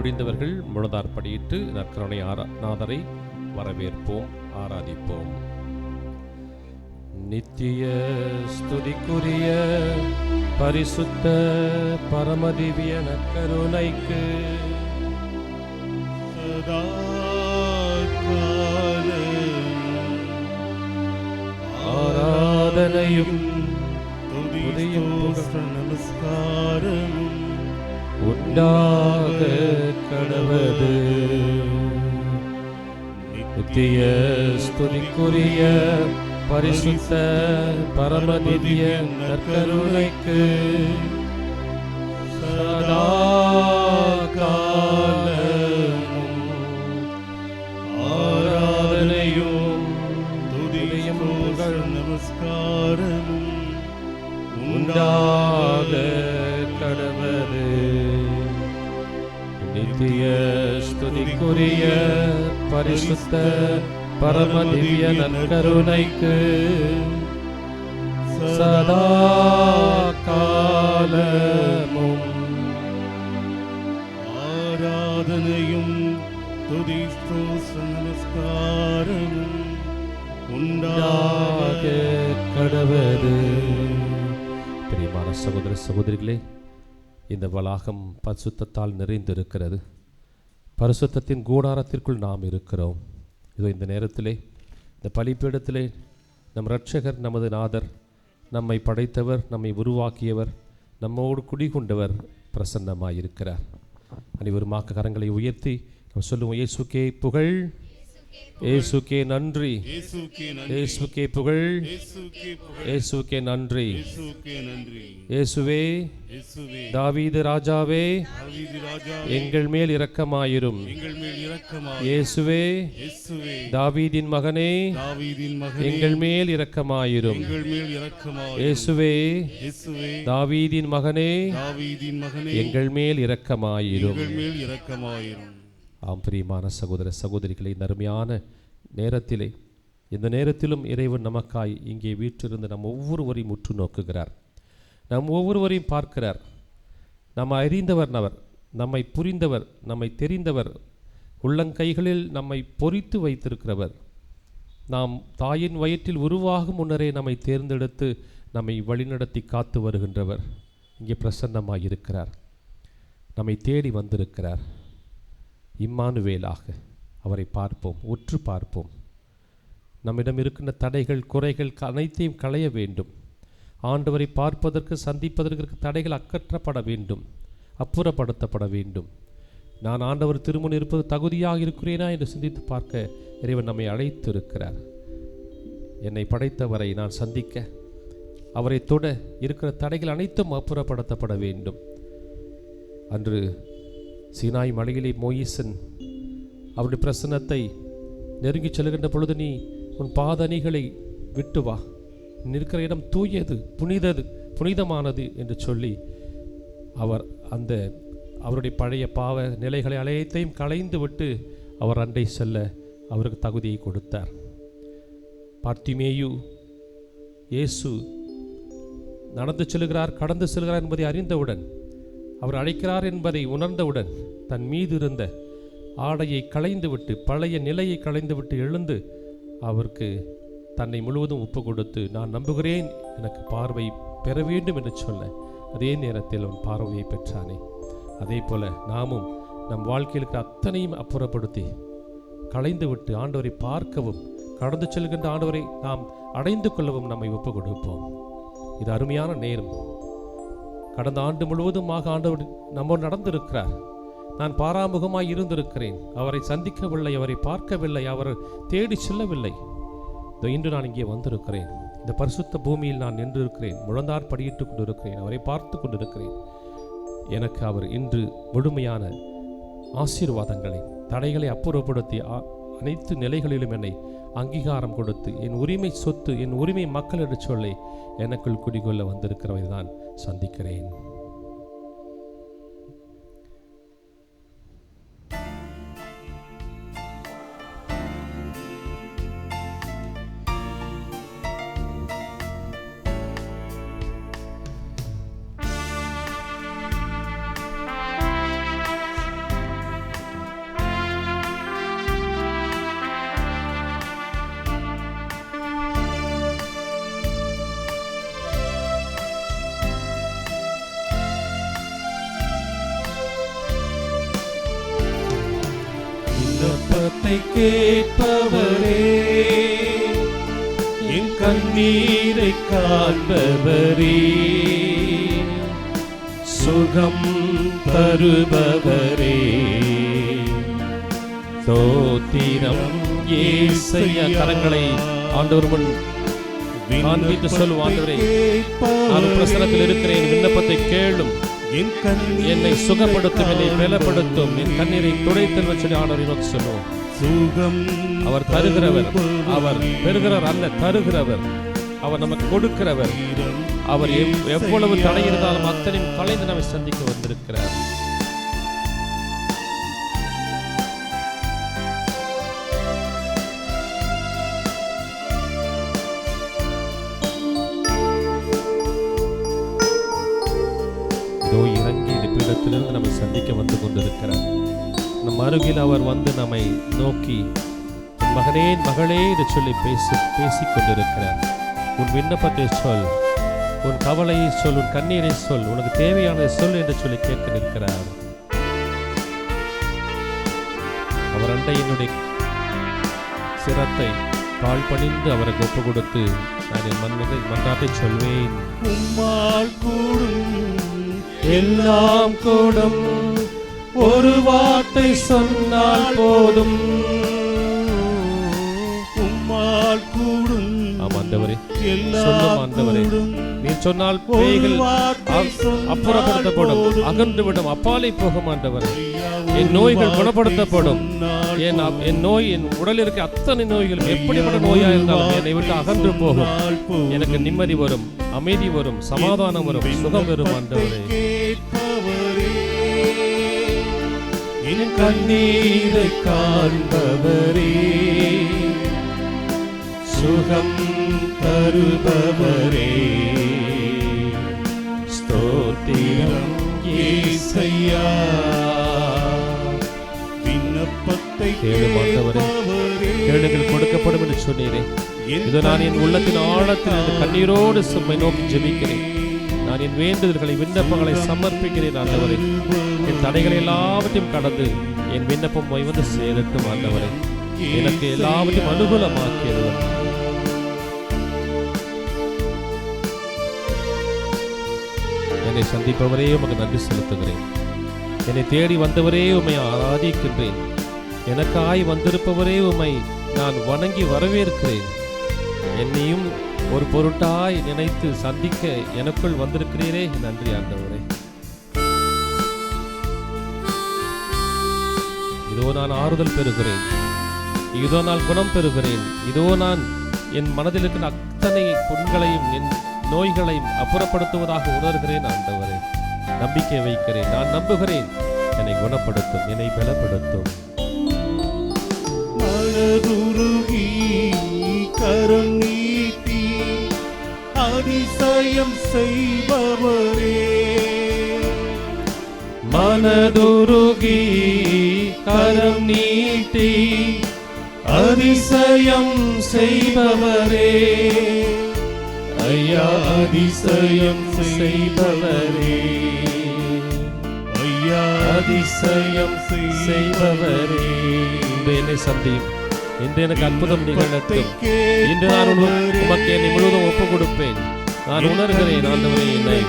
முடிந்தவர்கள் முழந்தார்படியிட்டு நற்கருணை நாதரை வரவேற்போம், ஆராதிப்போம். நித்திய ஸ்துதிக்குரிய பரிசுத்த பரமதிவிய நற்கருணைக்கு ஆராதனையும் நமஸ்காரமும் உண்டாக கடவது. நித்திய ஸ்துதிக்குரிய பரிசுத்த பரமதிவிய நற்கருணைக்கு சதா காலமும் ஆராதனையும் துதியும் புகழ் நமஸ்காரமும் உண்டாக கடவது. நித்திய ஸ்துதிக்குரிய பரிசுத்த பரமதிவிய நற்கருணைக்கு சதா காலமும் ஆராதனையும் துதி நமஸ்காரமும் உண்டாக கடவது. பிரியமான சகோதர சகோதரிகளே, இந்த வளாகம் பரிசுத்தத்தால் நிறைந்திருக்கிறது. பரிசுத்தத்தின் கூடாரத்திற்குள் நாம் இருக்கிறோம். இதோ இந்த நேரத்திலே, இந்த பலிப்பீடத்திலே நம் இரட்சகர், நமது நாதர், நம்மை படைத்தவர், நம்மை உருவாக்கியவர், நம்மோடு குடிகொண்டவர் பிரசன்னமாயிருக்கிறார். அனைவருமாக கரங்களை உயர்த்தி நம்ம சொல்லுவோம்: இயேசுக்கே புகழ், இயேசுக்கே நன்றி, இயேசுக்கே புகழ், இயேசுக்கே நன்றி. இயேசுவே, தாவீது ராஜாவே, எங்கள் மேல் இரக்கமாயிரும். இயேசுவே, தாவீதின் மகனே, எங்கள் மேல் இரக்கமாயிரும். இயேசுவே, தாவீதின் மகனே, எங்கள் மேல் இரக்கமாயிரும். ஆம், பிரியமான சகோதர சகோதரிகளை, அருமையான நேரத்திலே, இந்த நேரத்திலும் இறைவன் நமக்காய் இங்கே வீற்றிருந்து நம் ஒவ்வொருவரையும் உற்று நோக்குகிறார். நம் ஒவ்வொருவரையும் பார்க்கிறார். நம்ம அறிந்தவர் அவர், நம்மை புரிந்தவர், நம்மை தெரிந்தவர், உள்ளங்கைகளில் நம்மை பொறித்து வைத்திருக்கிறவர், நாம் தாயின் வயிற்றில் உருவாகும் முன்னரே நம்மை தேர்ந்தெடுத்து நம்மை வழிநடத்தி காத்து வருகின்றவர் இங்கே பிரசன்னமாயிருக்கிறார். நம்மை தேடி வந்திருக்கிறார். இம்மானுவேலாக அவரை பார்ப்போம், உற்று பார்ப்போம். நம்மிடம் இருக்கின்ற தடைகள், குறைகள் அனைத்தையும் களைய வேண்டும். ஆண்டவரை பார்ப்பதற்கு, சந்திப்பதற்கு தடைகள் அகற்றப்பட வேண்டும், அப்புறப்படுத்தப்பட வேண்டும். நான் ஆண்டவர் திருமுன் இருப்பது தகுதியாக இருக்கிறேனா என்று சிந்தித்து பார்க்க இறைவன் நம்மை அழைத்து இருக்கிறார். என்னை படைத்தவரை நான் சந்திக்க, அவரை தொட இருக்கிற தடைகள் அனைத்தும் அப்புறப்படுத்தப்பட வேண்டும். அன்று சீனாய் மலையிலே மோயிசன் அவருடைய பிரசன்னத்தை நெருங்கி செல்கின்ற பொழுது, நீ உன் பாதணிகளை விட்டு வா, நிற்கிற இடம் தூயது, புனிதமானது என்று சொல்லி அவருடைய பழைய பாவ நிலைகளை அனைத்தையும் களைந்து விட்டு அவர் அண்டை செல்ல அவருக்கு தகுதியை கொடுத்தார். பார்த்திமேயு, இயேசு நடந்து செல்கிறார், கடந்து செல்கிறார் என்பதை அறிந்தவுடன், அவர் அழைக்கிறார் என்பதை உணர்ந்தவுடன், தன் மீது இருந்த ஆடையை களைந்துவிட்டு, பழைய நிலையை களைந்துவிட்டு எழுந்து அவருக்கு தன்னை முழுவதும் ஒப்பு கொடுத்து, நான் நம்புகிறேன், எனக்கு பார்வை பெற வேண்டும் என்று சொல்ல, அதே நேரத்தில் அவன் பார்வையை பெற்றானே. அதே போல நாமும் நம் வாழ்க்கையில் இருக்கிற அத்தனையும் அப்புறப்படுத்தி களைந்து விட்டு ஆண்டவரை பார்க்கவும், கடந்து செல்கின்ற ஆண்டவரை நாம் அடைந்து கொள்ளவும் நம்மை ஒப்பு கொடுப்போம். இது அருமையான நேரம். கடந்த ஆண்டு முழுவதுமாக ஆண்டவர் நம்மோடு நடந்திருக்கிறார். நான் பாராமுகமாய் இருந்திருக்கிறேன். அவரை சந்திக்கவில்லை, அவரை பார்க்கவில்லை, அவர் தேடி செல்லவில்லை. இன்று நான் இங்கே வந்திருக்கிறேன். இந்த பரிசுத்த பூமியில் நான் நின்றிருக்கிறேன், முழந்தார் படியிட்டு கொண்டிருக்கிறேன், அவரை பார்த்து கொண்டிருக்கிறேன். எனக்கு அவர் இன்று முழுமையான ஆசீர்வாதங்களை, தடைகளை அப்புறப்படுத்தி அனைத்து நிலைகளிலும் என்னை அங்கீகாரம் கொடுத்து, என் உரிமை சொத்து, என் உரிமை மக்கள் என்று சொல்லி எனக்குள் குடிகொள்ள வந்திருக்கிறவரை நான் சந்திக்கிறேன். விண்ணப்பத்தை கேட்பவரே, என் கண்ணீரை காண்பவரே, சுகம் தருபவரே, ஸ்தோத்திரம் இயேசையா. கரங்களை ஆண்டவர் முன் காண்பித்து சொல்லுவோம், ஆண்டவரே நான் பிரசனத்தில் இருக்கிறேன், விண்ணப்பத்தை கேளும், என்னை சுகப்படுத்தும், என்னை பலப்படுத்தும், என் கண்ணீரை துடைத்தல் சொல்லி ஆண்டவரை நோக்கி சொல்லுவோம். அவர் தருகிறவர், அவர் பெறுகிறவர் அல்ல, தருகிறவர். அவர் நமக்கு கொடுக்கிறவர். அவர் எவ்வளவு தடை இருந்தாலும் அத்தனையும் கலைந்து நம்மை சந்திக்க வந்திருக்கிறார். இறங்கி இந்த பீடத்திலிருந்து நம்மை சந்திக்க வந்து கொண்டிருக்கிறார். நம் அருகில் அவர் வந்து நம்மை நோக்கி மகனே மகளே என்று சொல்லி பேசிக் கொண்டிருக்கிறார். உன் விண்ணப்பத்தை சொல், உன் கவலையை சொல், உன் கண்ணீரை சொல், உனக்கு தேவையானதை சொல் என்று சொல்லி கேட்க நிற்கிறார். அவர் அண்டையினுடைய சிரத்தை பால் பணிந்து அவருக்கு ஒப்பு கொடுத்து நான் என் மன்றாட்டை சொல்வேன். உம்மால் கூடும் எல்லாம் கூடும், ஒரு வார்த்தை சொன்னால் போதும். உம்மால் கூடும். ஆமா ஆண்டவரே, சொல்லும் ஆண்டவரே, நீ சொன்னால் பேய்கள் அப்புறப்படுத்தப்படும், அகன்றுவிடும், அப்பாலை போகும் ஆண்டவரே. என் நோய்கள் குணப்படுத்தப்படும். என் நோய், என் உடலில் இருக்க அத்தனை நோய்கள் எப்படிப்பட்ட நோயா இருந்தாலும் என்னை விட்டு அகன்று போகும். எனக்கு நிம்மதி வரும், அமைதி வரும், சமாதானம் வரும், சுகம் வரும் ஆண்டவரே. என் கண்ணீரை காண்பவரே, சுகம் தருபவரே, ஸ்தோத்திரம் இயேசையா. விண்ணப்பத்தை கேளுமாண்டவரே, கேளுங்கள் கொடுக்கப்படும் என்று சொன்னீரே. இதோ நான் என் உள்ளத்தின் ஆழத்தில் கண்ணீரோடு சும்மை நோக்கி ஜெபிக்கிறேன். நான் என் வேண்டுதல்களை, விண்ணப்பங்களை சமர்ப்பிக்கிறேன் ஆண்டவரே. என் தடைகளை எல்லாவற்றையும் கடந்து என் விண்ணப்பம் வந்து சேரட்டும் ஆண்டவரே. எனக்கு எல்லாவற்றையும் அனுகூலமாக்கியது. என்னை சந்திப்பவரே உமக்கு நன்றி செலுத்துகிறேன். என்னை தேடி வந்தவரே உம்மை ஆராதிக்கின்றேன். எனக்காய் வந்திருப்பவரே உம்மை நான் வணங்கி வரவேற்கிறேன். என்னையும் ஒரு பொருட்டாய் நினைத்து சந்திக்க எனக்குள் வந்திருக்கிறீரே, நன்றி ஆண்டவரே. இதோ நான் ஆறுதல் பெறுகிறேன், இதோ நான் குணம் பெறுகிறேன், இதோ நான் என் மனதில் இருக்கிற அத்தனை புண்களையும் என் நோய்களையும் அப்புறப்படுத்துவதாக உணர்கிறேன் ஆண்டவரே. நம்பிக்கை வைக்கிறேன், நான் நம்புகிறேன். என்னை குணப்படுத்தும், என்னை பலப்படுத்தும். மனதுருகி கரம் நீட்டி அதிசயம் செய்பவரே, மனதுருகி கரம் நீட்டி அதிசயம் செய்பவரே, ஐயா அதிசயம் செய்பவரே, ஐயா அதிசயம் செய்பவரே. இன்று என்னை சந்தியும், இன்று எனக்கு அற்புதம் நிகழட்டும். இன்று நான் உமக்கு என்னை முழுவதும் ஒப்பு கொடுப்பேன். நான் உணர்கிறேன் ஆண்டவரே, என்னை,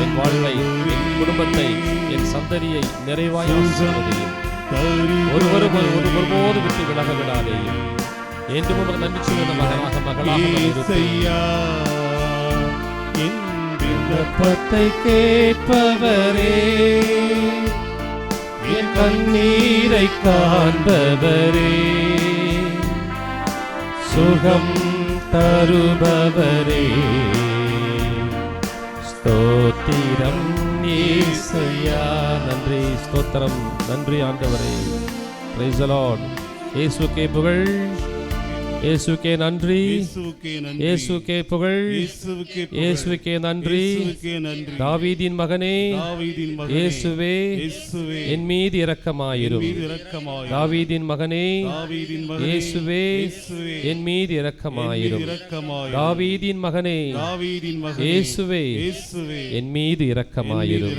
என் வாழ்வை, என் குடும்பத்தை, என் சந்ததியை நிறைவாய் ஆசீர்வதியும். ஒருபோது விட்டு விலக விடாதேயும். என்றும் உமக்கு நன்றி சொல்லுகிற மகனாக, மகளாக விண்ணப்பத்தை கேட்பவரே, என் கண்ணீரை காண்பவரே, சுகம் தருபவரே, ஸ்தோத்திரம் இயேசையா. நன்றி, ஸ்தோத்திரம், நன்றி ஆண்டவரே. Praise the Lord. இயேசுவுக்கே புகழ், இயேசுவுக்கே நன்றி, இயேசுவுக்கே புகழ், இயேசுவுக்கே நன்றி. தாவீதின் மகனே இயேசுவே, என் மீது இரக்கமாயிரும். தாவீதின் மகனே இயேசுவே, என் மீது இரக்கமாயிரும். தாவீதின் மகனே இயேசுவே, என் மீது இரக்கமாயிரும்.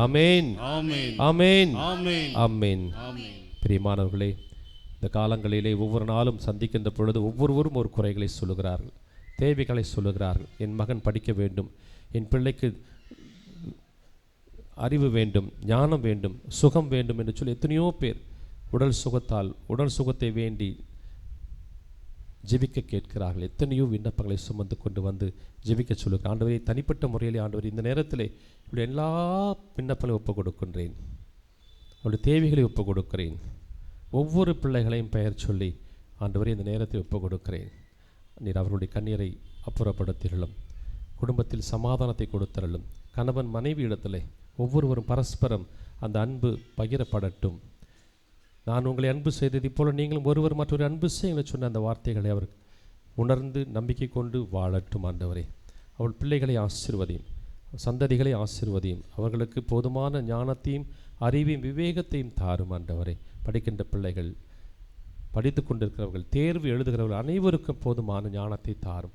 ஆமென், ஆமென், ஆமென். பிரியமானவர்களே, இந்த காலங்களிலே ஒவ்வொரு நாளும் சந்திக்கின்ற பொழுது ஒவ்வொருவரும் ஒரு குறைகளை சொல்லுகிறார்கள், தேவைகளை சொல்லுகிறார்கள். என் மகன் படிக்க வேண்டும், என் பிள்ளைக்கு அறிவு வேண்டும், ஞானம் வேண்டும், சுகம் வேண்டும் என்று சொல்லி எத்தனையோ பேர் உடல் சுகத்தை வேண்டி ஜெபிக்க கேட்கிறார்கள். எத்தனையோ விண்ணப்பங்களை சுமந்து கொண்டு வந்து ஜெபிக்க சொல்லுங்கள். ஆண்டவரே, தனிப்பட்ட முறையிலே ஆண்டவர் இந்த நேரத்தில் இப்படி எல்லா விண்ணப்பங்களையும் ஒப்புக் கொடுக்கின்றேன், அவருடைய தேவைகளை ஒப்புக் கொடுக்கிறேன். ஒவ்வொரு பிள்ளைகளையும் பெயர் சொல்லி ஆண்டவரே இந்த நேரத்தை ஒப்புக் கொடுக்கிறேன். நீர் அவர்களுடைய கண்ணீரை அப்புறப்படுத்திடலும், குடும்பத்தில் சமாதானத்தை கொடுத்தரலும், கணவன் மனைவி இடத்துல ஒவ்வொருவரும் பரஸ்பரம் அந்த அன்பு பகிரப்படட்டும். நான் உங்களை அன்பு செய்ததை போல நீங்களும் ஒருவர் மற்றொரு அன்பு செய்யுங்கள் சொன்ன அந்த வார்த்தைகளை அவர் உணர்ந்து நம்பிக்கை கொண்டு வாழட்டும். ஆண்டவரே, அவள் பிள்ளைகளை ஆசீர்வதியும், சந்ததிகளை ஆசீர்வதியும், அவர்களுக்கு போதுமான ஞானத்தையும் அறிவையும் விவேகத்தையும் தாரும். ஆண்டவரே, படிக்கின்ற பிள்ளைகள், படித்து கொண்டிருக்கிறவர்கள், தேர்வு எழுதுகிறவர்கள் அனைவருக்கும் போதுமான ஞானத்தை தாரும்.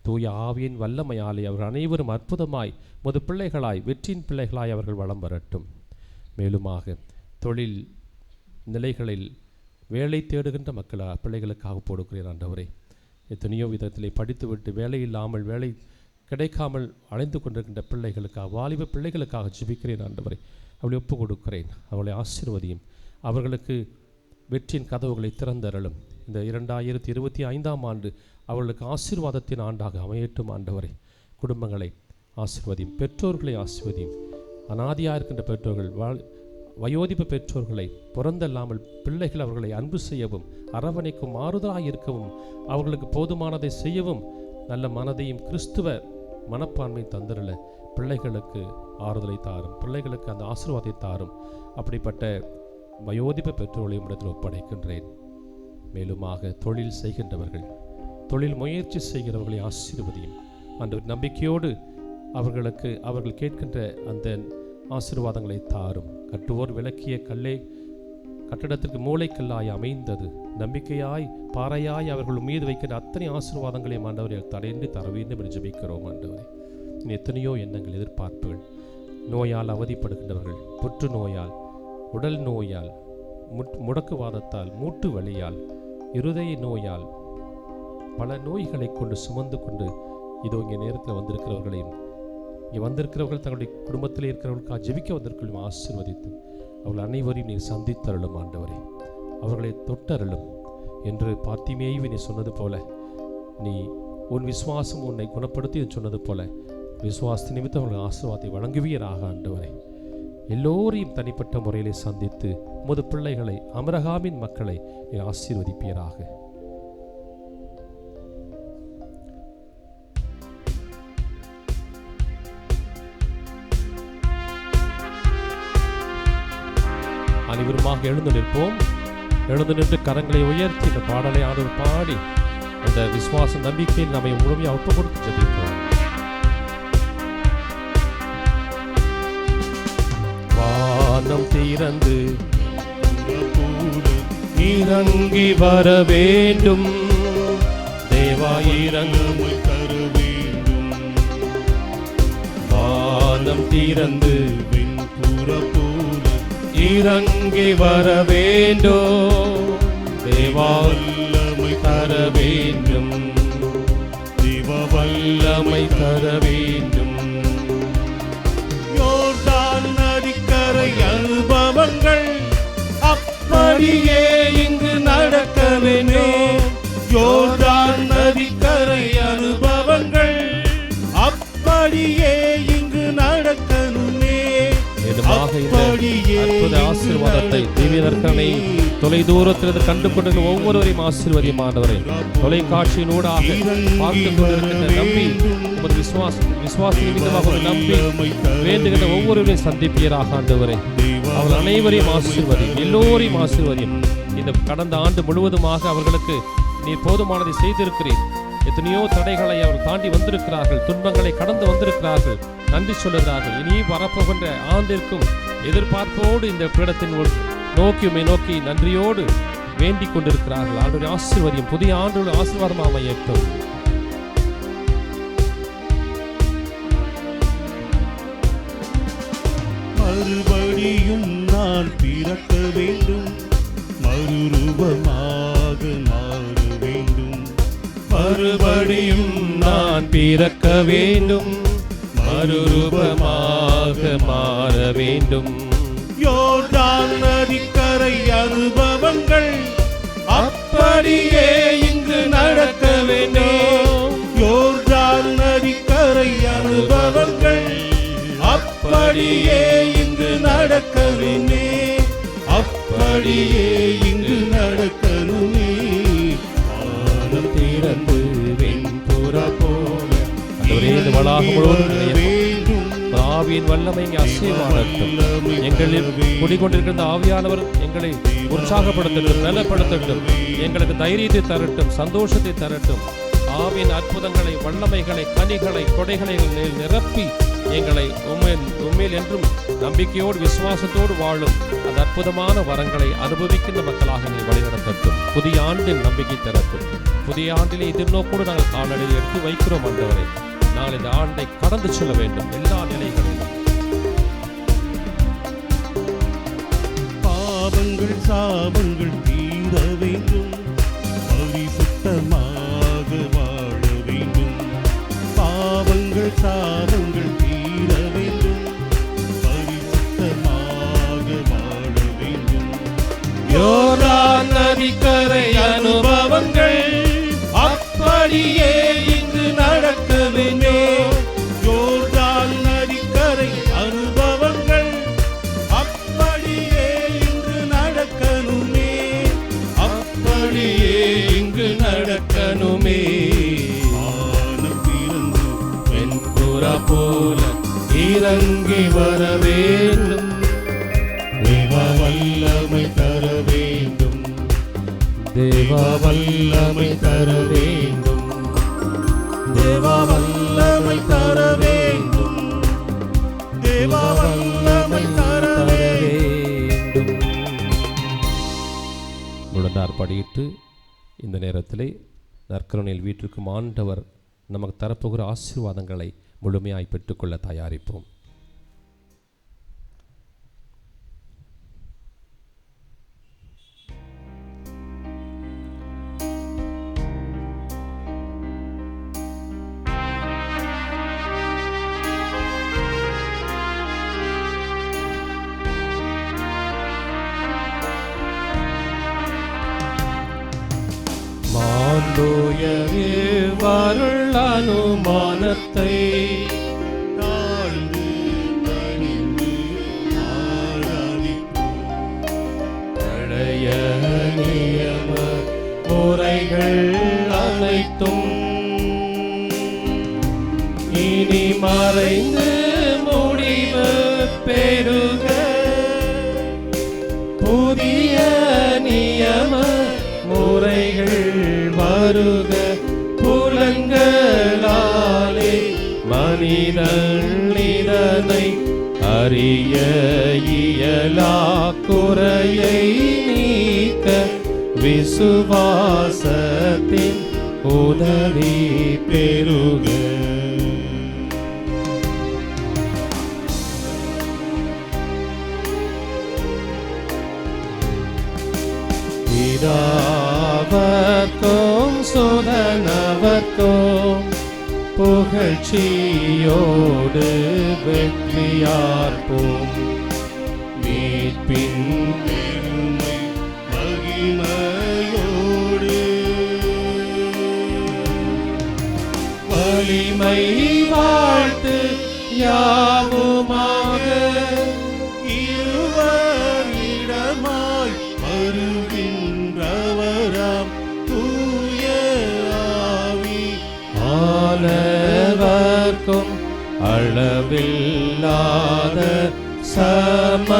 தூய ஆவியின் வல்லமையாலே அவர்கள் அனைவரும் அற்புதமாய் பிள்ளைகளாய், வெற்றியின் பிள்ளைகளாய் அவர்கள் வளம் வரட்டும். மேலுமாக தொழில் நிலைகளில் வேலை தேடுகின்ற பிள்ளைகளுக்காக போடுகிறேன். ஆண்டவரே, எத்தனையோ விதத்திலே படித்துவிட்டு வேலை இல்லாமல், வேலை கிடைக்காமல் அலைந்து கொண்டிருக்கின்ற பிள்ளைகளுக்காக, வாலிப பிள்ளைகளுக்காக ஜெபிக்கிறேன். ஆண்டவரே, அவளை ஒப்புக் கொடுக்கிறேன். அவளை ஆசீர்வதியும், அவர்களுக்கு வெற்றியின் கதவுகளை திறந்தரலும். இந்த 2025ஆம் ஆண்டு அவர்களுக்கு ஆசீர்வாதத்தின் ஆண்டாக அமையட்டும். ஆண்டவரே, குடும்பங்களை ஆசீர்வதியும், பெற்றோர்களை ஆசீர்வதியும். அனாதியாக இருக்கின்ற பெற்றோர்கள், வயோதிப பெற்றோர்களை புறந்தல்லாமல் பிள்ளைகள் அவர்களை அன்பு செய்யவும், அரவணைக்கும், ஆறுதலாக இருக்கவும், அவர்களுக்கு போதுமானதை செய்யவும் நல்ல மனதையும் கிறிஸ்துவ மனப்பான்மை தந்திரல பிள்ளைகளுக்கு ஆறுதலை தாரும், பிள்ளைகளுக்கு அந்த ஆசீர்வாதத்தை தாரும். அப்படிப்பட்ட வயோதிப பெற்றோர்களையும் இடத்தில் ஒப்படைக்கின்றேன். மேலுமாக தொழில் செய்கின்றவர்கள், தொழில் முயற்சி செய்கிறவர்களை ஆசீர்வதியும். அந்த நம்பிக்கையோடு அவர்கள் கேட்கின்ற அந்த ஆசீர்வாதங்களை தாரும். கட்டுவோர் விளக்கிய கல்லே கட்டடத்திற்கு மூளைக்கல்லாய் அமைந்தது, நம்பிக்கையாய் பாறையாய் அவர்கள் மீது வைக்கிற அத்தனை ஆசீர்வாதங்களையும் ஆண்டவரை தடையின்றி தர வேண்டும் என்று ஜெபிக்கிறோம். ஆண்டவரை, எத்தனையோ எண்ணங்கள், எதிர்பார்ப்புகள், நோயால் அவதிப்படுகின்றவர்கள், புற்றுநோயால், உடல் நோயால், முடக்குவாதத்தால், மூட்டு வலியால், இருதய நோயால், பல நோய்களை கொண்டு சுமந்து கொண்டு இதோ இங்கே நேரத்தில் வந்திருக்கிறவர்களையும், இங்கே வந்திருக்கிறவர்கள் தங்களுடைய குடும்பத்தில் இருக்கிறவர்களுக்காக ஜெபிக்க வந்திருக்கிறவர்களையும் ஆசீர்வதித்து அவர்கள் அனைவரையும் நீர் சந்தித்தருளும். ஆண்டவரே, அவர்களை தொட்டருளும் என்று பார்த்திமேயு நீ சொன்னது போல, நீ உன் விசுவாசம் உன்னை குணப்படுத்தி சொன்னது போல விசுவாச நிமித்தம் அவர்கள் ஆசீர்வாதத்தை வழங்குவீராக. ஆண்டவரே, எல்லோரையும் தனிப்பட்ட முறையிலே சந்தித்து உமது பிள்ளைகளை, அமரகாமின் மக்களை நீர் ஆசீர்வதிப்பீராக. அனைவருமாக எழுந்து நிற்போம். எழுந்து நின்று கரங்களை உயர்த்தி இந்த பாடலை ஆண்டவர் பாடி அந்த விசுவாச நம்பிக்கையில் நம்மை முழுமையாக ஒப்பு கொடுத்து ஜெபிப்போம். வானம் திறந்து இறங்கி வர வேண்டும், தேவா இறங்கு தர வேண்டும். வானம் திறந்து இறங்கி வர வேண்டும், தேவா வல்லமை தர வேண்டும், தேவா வல்லமை தர வேண்டும். யோர்தான் நதிக்கரை அனுபவங்கள் அப்படியே இங்கு நடக்க வேண்டும். யோர்தான் நதிக்கரை அனுபவங்கள் அப்படியே இங்கு நடக்கணுமே. அற்புத ஆசீர்வாதத்தை திவ்யதர்க்கனை தொலை தூரத்திலிருந்து கண்டு கொண்டிருக்கிற ஒவ்வொருவரையும் ஆசீர்வதிமானவரை, தொலைக்காட்சியினூடாக பார்த்து கொண்டிருக்கின்ற நம்பி ஒரு விசுவாச நிமித்தமாக நம்பி வேண்டுகின்ற ஒவ்வொருவரையும் சந்திப்பீராக. ஆண்டவரே, அவர்கள் அனைவரையும் ஆசீர்வதியும், எல்லோரையும் ஆசீர்வதியும். இந்த கடந்த ஆண்டு முழுவதுமாக அவர்களுக்கு நீ போதுமானதை செய்திருக்கிறீர். எத்தனையோ தடைகளை அவர்கள் தாண்டி வந்திருக்கிறார்கள், துன்பங்களை கடந்து வந்திருக்கிறார்கள், நன்றி சொல்லுகிறார்கள். இனி வரப்போகின்ற ஆண்டிற்கும் எதிர்பார்ப்போடு இந்த பீடத்தின் நோக்கி நன்றியோடு வேண்டிக் கொண்டிருக்கிறார்கள். ஆண்டவரே, ஆசீர்வதியும், புதிய ஆண்டோடு ஆசீர்வாதமாக அமையட்டும். மறுபடியும் நான் பிறக்க வேண்டும், மறுரூபமாக மாற வேண்டும். மறுபடியும் நான் பிறக்க வேண்டும், மறுரூபமாக மாற வேண்டும். யோர்தான் நதிக்கரை அனுபவங்கள் அப்படியே இங்கு நடக்க வேண்டும். யோர்தான் நதிக்கரை அனுபவங்கள் அப்படியே இங்கு நடக்க வேண்டுமே, அப்படியே இங்கு நடக்கணுமே. வானம் திறந்து வெண்புறா போல இந்த வளாகம் முழுவதும் ஆவியின் வல்லமை இங்கே அசைவாடட்டும். எங்களில் குடிகொண்டிருக்கிற ஆவியானவர் எங்களை உற்சாகப்படுத்தட்டும், பலப்படுத்தட்டும், எங்களுக்கு தைரியத்தை தரட்டும், சந்தோஷத்தை தரட்டும். ஆவியின் அற்புதங்களை, வல்லமைகளை, கனிகளை, கொடைகளை நிரப்பி எங்களை உண்மையில் என்றும் நம்பிக்கையோடு விசுவாசத்தோடு வாழும் அந்த அற்புதமான வரங்களை அனுபவிக்கின்ற மக்களாக நீ வழிநடத்தட்டும். புதிய ஆண்டின் நம்பிக்கை தரட்டும். புதிய ஆண்டிலே எதிர்நோக்கோடு நாங்கள் காலடியில் எடுத்து வைக்கிறோம் ஆண்டவரே. நாங்கள் இந்த ஆண்டை கடந்து செல்ல வேண்டும் எல்லா நிலைகளிலும். பாவங்கள் சாபங்கள் தீர வேண்டும், பரிசுத்தமாக வாழ வேண்டும். பாவங்கள் சாபங்கள் தீர வேண்டும், பரிசுத்தமாக வாழ வேண்டும். யோர்தான் நதிக்கரை அனுபவங்கள் அப்படியே இங்கு நடக்க வேண்டும். யோர்தான் நதிக்கரை அனுபவங்கள் அப்படியே இங்கு நடக்கணுமே, அப்படியே இங்கு நடக்கணுமே. வானம் திறந்து வெண்புறா போல இறங்கி வர வேண்டும். தேவ வல்லமை தர வேண்டும், தேவ வல்லமை தர வேண்டும், தேவ வல்லமை தர வேண்டும், தேவ வல்லமை தர வேண்டும். முழந்தார் படியிட்டு இந்த நேரத்திலே நற்கருணையில் வீட்டிற்கும் ஆண்டவர் நமக்கு தரப்போகிற ஆசீர்வாதங்களை முழுமையாய் பெற்றுக்கொள்ள தயாரிப்போம். வருள் அனுமானத்தை தாழ்ந்து பணிந்து ஆராதிப்போம். பழைய நியம முறைகள் அனைத்தும் இனி மறைந்து முடிவு பெறுக. புதிய நியம முறைகள் வருக. புலன்களாலே மனிதன் இதனை அறிய இயலா குறையை நீக்க விசுவாசத்தின் உதவி பெறுக. பிதாவர்க்கும் சுதனவர்க்கும் புகழ்ச்சியோடு வெற்றியார்ப்போம். மீட்பின் பெருமை மகிமையோடு வலிமை வாழ்த்து யாவுமாக இருவரிடமாய் வருகின்றவராம் தூய ஆவி ஆனவர்க்கும் அளவில்லாத சம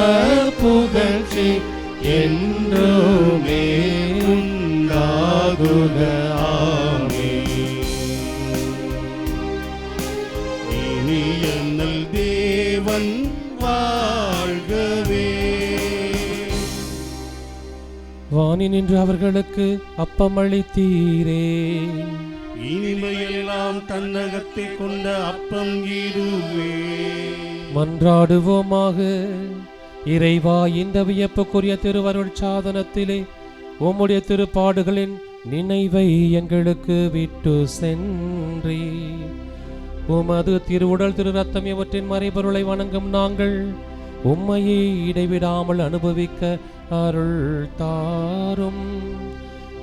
புகழ்ச்சி என்றுமே உண்டாகுக. ஆமென். இனிய நல் தேவன் வாழ்கவே. வானி நின்று அவர்களுக்கு அப்பமளித்தீரே. இனிமையெல்லாம் தன்னகத்தை கொண்ட அப்பம் இதுவே. மன்றாடுவோமாக. இறைவா, இந்த வியப்புக்குரிய திருவருள் சாதனத்திலே உம்முடைய திருப்பாடுகளின் நினைவை எங்களுக்கு விட்டு சென்றீர். உமது திருவுடல் திரு ரத்தம் இவற்றின் மறைபொருளை வணங்கும் நாங்கள் உம்மையே இடைவிடாமல் அனுபவிக்க அருள் தாரும்.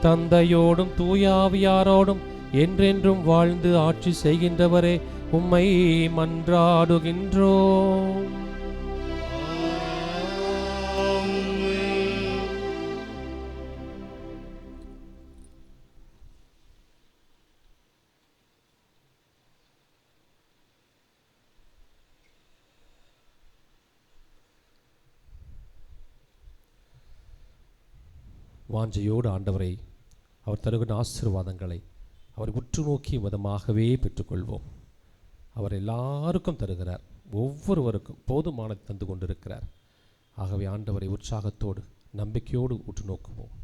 தந்தையோடும் தூயாவியாரோடும் என்றென்றும் வாழ்ந்து ஆட்சி செய்கின்றவரே உம்மை மன்றாடுகின்றோம். வாஞ்சையோடு ஆண்டவரை அவர் தருகின்ற ஆசீர்வாதங்களை அவர் உற்று நோக்கிய விதமாகவே பெற்றுக்கொள்வோம். அவர் எல்லாருக்கும் தருகிறார், ஒவ்வொருவருக்கும் போதுமானதை தந்து கொண்டிருக்கிறார். ஆகவே ஆண்டவரை உற்சாகத்தோடு நம்பிக்கையோடு உற்று நோக்குவோம்.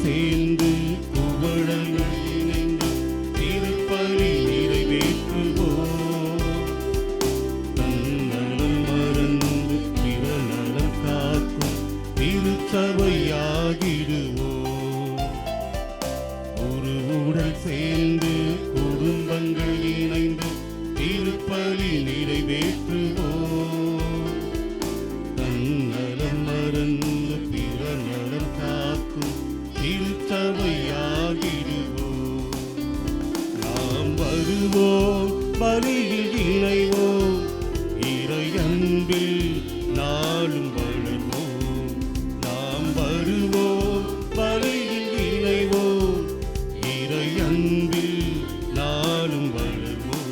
சேர்ந்து புகழங்கள் இணைந்து திருப்பலி நிறைவேற்றுவோம். தன்னலம் மறந்து பிறநலம் காக்கும் திருச்சபையாகிடுவோம். ஒரு உடல் சேர்ந்து குடும்பங்கள் இணைந்து திருப்பலி நிறைவேற்றுவோம். தன்னலம் மறந்து பிறநலம் காக்கும் திருச்சபையாகிடுவோம். நாம் வருவோம், பலியில் இணைவோம், இறையன்பில் நாளும் வளர்வோம். நாம் வருவோம், பலியில் இணைவோம், இறையன்பில் நாளும் வளர்வோம்.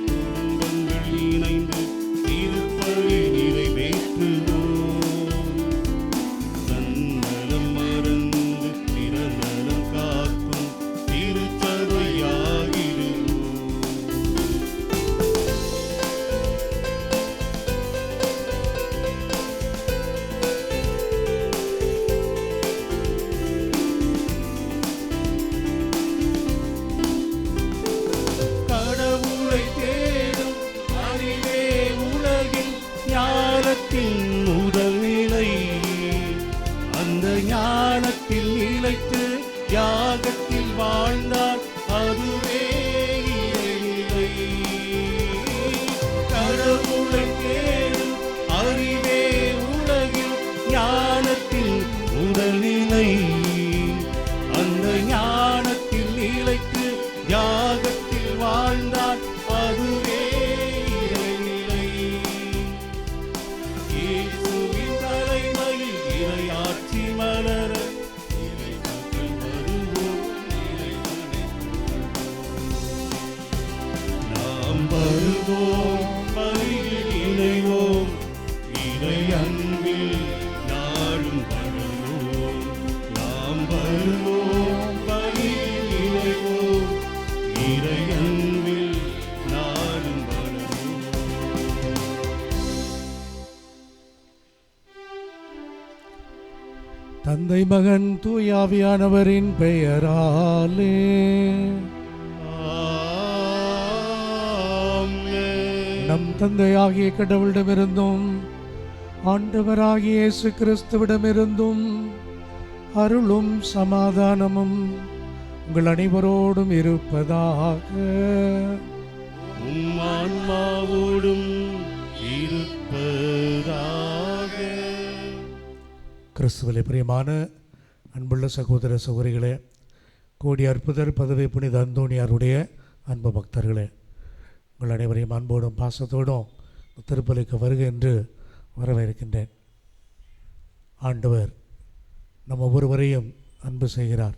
குடும்பங்கள் இணைந்து திருப்பலி நிறைவேற்றுவோம். ஞானத்தில் நிலைத்து யாகத்தில் வாழ்ந்தார், அதுவே இறைநிலை. கடவுளை தேடும் அறிவே உலகில் ஞானத்தில் உடல்நிலை. அந்த ஞானத்தில் நிலைத்து யாகத்தில் வாழ்ந்தார், அதுவே இறைநிலை. இயேசுவின் தலைமையில் இறையாட்சி வருவோம் பலியில் இணைவோம் இறையன்பில் நாடும் வளரும். தந்தை மகன் தூயாவியானவரின் பெயராலே ஆமென். நம் தந்தையாகிய கடவுளிடமிருந்தும் ஆண்டவராகிய இயேசு கிறிஸ்துவிடமிருந்தும் அருளும் சமாதானமும் உங்கள் அனைவரோடும் இருப்பதாக. உம் ஆன்மாவோடும் இருப்பதாக. கிறிஸ்துவிலே பிரியமான அன்புள்ள சகோதர சகோதரிகளே, கோடி அற்புதர் பதவி புனித அந்தோணியாருடைய அன்பு பக்தர்களே, உங்கள் அனைவரையும் அன்போடும் பாசத்தோடும் திருப்பலிக்கு வருக என்று வரவேற்கின்றேன். ஆண்டவர் நம்ம ஒவ்வொருவரையும் அன்பு செய்கிறார்.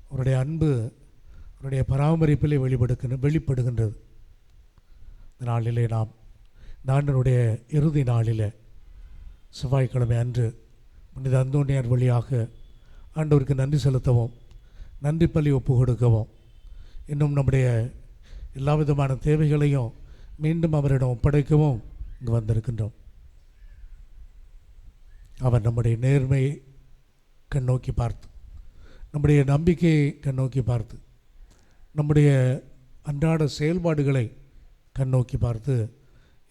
அவருடைய அன்பு அவருடைய பராமரிப்பிலே வெளிப்படுகின்றது. இந்த நாளிலே நாம் ஆண்டவருடைய இறுதி நாளிலே செவ்வாய்க்கிழமை அன்று புனித அந்தோணியார் வழியாக ஆண்டவருக்கு நன்றி செலுத்தவும், நன்றி பலி ஒப்பு கொடுக்கவும், இன்னும் நம்முடைய எல்லா விதமான தேவைகளையும் மீண்டும் அவரிடம் ஒப்படைக்கவும் இங்கு வந்திருக்கின்றோம். அவர் நம்முடைய நேர்மையை கண்ணோக்கி பார்த்து, நம்முடைய நம்பிக்கையை கண்ணோக்கி பார்த்து, நம்முடைய அன்றாட செயல்பாடுகளை கண்ணோக்கி பார்த்து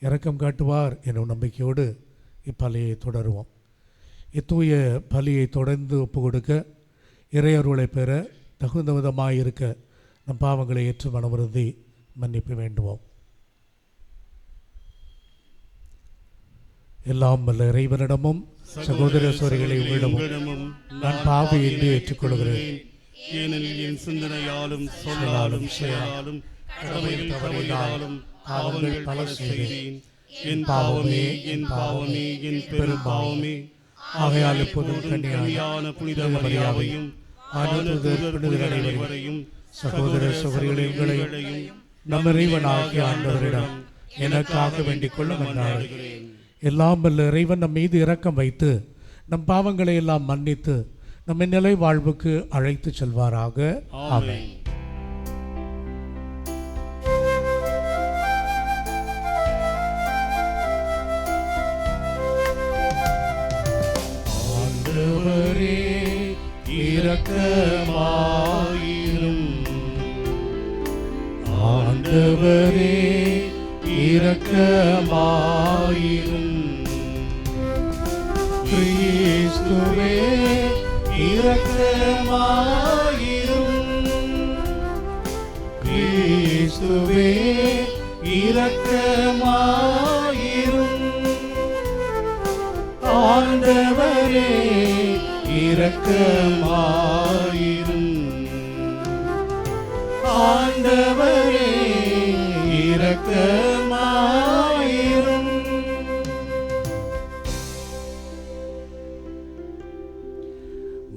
இரக்கம் காட்டுவார் எனும் நம்பிக்கையோடு இப்பலியை தொடருவோம். இத்தூய பலியை தொடர்ந்து ஒப்பு கொடுக்க, இறையருளை பெற தகுந்த விதமாக இருக்க நம் பாவங்களை ஏற்று மனமுறுதி மன்னிப்பு வேண்டுவோம். எல்லாம் வல்ல இறைவனிடமும் சகோதர சோதரிகளை உங்களிடமும் நான் பாவி என்று ஏற்றுக்கொள்கிறேன். ஏனெனில் என் சிந்தனையாலும் சொல்லாலும் செயலாலும் கடமையில் தவறினாலும் பாவங்கள் பல செய்தேன். என் பாவமே என் பாவமே என் பெரும் பாவமே. ஆகையால் இப்போதும் கன்னியான புனித மரியாவையும் அனைவரையும் சகோதர சகோதரிகளை உங்களையும் நம் இறைவனாகிய ஆண்டவரிடம் எனக்காக வேண்டிக் கொள்ள மன்றாடுகிறேன். எல்லாம் வல்ல இறைவன் நம் மீது இரக்கம் வைத்து நம் பாவங்களை எல்லாம் மன்னித்து நம்மை நிலை வாழ்வுக்கு அழைத்து செல்வாராக. ஆமென். ஆண்டவரே இரக்கமாயிரும். ஆண்டவரே இரக்கமாயிரும். கிறிஸ்துவே இரக்கமாயிரும். கிறிஸ்துவே இரக்கமாயிரும். ஆண்டவரே இரக்கமாயிரும். ஆண்டவரே இரக்கமாயிரும்.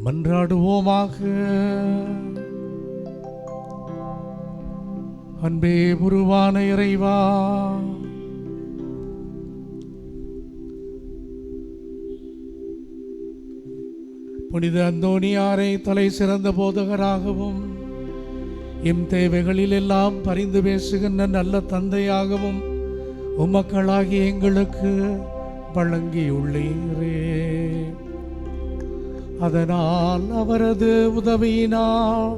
மன்றாடுவோமாக. அன்பே உருவான இறைவா, புனித அந்தோணியாரை தலை சிறந்த போதகராகவும் எம் தேவைகளில் எல்லாம் பரிந்து பேசுகின்ற நல்ல தந்தையாகவும் உமக்களாகிய எங்களுக்கு வழங்கியுள்ளீரே. அதனால் அவரது உதவியினால்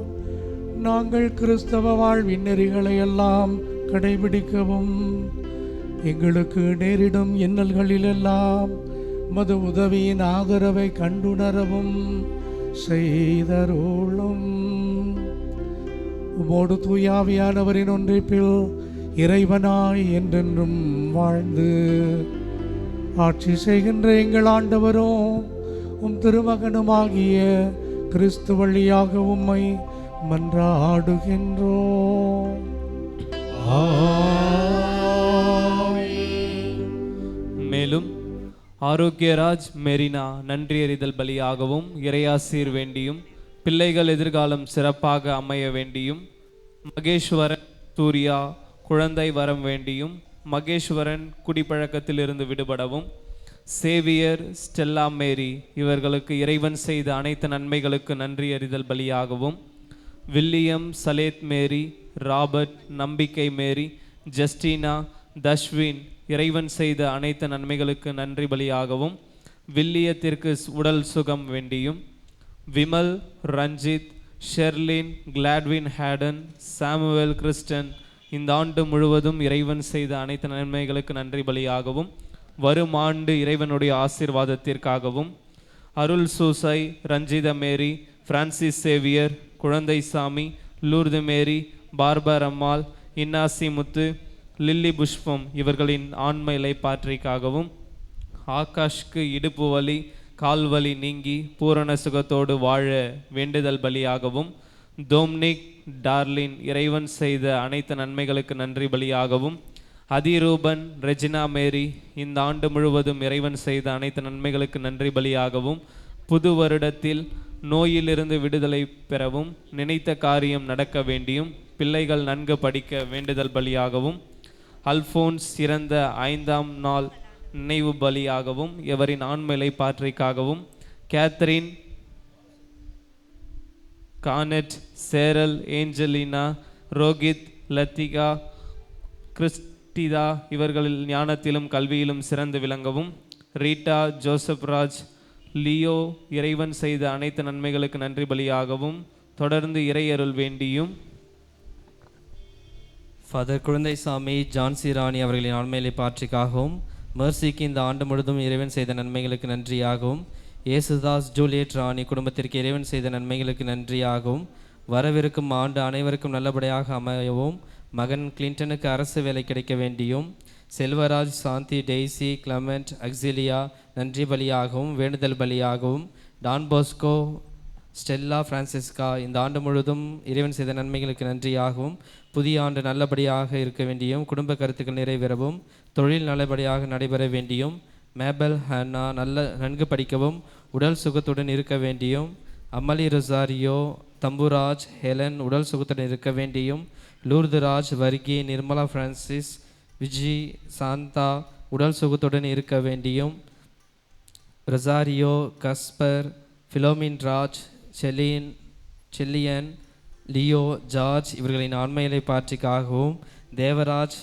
நாங்கள் கிறிஸ்தவ வாழ்வின் நெறிகளை எல்லாம் கடைபிடிக்கவும், எங்களுக்கு நேரிடும் இன்னல்களிலெல்லாம் மது உதவியின் ஆதரவை கண்டுணரவும் செய்தருளும். உமோடு தூயாவியானவரின் ஒன்றிப்பில் இறைவனாய் என்றென்றும் வாழ்ந்து ஆட்சி செய்கின்ற எங்கள் ஆண்டவரும் உம் திருமகனுமாகிய கிறிஸ்து வழியாக உம்மை மன்றாடுகின்றோம். மேலும் ஆரோக்கியராஜ் மெரினா நன்றியறிதல் பலியாகவும் இறையாசீர் வேண்டியும் பிள்ளைகள் எதிர்காலம் சிறப்பாக அமைய வேண்டியும் மகேஸ்வரன் சூர்யா குழந்தை வரம் வேண்டியும் மகேஸ்வரன் குடிப்பழக்கத்திலிருந்து விடுபடவும் சேவியர் ஸ்டெல்லா மேரி இவர்களுக்கு இறைவன் செய்த அனைத்து நன்மைகளுக்கு நன்றி அறிதல் பலியாகவும், வில்லியம் சலேத் மேரி, ராபர்ட் நம்பிக்கை மேரி, ஜஸ்டினா, தஷ்வின் இறைவன் செய்த அனைத்து நன்மைகளுக்கு நன்றி பலியாகவும், வில்லியத்திற்கு உடல் சுகம் வேண்டியும், விமல், ரஞ்சித், ஷெர்லின், கிளாட்வின் ஹேடன், சாமுவேல் கிறிஸ்டன் இந்த ஆண்டு முழுவதும் இறைவன் செய்த அனைத்து நன்மைகளுக்கு நன்றி பலியாகவும், வரும் ஆண்டு இறைவனுடைய ஆசீர்வாதத்திற்காகவும், அருள் சூசை, ரஞ்சித மேரி, பிரான்சிஸ் சேவியர், குழந்தை சாமி, லூர்து மேரி, பார்பர் அம்மாள், இன்னாசி முத்து, லில்லி புஷ்பம் இவர்களின் ஆன்ம இலைப்பாற்றிக்காகவும், ஆகாஷ்க்கு இடுப்பு வலி கால்வலி நீங்கி பூரண சுகத்தோடு வாழ வேண்டுதல் பலியாகவும், டொமினிக், டார்லின் இறைவன் செய்த அனைத்து நன்மைகளுக்கு நன்றி பலியாகவும், அதிரூபன், ரெஜினா மேரி இந்த ஆண்டு முழுவதும் இறைவன் செய்த அனைத்து நன்மைகளுக்கு நன்றி பலியாகவும், புது வருடத்தில் நோயிலிருந்து விடுதலை பெறவும், நினைத்த காரியம் நடக்க வேண்டியும், பிள்ளைகள் நன்கு படிக்க வேண்டுதல் பலியாகவும், அல்போன்ஸ் இறந்த 5ஆம் நாள் நினைவு பலியாகவும், இவரின் ஆண்மை பாற்றைக்காகவும், கேத்ரின், கானட், சேரல், ஏஞ்சலினா, ரோகித், லத்திகா, கிறிஸ்டிதா இவர்களில் ஞானத்திலும் கல்வியிலும் சிறந்து விளங்கவும், ரீட்டா, ஜோசப் ராஜ், லியோ இறைவன் செய்த அனைத்து நன்மைகளுக்கு நன்றி பலியாகவும் தொடர்ந்து இறையருள் வேண்டியும், ஃபாதர் குழந்தைசாமி, ஜான்சி ராணி அவர்களின் ஆண்மையிலை பாற்றிக்காகவும், மெர்சிக்கு இந்த ஆண்டு முழுதும் இறைவன் செய்த நன்மைகளுக்கு நன்றியாகவும், ஏசுதாஸ், ஜூலியட் ராணி குடும்பத்திற்கு இறைவன் செய்த நன்மைகளுக்கு நன்றியாகவும், வரவிருக்கும் ஆண்டு அனைவருக்கும் நல்லபடியாக அமையவும், மகன் கிளின்டனுக்கு அரசு வேலை கிடைக்க வேண்டியும், செல்வராஜ், சாந்தி, டெய்சி, கிளமெண்ட், அக்ஸிலியா நன்றி பலியாகவும் வேண்டுதல் பலியாகவும், டான் போஸ்கோ, ஸ்டெல்லா, பிரான்சிஸ்கா இந்த ஆண்டு முழுதும் இறைவன் செய்த நன்மைகளுக்கு நன்றியாகவும், புதிய ஆண்டு நல்லபடியாக இருக்க வேண்டியும், குடும்ப கருத்துக்கள் நிறைவேறவும், தொழில் நல்லபடியாக நடைபெற வேண்டியும், மேபல், ஹன்னா நன்கு படிக்கவும் உடல் சுகத்துடன் இருக்க வேண்டியும், அமலி, ரொசாரியோ, தம்புராஜ், ஹெலன் உடல் சுகத்துடன் இருக்க வேண்டியும், லூர்துராஜ், வர்கி, நிர்மலா, பிரான்சிஸ், விஜி, சாந்தா உடல் சுகத்துடன் இருக்க வேண்டியும், Rosario, Gaspar, Philomin Raj, Chelliyan, Leo, George இவர்களின் ஆண்மையிலை பாற்றிக்காகவும், தேவராஜ்,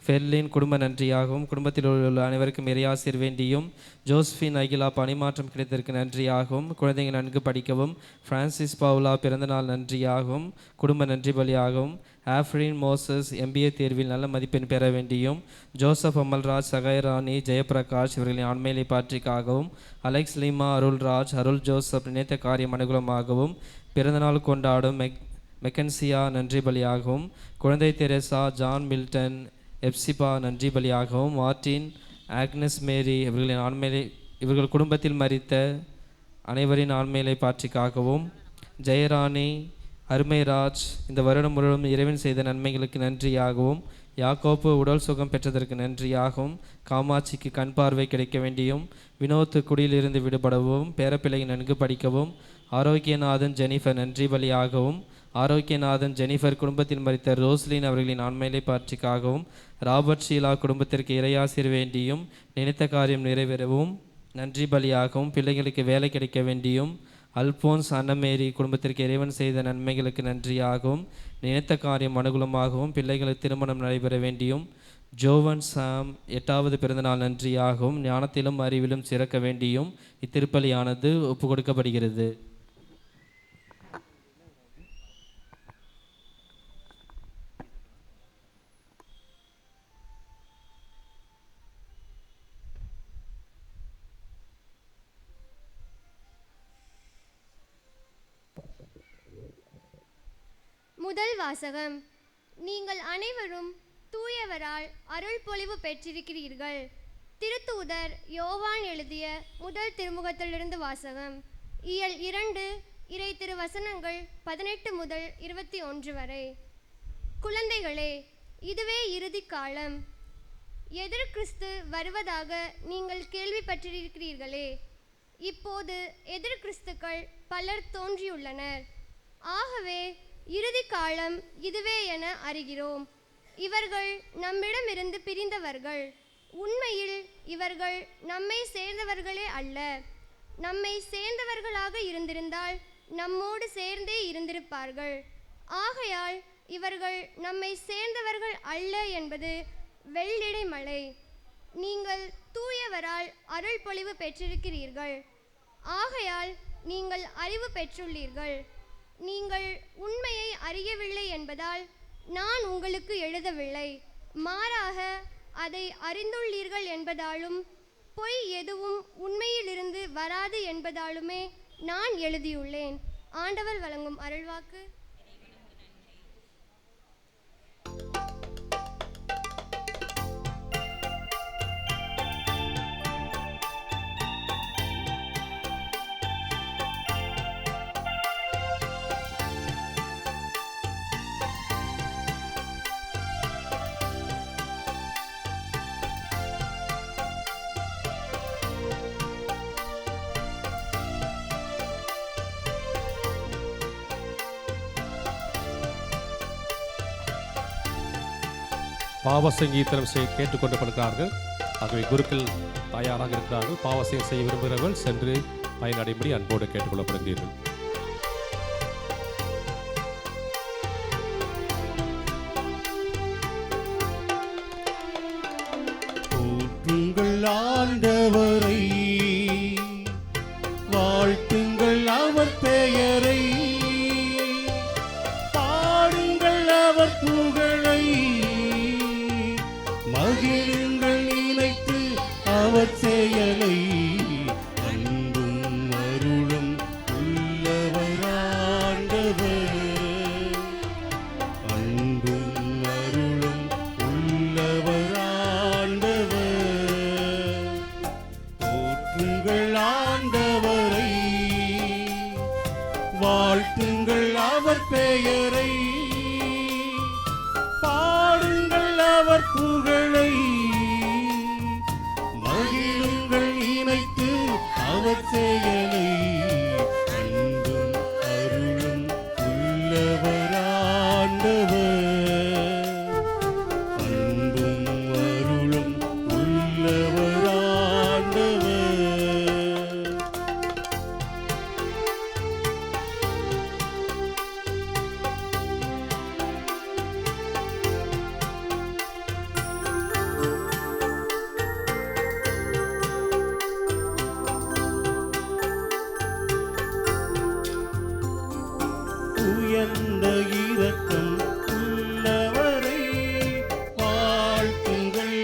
ஃபெர்லின் குடும்ப நன்றியாகவும், குடும்பத்தில் உள்ள அனைவருக்கும் இறையாசிர் வேண்டியும், ஜோஸ்பின், அகிலா பணிமாற்றம் கிடைத்ததற்கு நன்றியாகவும், குழந்தைகள் நன்கு படிக்கவும், பிரான்சிஸ் பவுலா பிறந்தநாள் நன்றியாகவும் குடும்ப நன்றி பலியாகவும், ஆஃப்ரின் மோசஸ் MBA தேர்வில் நல்ல மதிப்பெண் பெற வேண்டியும், ஜோசப் அமல்ராஜ், சகாயராணி, ஜெயபிரகாஷ் இவர்களின் ஆண்மையிலை பாற்றிக்காகவும், அலெக்ஸ், லீமா, அருள்ராஜ், அருள் ஜோசப் நினைத்த காரியம் அனுகூலமாகவும், பிறந்தநாள் கொண்டாடும் மெக்கன்சியா நன்றி பலியாகவும், குழந்தை தெரேசா, ஜான் மில்டன், எப்சிபா நன்றி பலியாகவும், மார்டின், ஆக்னஸ் மேரி இவர்கள் குடும்பத்தில் மரித்த அனைவரின் ஆண்மையிலை பாற்றிக்காகவும், ஜெயராணி, அருமைராஜ் இந்த வருடம் முழுவதும் இறைவன் செய்த நன்மைகளுக்கு நன்றியாகவும், யாக்கோப்பு உடல் சுகம் பெற்றதற்கு நன்றியாகவும், காமாட்சிக்கு கண் பார்வை கிடைக்க வேண்டியும், வினோத்து குடியிலிருந்து விடுபடவும், பேரப்பிள்ளையை நன்கு படிக்கவும், ஆரோக்கியநாதன், ஜெனிஃபர் நன்றி பலியாகவும், ஆரோக்கியநாதன், ஜெனிஃபர் குடும்பத்தில் மரித்த ரோஸ்லின் அவர்களின் ஆண்மையிலை பாற்றிக்காகவும், ராபர்ட், ஷீலா குடும்பத்திற்கு இறையாசிர் வேண்டியும், நினைத்த காரியம் நிறைவேறவும் நன்றி பலியாகவும், பிள்ளைகளுக்கு வேலை கிடைக்க வேண்டியும், அல்போன்ஸ், அன்னமேரி குடும்பத்திற்கு இறைவன் செய்த நன்மைகளுக்கு நன்றியாகவும், நினைத்த காரியம் அனுகூலமாகவும், பிள்ளைகளுக்கு திருமணம் நடைபெற வேண்டியும், ஜோவன், சாம் 8வது பிறந்தநாள் நன்றியாகவும், ஞானத்திலும் அறிவிலும் சிறக்க வேண்டியும் இத்திருப்பலியானது ஒப்பு கொடுக்கப்படுகிறது. முதல் வாசகம். நீங்கள் அனைவரும் தூயவரால் அருள் பொழிவு பெற்றிருக்கிறீர்கள். திருத்தூதர் யோவான் எழுதிய முதல் திருமுகத்திலிருந்து வாசகம். இயல் 2 இறை திருவசனங்கள் 18 முதல் 21 வரை. குழந்தைகளே, இதுவே இறுதி காலம். எதிர் கிறிஸ்து வருவதாக நீங்கள் கேள்விப்பட்டிருக்கிறீர்களே. இப்போது எதிர் கிறிஸ்துக்கள் பலர் தோன்றியுள்ளனர். ஆகவே இறுதி காலம் இதுவே என அறிகிறோம். இவர்கள் நம்மிடமிருந்து பிரிந்தவர்கள். உண்மையில் இவர்கள் நம்மை சேர்ந்தவர்களே அல்ல. நம்மை சேர்ந்தவர்களாக இருந்திருந்தால் நம்மோடு சேர்ந்தே இருந்திருப்பார்கள். ஆகையால் இவர்கள் நம்மை சேர்ந்தவர்கள் அல்ல என்பது வெள்ளிடை மலை. நீங்கள் தூயவரால் அருள் பொழிவு பெற்றிருக்கிறீர்கள். ஆகையால் நீங்கள் அறிவு பெற்றுள்ளீர்கள். நீங்கள் உண்மையை அறியவில்லை என்பதால் நான் உங்களுக்கு எழுதவில்லை, மாறாக அதை அறிந்துள்ளீர்கள் என்பதாலும் பொய் எதுவும் உண்மையிலிருந்து வராது என்பதாலுமே நான் எழுதியுள்ளேன். ஆண்டவர் வழங்கும் அருள்வாக்கு. பாவ சங்கீதம் கேட்டுக்கொள்ளப்படுகிறார்கள். ஆகவே குருக்கள் தயாராக இருக்கிறார்கள். பாவசம் செய்ய விரும்புகிறவர்கள் சென்று பயனடையும்படி அன்போடு கேட்டுக்கொள்ளப்படுகிறீர்கள். போற்றுங்கள் ஆண்டவரை, வாழ்த்துங்கள் அவர் பெயரை, பாடுங்கள் அவர் புகழை, மகிழுங்கள் நினைத்து அவர் செயலை. அன்பும் அருளும் உள்ளவர் ஆண்டவர், அன்பும் அருளும் உள்ளவர் ஆண்டவர். போற்றுங்கள் ஆண்டவரை, வாழ்த்துங்கள் அவர் பெயரை, பாடுங்கள் அவர் புகழை, மகிழுங்கள் இணைத்து அவர் செயலை. அன்பும் அருளும் உள்ளவர் ஆண்டவர், அன்பும் அருளும் உள்ளவர் ஆண்டவர். உயர்ந்த இரக்கம் உள்ளவரை வாழ்த்துங்கள்,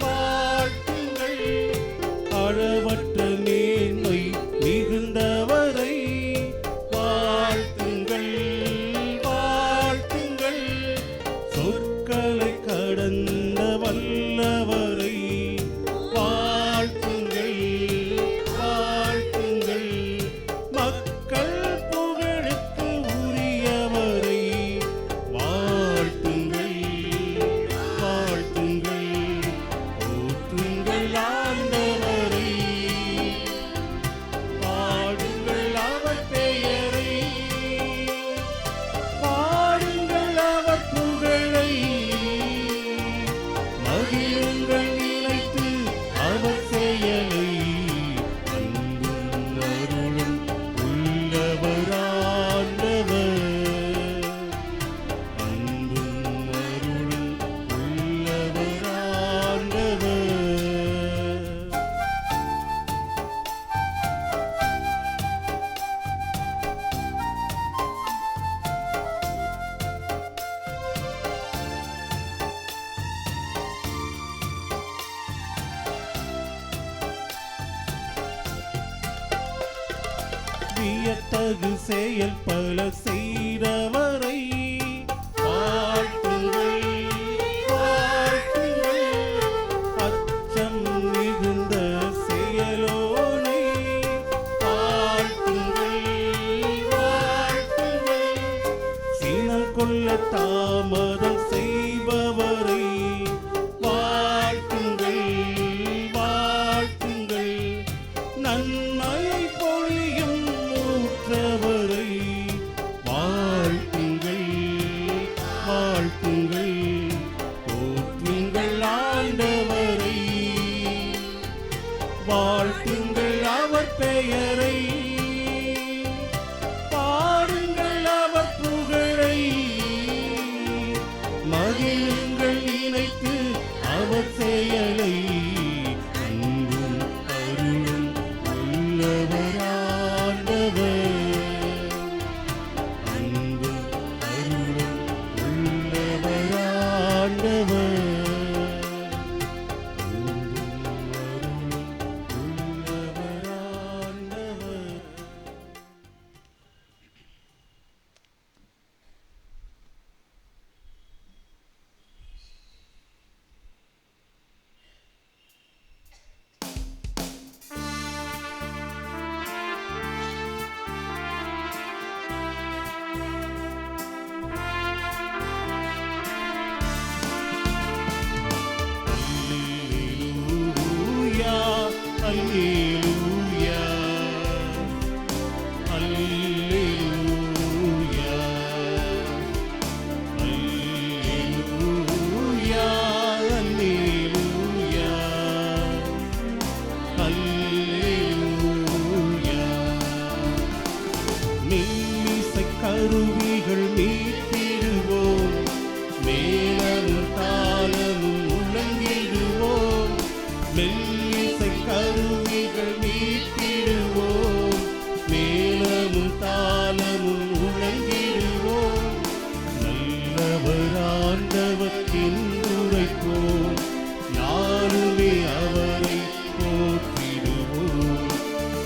வாழ்த்துங்கள். அளவற்ற மேன்மை மிகுந்தவரை வாழ்த்துங்கள், வாழ்த்துங்கள். சொற்களை கடந்த வல்லவரை வாழ்த்துங்கள், வாழ்த்துங்கள். மக்கள் புகழுக்கு உரியவரை வாழ்த்துங்கள், வாழ்த்துங்கள். போற்றுங்கள் ஆண்டவரை, பாடுங்கள் அவர் பெயரை, பாடுங்கள் அவர் புகழை, மகிழுங்கள் நிலைத்து அவர் செயலை. அன்பும் அருளும் உள்ளவர் ஆண்டவர், அன்பும் அருளும் உள்ளவர் ஆண்டவர். வியத்தகு செயல் பல செய்தவரை வாழ்த்துங்கள், வாழ்த்துங்கள். அச்சம் மிகுந்த செயலோனை வாழ்த்துங்கள், வாழ்த்துங்கள். சினம் கொள்ள தாமதம் செய்பவரை வாழ்த்துங்கள், வாழ்த்துங்கள். நன்மையை பொழியும் ஊற்றவரை வாழ்த்துங்கள், அல்லேலூயா அல்லேலூயா அல்லேலூயா அல்லேலூயா அல்லேலூயா. மெல்லிசை கருவிகள் மீட்டிடுவோம், மேளமும் தாளமும் முழங்கிடுவோம். மெல்லிசை கருவிகள் மீட்டிடுவோம், மேளமும் தாளமும் முழங்கிடுவோம். நல்லவர் ஆண்டவர் என்றுரைப்போம், நாளுமே அவரை போற்றிடுவோம்.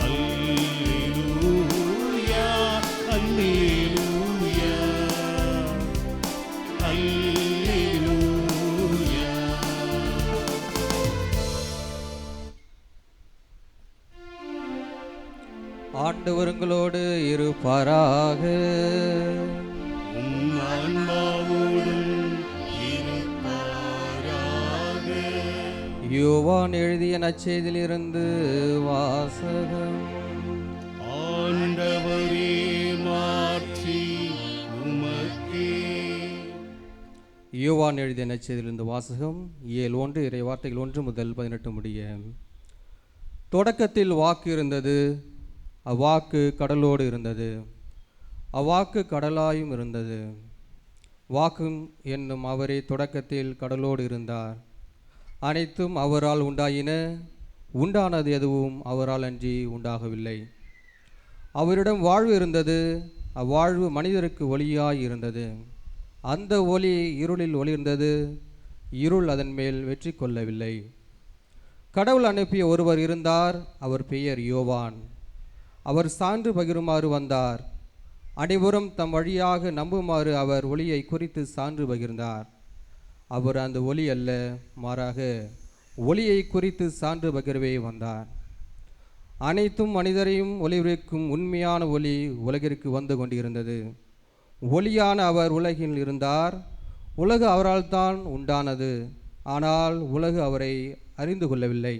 அல்லேலூயா அல்லேலூயா அல்லேலூயா. ஆண்டவர் உங்களோடு இருப்பாராக. உம் ஆன்மாவோடும் இருப்பாராக. யோவான் எழுதிய நற்செய்தியிலிருந்து வாசகம். ஆண்டவரே மாற்றி உமக்கே. யோவான் எழுதிய நற்செய்தியிலிருந்து வாசகம். 7:1 இறை வார்த்தைகள் 1 முதல் 18 முடிய. தொடக்கத்தில் வாக்கு இருந்தது, அவ்வாக்கு கடலோடு இருந்தது, அவ்வாக்கு கடலாயும் இருந்தது. வாக்கும் என்னும் அவரே தொடக்கத்தில் கடலோடு இருந்தார். அனைத்தும் அவரால் உண்டாயின, உண்டானது எதுவும் அவரால் அன்றி உண்டாகவில்லை. அவரிடம் வாழ்வு இருந்தது, அவ்வாழ்வு மனிதருக்கு ஒளியாய் இருந்தது. அந்த ஒளி இருளில் ஒளிர்ந்தது, இருள் அதன் மேல் வெற்றி கொள்ளவில்லை. கடவுள் அனுப்பிய ஒருவர் இருந்தார், அவர் பெயர் யோவான். அவர் சான்று பகிருமாறு வந்தார். அனைவரும் தம் வழியாக நம்புமாறு அவர் ஒளியை குறித்து சான்று பகிர்ந்தார். அவர் அந்த ஒளி அல்ல, மாறாக ஒளியை குறித்து சான்று பகிரவே வந்தார். அனைத்தும் மனிதரையும் ஒளிவிக்கும் உண்மையான ஒளி உலகிற்கு வந்து கொண்டிருந்தது. ஒளியான அவர் உலகில் இருந்தார். உலகு அவரால் தான் உண்டானது, ஆனால் உலகு அவரை அறிந்து கொள்ளவில்லை.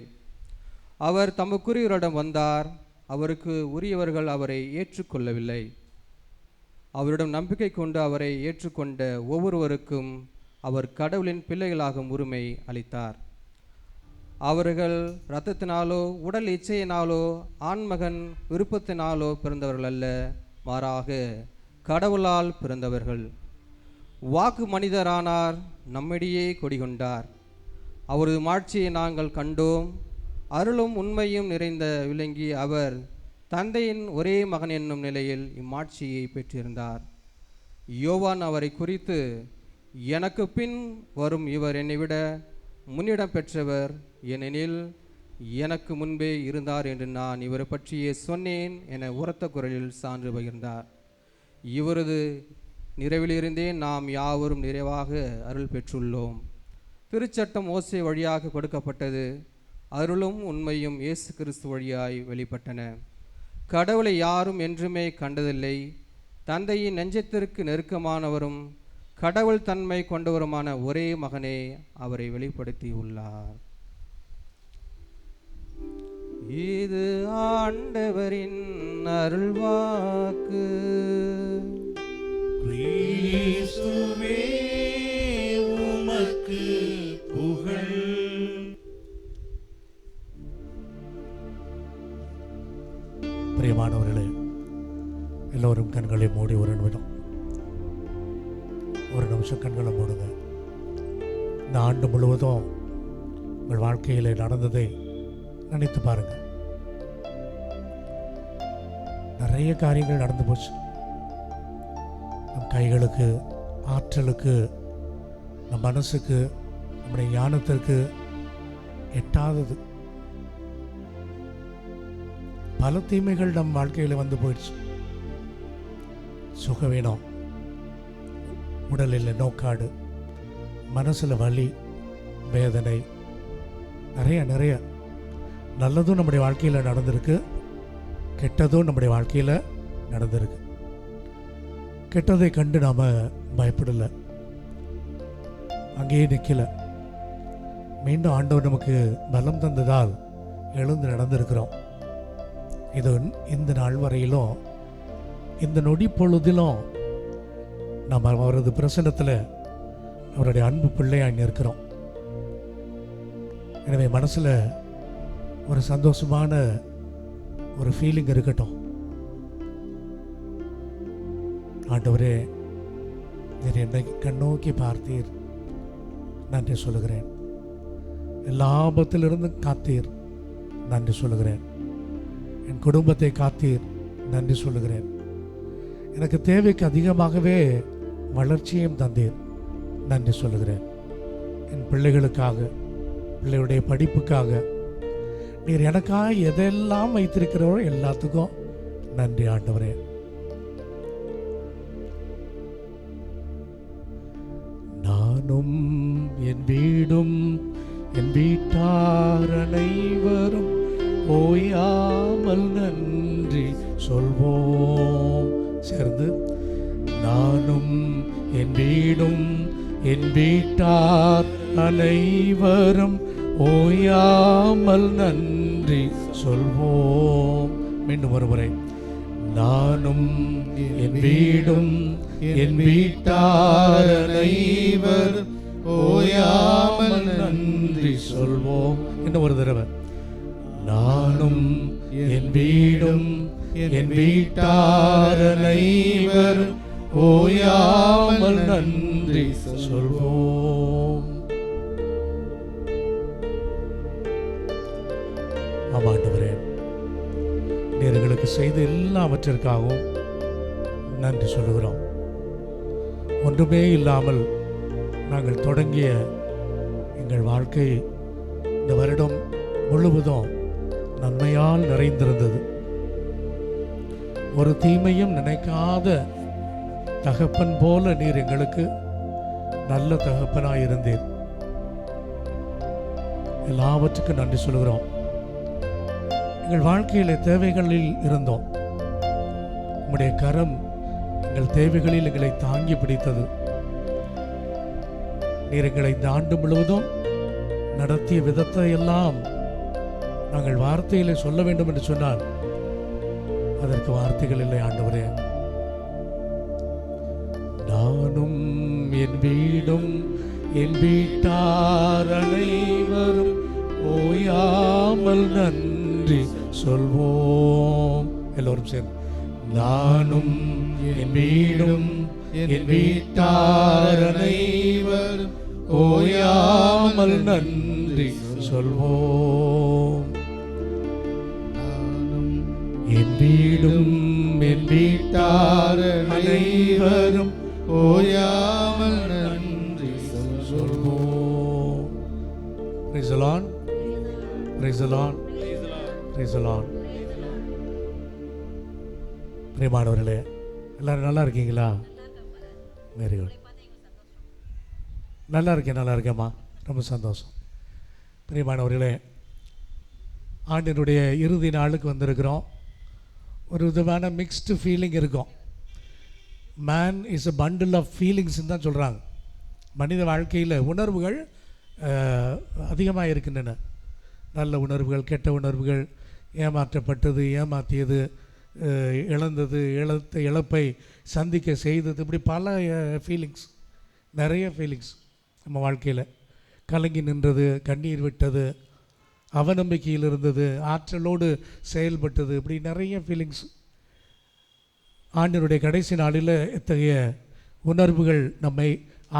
அவர் தமக்குரியவரிடம் வந்தார், அவருக்கு உரியவர்கள் அவரை ஏற்றுக்கொள்ளவில்லை. அவரிடம் நம்பிக்கை கொண்டு அவரை ஏற்றுக்கொண்ட ஒவ்வொருவருக்கும் அவர் கடவுளின் பிள்ளைகளாகும் உரிமை அளித்தார். அவர்கள் இரத்தத்தினாலோ உடல் இச்சையினாலோ ஆண்மகன் விருப்பத்தினாலோ பிறந்தவர்கள் அல்ல, மாறாக கடவுளால் பிறந்தவர்கள். வாக்கு மனிதரானார், நம்மிடையே குடிகொண்டார். அவரது மாட்சியை நாங்கள் கண்டோம். அருளும் உண்மையும் நிறைந்த விளங்கி அவர் தந்தையின் ஒரே மகன் என்னும் நிலையில் இம்மாட்சியை பெற்றிருந்தார். யோவான் அவரை குறித்து, எனக்கு பின் வரும் இவர் என்னை விட முன்னிடம் பெற்றவர், ஏனெனில் எனக்கு முன்பே இருந்தார் என்று நான் இவரை பற்றியே சொன்னேன் என உரத்த குரலில் சான்று பகிர்ந்தார். இவரது நிறைவிலிருந்தே நாம் யாவரும் நிறைவாக அருள் பெற்றுள்ளோம். திருச்சட்டம் மோசே வழியாக கொடுக்கப்பட்டது, அருளும் உண்மையும் இயேசு கிறிஸ்து வழியாய் வெளிப்பட்டன. கடவுளை யாரும் என்றுமே கண்டதில்லை. தந்தையின் நெஞ்சத்திற்கு நெருக்கமானவரும் கடவுள் தன்மை கொண்டவருமான ஒரே மகனே அவரை வெளிப்படுத்தியுள்ளார். இது ஆண்டவரின் அருள்வாக்கு. கிறிஸ்துவே உமக்கு புகழ். பிரியமானவர்களே, எல்லோரும் கண்களை மூடி ஒரு நிமிஷம் கண்களை மூடுங்க. இந்த ஆண்டு முழுவதும் உங்கள் வாழ்க்கையில் நடந்ததை நினைத்து பாருங்க. நிறைய காரியங்கள் நடந்து போச்சு. நம் கைகளுக்கு, ஆற்றலுக்கு, நம் மனசுக்கு, நம்முடைய ஞானத்திற்கு எட்டாதது பல தீமைகள் நம் வாழ்க்கையில் வந்து போயிடுச்சு. சுகவீனம், உடலில் நோக்காடு, மனசில் வலி, வேதனை, நிறைய நல்லதும் நம்முடைய வாழ்க்கையில் நடந்திருக்கு, கெட்டதும் நம்முடைய வாழ்க்கையில் நடந்திருக்கு. கெட்டதை கண்டு நாம் பயப்படலை, அங்கேயே நிற்கலை. மீண்டும் ஆண்டவர் நமக்கு பலம் தந்ததால் எழுந்து நடந்திருக்கிறோம். இது இந்த நாள் வரையிலும் இந்த நொடி பொழுதிலும் நம்ம அவரது பிரசன்னத்தில் அவருடைய அன்பு பிள்ளையாக இருக்கிறோம். எனவே மனசில் ஒரு சந்தோஷமான ஒரு ஃபீலிங் இருக்கட்டும். ஆண்டவரே, நீர் என்னை கண்ணோக்கி பார்த்தீர், நன்றி சொல்லுகிறேன். எல்லா ஆபத்திலிருந்து காத்தீர், நன்றி சொல்லுகிறேன். என் குடும்பத்தை காத்தீர், நன்றி சொல்லுகிறேன். எனக்கு தேவைக்கு அதிகமாகவே வளர்ச்சியும் தந்தீர், நன்றி சொல்லுகிறேன். என் பிள்ளைகளுக்காக, பிள்ளைகளுடைய படிப்புக்காக நீர் எனக்காக எதெல்லாம் வைத்திருக்கிறோ எல்லாத்துக்கும் நன்றி ஆண்டவரே. நானும் என் வீடும் என் வீட்டார் அனைவரும் ஓயாமல் நன்றி சொல்வோம். சேர்ந்து நானும் என் வீடும் என் வீட்டார் அனைவரும் ஓயாமல் நன்றி சொல்வோம். மீண்டும் ஒருமுறை, நானும் என் வீடும் என் வீட்டார் அனைவரும் ஓயாமல் நன்றி சொல்வோம். இன்னும் ஒரு தடவை, நானும் என் வீடும் என் வீட்டார் அனைவரும் ஓயாமல் நன்றி சொல்வோம். ஆமாண்டவரே, நேர்களுக்கு செய்த எல்லாவற்றிற்காகவும் நன்றி சொல்லுகிறோம். ஒன்றுமே இல்லாமல் நாங்கள் தொடங்கிய எங்கள் வாழ்க்கை இந்த வருடம் முழுவதும் நன்மையால் நிறைந்திருந்தது. ஒரு தீமையும் நினைக்காத தகப்பன் போல நீர் எங்களுக்கு நல்ல தகப்பனாயிருந்தீர். எல்லாவற்றுக்கும் நன்றி சொல்கிறோம். எங்கள் வாழ்க்கையில் தேவைகளில் இருந்தோம். உம்முடைய கரம் எங்கள் தேவைகளில் எங்களை தாங்கி பிடித்தது. நீர் எங்களை இந்த ஆண்டு முழுவதும் நடத்திய விதத்தை எல்லாம் நாங்கள் வார்த்தையிலே சொல்ல வேண்டும் என்று சொன்னால் அதற்கு வார்த்தைகள் இல்லை ஆண்டவரே. நானும் என் வீடும் என் வீட்டார் அனைவரும் ஓயாமல் நன்றி சொல்வோம். எல்லோரும் சேர்ந்து, நானும் என் வீடும் என் வீட்டார் அனைவரும் ஓயாமல் நன்றி சொல்வோம். என் வீடும் என் வீட்டார் அனைவரும் ஓயாமல் நன்றி சொல்வோம். Praise the Lord. Praise the Lord. Praise the Lord. பிரியமானவர்களே, எல்லாரும் நல்லா இருக்கீங்களா? Very good. நல்லா இருக்கேம்மா, ரொம்ப சந்தோஷம். பிரியமானவர்களே, ஆண்டினுடைய இறுதி நாளுக்கு வந்திருக்கிறோம். ஒரு விதமான மிக்ஸ்டு ஃபீலிங் இருக்கும். Man is a bundle of ஃபீலிங்ஸ்ன்னு தான் சொல்கிறாங்க. மனித வாழ்க்கையில் உணர்வுகள் அதிகமாக இருக்கின்றன. நல்ல உணர்வுகள், கெட்ட உணர்வுகள், ஏமாற்றப்பட்டது, ஏமாற்றியது, இழந்தது, இழப்பை சந்திக்க செய்தது, இப்படி பல ஃபீலிங்ஸ், நிறைய ஃபீலிங்ஸ் நம்ம வாழ்க்கையில். கலங்கி நின்றது, கண்ணீர் விட்டது, அவநம்பிக்கையில் இருந்தது, ஆற்றலோடு செயல்பட்டது, இப்படி நிறைய ஃபீலிங்ஸ். ஆண்டினுடைய கடைசி நாளில் இத்தகைய உணர்வுகள் நம்மை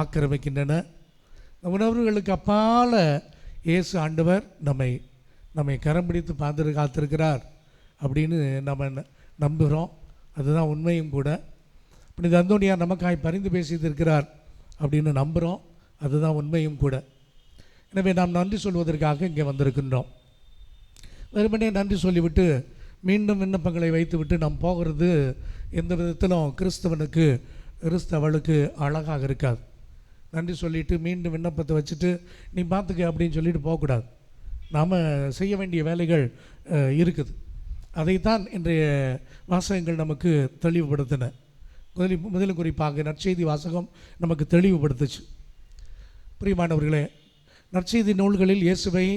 ஆக்கிரமிக்கின்றன. இந்த உணர்வுகளுக்கு அப்பால் இயேசு ஆண்டவர் நம்மை கரம் பிடித்து காத்திருக்கிறார் அப்படின்னு நம்ம நம்புகிறோம். அதுதான் உண்மையும் கூட. புனித அந்தோனியார் நமக்காய் பரிந்து பேசியிருக்கிறார் அப்படின்னு நம்புகிறோம். அதுதான் உண்மையும் கூட. எனவே நாம் நன்றி சொல்வதற்காக இங்கே வந்திருக்கின்றோம். வெறுமனே நன்றி சொல்லிவிட்டு மீண்டும் விண்ணப்பங்களை வைத்துவிட்டு நாம் போகிறது எந்த விதத்திலும் கிறிஸ்தவளுக்கு அழகாக இருக்காது. நன்றி சொல்லிவிட்டு மீண்டும் விண்ணப்பத்தை வச்சுட்டு நீ பார்த்துக்க அப்படின்னு சொல்லிட்டு போகக்கூடாது. நாம் செய்ய வேண்டிய வேலைகள் இருக்குது. அதைத்தான் இன்றைய வாசகங்கள் நமக்கு தெளிவுபடுத்தின. முதலும் குறிப்பாக நற்செய்தி வாசகம் நமக்கு தெளிவுபடுத்துச்சு. பிரியமானவர்களே, நற்செய்தி நூல்களில் இயேசுவை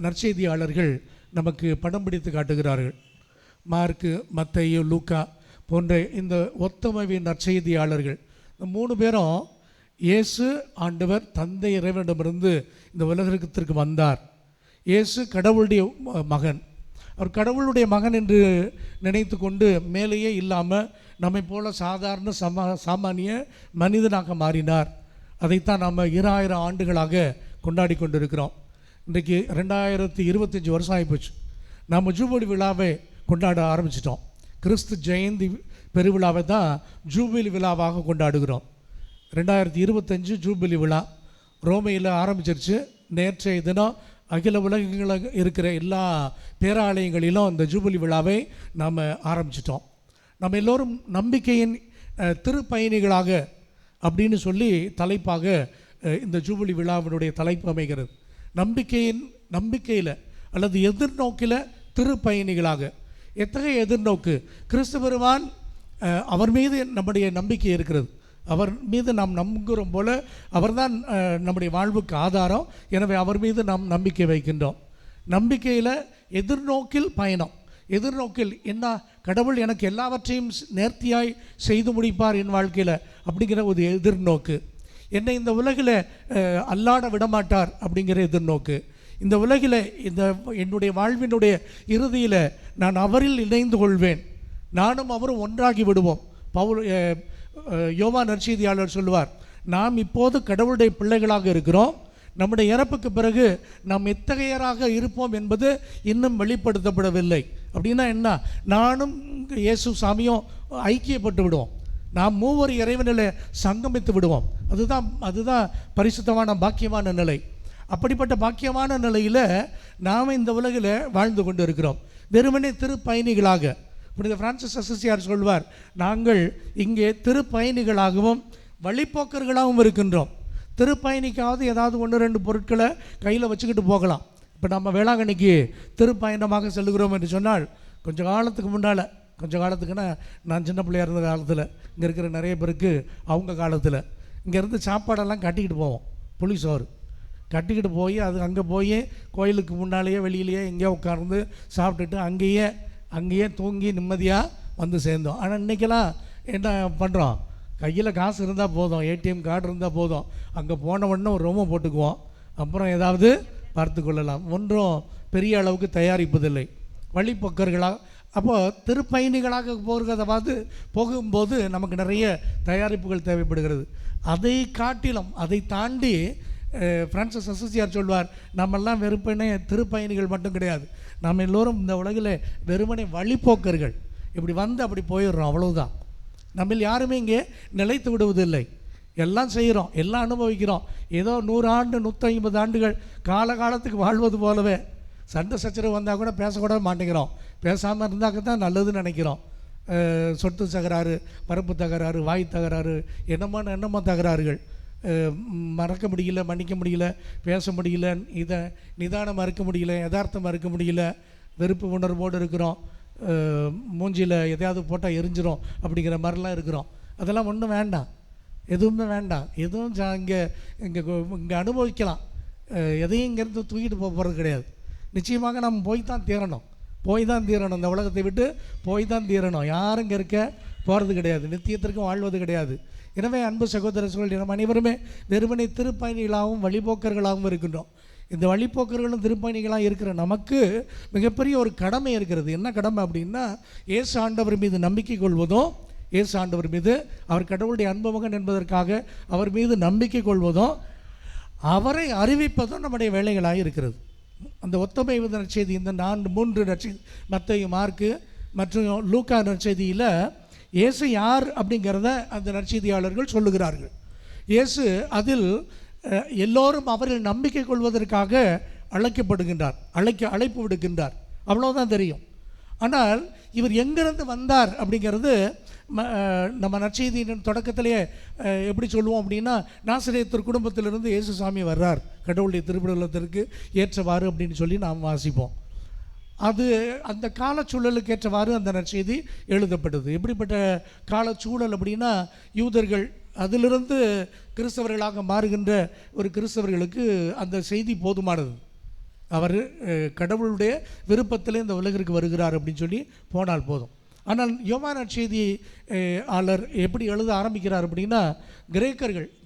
நற்செய்தியாளர்கள் நமக்கு படம் பிடித்து காட்டுகிறார்கள். மார்க்கு, மத்தேயு, லூக்கா போன்ற இந்த ஒத்தமைவின் நற்செய்தியாளர்கள் இந்த 3 பேரும் இயேசு ஆண்டவர் தந்தை இறைவனிடமிருந்து இந்த உலகத்திற்கு வந்தார், இயேசு கடவுளுடைய மகன், அவர் கடவுளுடைய மகன் என்று நினைத்து கொண்டு மேலேயே இல்லாமல் நம்மை போல சாதாரண சாமானிய மனிதனாக மாறினார். அதைத்தான் நம்ம 2000 ஆண்டுகளாக கொண்டாடி கொண்டிருக்கிறோம். இன்றைக்கு 2025 வருஷம் ஆகிப்போச்சு. நம்ம ஜூபிலி விழாவை கொண்டாட ஆரம்பிச்சிட்டோம். கிறிஸ்து ஜெயந்தி பெருவிழாவை தான் ஜூபிலி விழாவாக கொண்டாடுகிறோம். 2025 ஜூபிலி விழா ரோமையில் ஆரம்பிச்சிருச்சு. நேற்றைய தினம் அகில உலகங்களில் இருக்கிற எல்லா பேராலயங்களிலும் இந்த ஜூபிலி விழாவை நாம் ஆரம்பிச்சிட்டோம். நம்ம எல்லோரும் நம்பிக்கையின் திருப்பயணிகளாக அப்படின்னு சொல்லி தலைப்பாக இந்த ஜூபிலி விழாவினுடைய தலைப்பு அமைகிறது. நம்பிக்கையில் அல்லது எதிர்நோக்கில் திருப்பயணிகளாக. எத்தகைய எதிர்நோக்கு? கிறிஸ்து பெருமான் அவர் மீது நம்முடைய நம்பிக்கை இருக்கிறது. அவர் மீது நாம் நம்புகிறோம் போல அவர்தான் நம்முடைய வாழ்வுக்கு ஆதாரம். எனவே அவர் மீது நாம் நம்பிக்கை வைக்கின்றோம். நம்பிக்கையில் எதிர்நோக்கில் பயணம். எதிர்நோக்கில் என்ன? கடவுள் எனக்கு எல்லாவற்றையும் நேர்த்தியாய் செய்து முடிப்பார் என் வாழ்க்கையில் அப்படிங்கிற ஒரு எதிர்நோக்கு. என்னை இந்த உலகில் அல்லாட விடமாட்டார் அப்படிங்கிற எதிர்நோக்கு. இந்த உலகில் என்னுடைய வாழ்வினுடைய இறுதியில் நான் அவரில் இணைந்து கொள்வேன், நானும் அவரும் ஒன்றாகி விடுவோம். யோவான் நற்செய்தியாளர் சொல்லுவார், நாம் இப்போது கடவுளுடைய பிள்ளைகளாக இருக்கிறோம், நம்முடைய இறப்புக்கு பிறகு நாம் எத்தகையராக இருப்போம் என்பது இன்னும் வெளிப்படுத்தப்படவில்லை. அப்படின்னா என்ன? நானும் இயேசு சாமியும் ஐக்கியப்பட்டு விடுவோம், நாம் மூவர் இறைவனில் சங்கமித்து விடுவோம். அதுதான் பரிசுத்தமான பாக்கியமான நிலை. அப்படிப்பட்ட பாக்கியமான நிலையில் நாம் இந்த உலகில் வாழ்ந்து கொண்டு இருக்கிறோம், வெறுமனே திருப்பயணிகளாக. புனித பிரான்சிஸ் அசிசியார் சொல்வார், நாங்கள் இங்கே திருப்பயணிகளாகவும் வழிப்போக்கர்களாகவும் இருக்கின்றோம். திருப்பயணிக்காவது ஏதாவது 1-2 பொருட்களை கையில் வச்சுக்கிட்டு போகலாம். இப்போ நம்ம வேளாங்கண்ணிக்கு திருப்பயணமாக செல்லுகிறோம் என்று சொன்னால், கொஞ்சம் காலத்துக்குன்னா நான் சின்ன பிள்ளையாக இருந்த காலத்தில், இங்கே இருக்கிற நிறைய பேருக்கு அவங்க காலத்தில் இங்கேருந்து சாப்பாடெல்லாம் கட்டிக்கிட்டு போவோம். புளிசோறு கட்டிக்கிட்டு போய் அங்கே போய் கோயிலுக்கு முன்னாலேயே வெளியிலேயே எங்கேயோ உட்கார்ந்து சாப்பிட்டுட்டு அங்கேயே தூங்கி நிம்மதியாக வந்து சேர்ந்தோம். ஆனால் இன்றைக்கெல்லாம் என்ன பண்ணுறோம்? கையில் காசு இருந்தால் போதும், ஏடிஎம் கார்டு இருந்தால் போதும், அங்கே போன உடனே ஒரு ரூமை போட்டுக்குவோம், அப்புறம் ஏதாவது பார்த்து கொள்ளலாம். ஒன்றும் பெரிய அளவுக்கு தயாரிப்பதில்லை. வழிப்போக்கர்களாக அப்போது திருப்பயணிகளாக போகும்போது நமக்கு நிறைய தயாரிப்புகள் தேவைப்படுகிறது. அதை தாண்டி பிரான்சிஸ் அசிசியார் சொல்வார், நம்மெல்லாம் வெறுமனே திருப்பயணிகள் மட்டும் கிடையாது, நாம் எல்லோரும் இந்த உலகில் வெறுமனே வழிப்போக்கர்கள். இப்படி வந்து அப்படி போயிடுறோம், அவ்வளவுதான். நம்ம யாருமே இங்கே நிலைத்து விடுவதில்லை. எல்லாம் செய்கிறோம், எல்லாம் அனுபவிக்கிறோம். ஏதோ 100 ஆண்டு 150 ஆண்டுகள் காலத்துக்கு வாழ்வது போலவே சண்டை சச்சரவு வந்தால் கூட பேசக்கூட மாட்டேங்கிறோம். பேசாமல் இருந்தாக்க தான் நல்லதுன்னு நினைக்கிறோம். சொத்து தகராறு, பரப்பு தகராறு, வாய் தகராறு, என்னமோ தகராறுகள். மறக்க முடியல, மன்னிக்க முடியல, பேச முடியல, இதை நிதானமாக இருக்க முடியல, யதார்த்தமாக இருக்க முடியல, வெறுப்பு உணர்வோடு இருக்கிறோம், மூஞ்சியில் எதையாவது போட்டால் எரிஞ்சிரும் அப்படிங்கிற மாதிரிலாம் இருக்கிறோம். அதெல்லாம் ஒன்றும் வேண்டாம், எதுவுமே வேண்டாம். எதுவும் இங்கே அனுபவிக்கலாம், எதையும் இங்கேருந்து தூக்கிட்டு போகிறது கிடையாது. நிச்சயமாக நம்ம போய் தான் தீரணும். இந்த உலகத்தை விட்டு போய் தான் தீரணும். யாரும் இங்கே இருக்க போகிறது கிடையாது, நித்தியத்திற்கும் வாழ்வது கிடையாது. எனவே அன்பு சகோதரர்கள், நம்ம அனைவருமே வெறுமனை திருப்பயணிகளாகவும் வழிபோக்கர்களாகவும் இருக்கின்றோம். இந்த வழிபோக்கர்களும் திருப்பயணிகளாக இருக்கிற நமக்கு மிகப்பெரிய ஒரு கடமை இருக்கிறது. என்ன கடமை அப்படின்னா, இயேசு ஆண்டவர் மீது நம்பிக்கை கொள்வதும், இயேசு ஆண்டவர் மீது, அவர் கடவுளுடைய அன்பு மகன் என்பதற்காக அவர் மீது நம்பிக்கை கொள்வதும், அவரை அறிவிப்பதும் நம்முடைய வேலைகளாக இருக்கிறது. அந்த ஒத்தமை நற்செய்தி, இந்த 3 நற்செய்தி, மத்தேயு, மார்க்கு மற்றும் லூக்கா நற்செய்தியில் இயேசு யார் அப்படிங்கிறத அந்த நற்செய்தியாளர்கள் சொல்லுகிறார்கள். இயேசு அதில் எல்லோரும் அவரில் நம்பிக்கை கொள்வதற்காக அழைக்கப்படுகின்றார், அழைப்பு விடுக்கின்றார், அவ்வளோதான் தெரியும். ஆனால் இவர் எங்கிருந்து வந்தார் அப்படிங்கிறது நம்ம நற்செய்தியின் தொடக்கத்திலேயே எப்படி சொல்லுவோம் அப்படின்னா, நாசரேத்தர் குடும்பத்திலிருந்து இயேசு சாமி வர்றார், கடவுளுடைய திருவிழத்திற்கு ஏற்றவாறு அப்படின்னு சொல்லி நாம் வாசிப்போம். அது அந்த காலச்சூழலுக்கு ஏற்றவாறு அந்த நற்செய்தி எழுதப்பட்டது. எப்படிப்பட்ட காலச்சூழல் அப்படின்னா, யூதர்கள் அதிலிருந்து கிறிஸ்தவர்களாக மாறுகின்ற ஒரு கிறிஸ்தவர்களுக்கு அந்த செய்தி போதுமானது. அவர் கடவுளுடைய விருப்பத்தில் இந்த உலகிற்கு வருகிறார் அப்படின்னு சொல்லி போனால் போதும். ஆனால் யோவான் நற்செய்தி ஆளர் எப்படி எழுத ஆரம்பிக்கிறார் அப்படின்னா,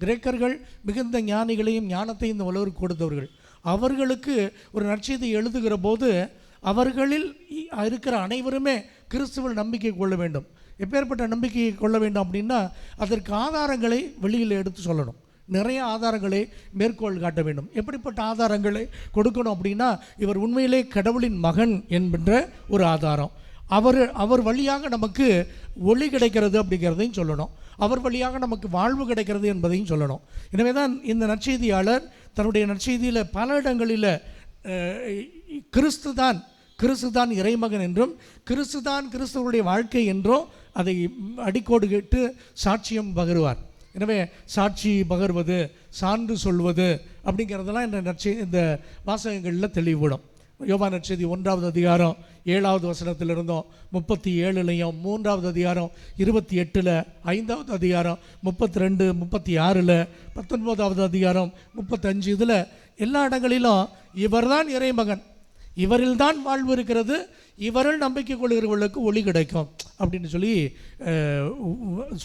கிரேக்கர்கள் மிகுந்த ஞானிகளையும் ஞானத்தையும் இந்த உலகிற்கு கொடுத்தவர்கள். அவர்களுக்கு ஒரு நற்செய்தி எழுதுகிற போது அவர்களில் இருக்கிற அனைவருமே கிறிஸ்துவில் நம்பிக்கை கொள்ள வேண்டும். எப்பேற்பட்ட நம்பிக்கையை கொள்ள வேண்டும் அப்படின்னா, அதற்கு ஆதாரங்களை வெளியில் எடுத்து சொல்லணும். நிறைய ஆதாரங்களை மேற்கோள் காட்ட வேண்டும். எப்படிப்பட்ட ஆதாரங்களை கொடுக்கணும் அப்படின்னா, இவர் உண்மையிலே கடவுளின் மகன் என்கின்ற ஒரு ஆதாரம், அவர் வழியாக நமக்கு ஒளி கிடைக்கிறது அப்படிங்கிறதையும் சொல்லணும், அவர் வழியாக நமக்கு வாழ்வு கிடைக்கிறது என்பதையும் சொல்லணும். எனவே தான் இந்த நற்செய்தியாளர் தன்னுடைய நற்செய்தியில் பல இடங்களில் கிறிஸ்துதான் இறைமகன் என்றும் கிறிஸ்துவனுடைய வாழ்க்கை என்றும் அதை அடிக்கோடு கேட்டு சாட்சியம் பகருவார். எனவே சாட்சி பகர்வது, சான்று சொல்வது அப்படிங்கிறதெல்லாம் இந்த வாசகங்களில் தெளிவுபடும். யோவான் நற்செய்தி 1வது அதிகாரம் 7வது வசனத்திலிருந்தும் 37லையும் 3வது அதிகாரம் 28ல் 5வது அதிகாரம் 32 36ல் 19வது அதிகாரம் 35 இதில் எல்லா இடங்களிலும் இவர்தான் இறைமகன், இவரில்தான் வாழ்வு இருக்கிறது, இவரில் நம்பிக்கை கொள்கிறவர்களுக்கு ஒளி கிடைக்கும் அப்படின்னு சொல்லி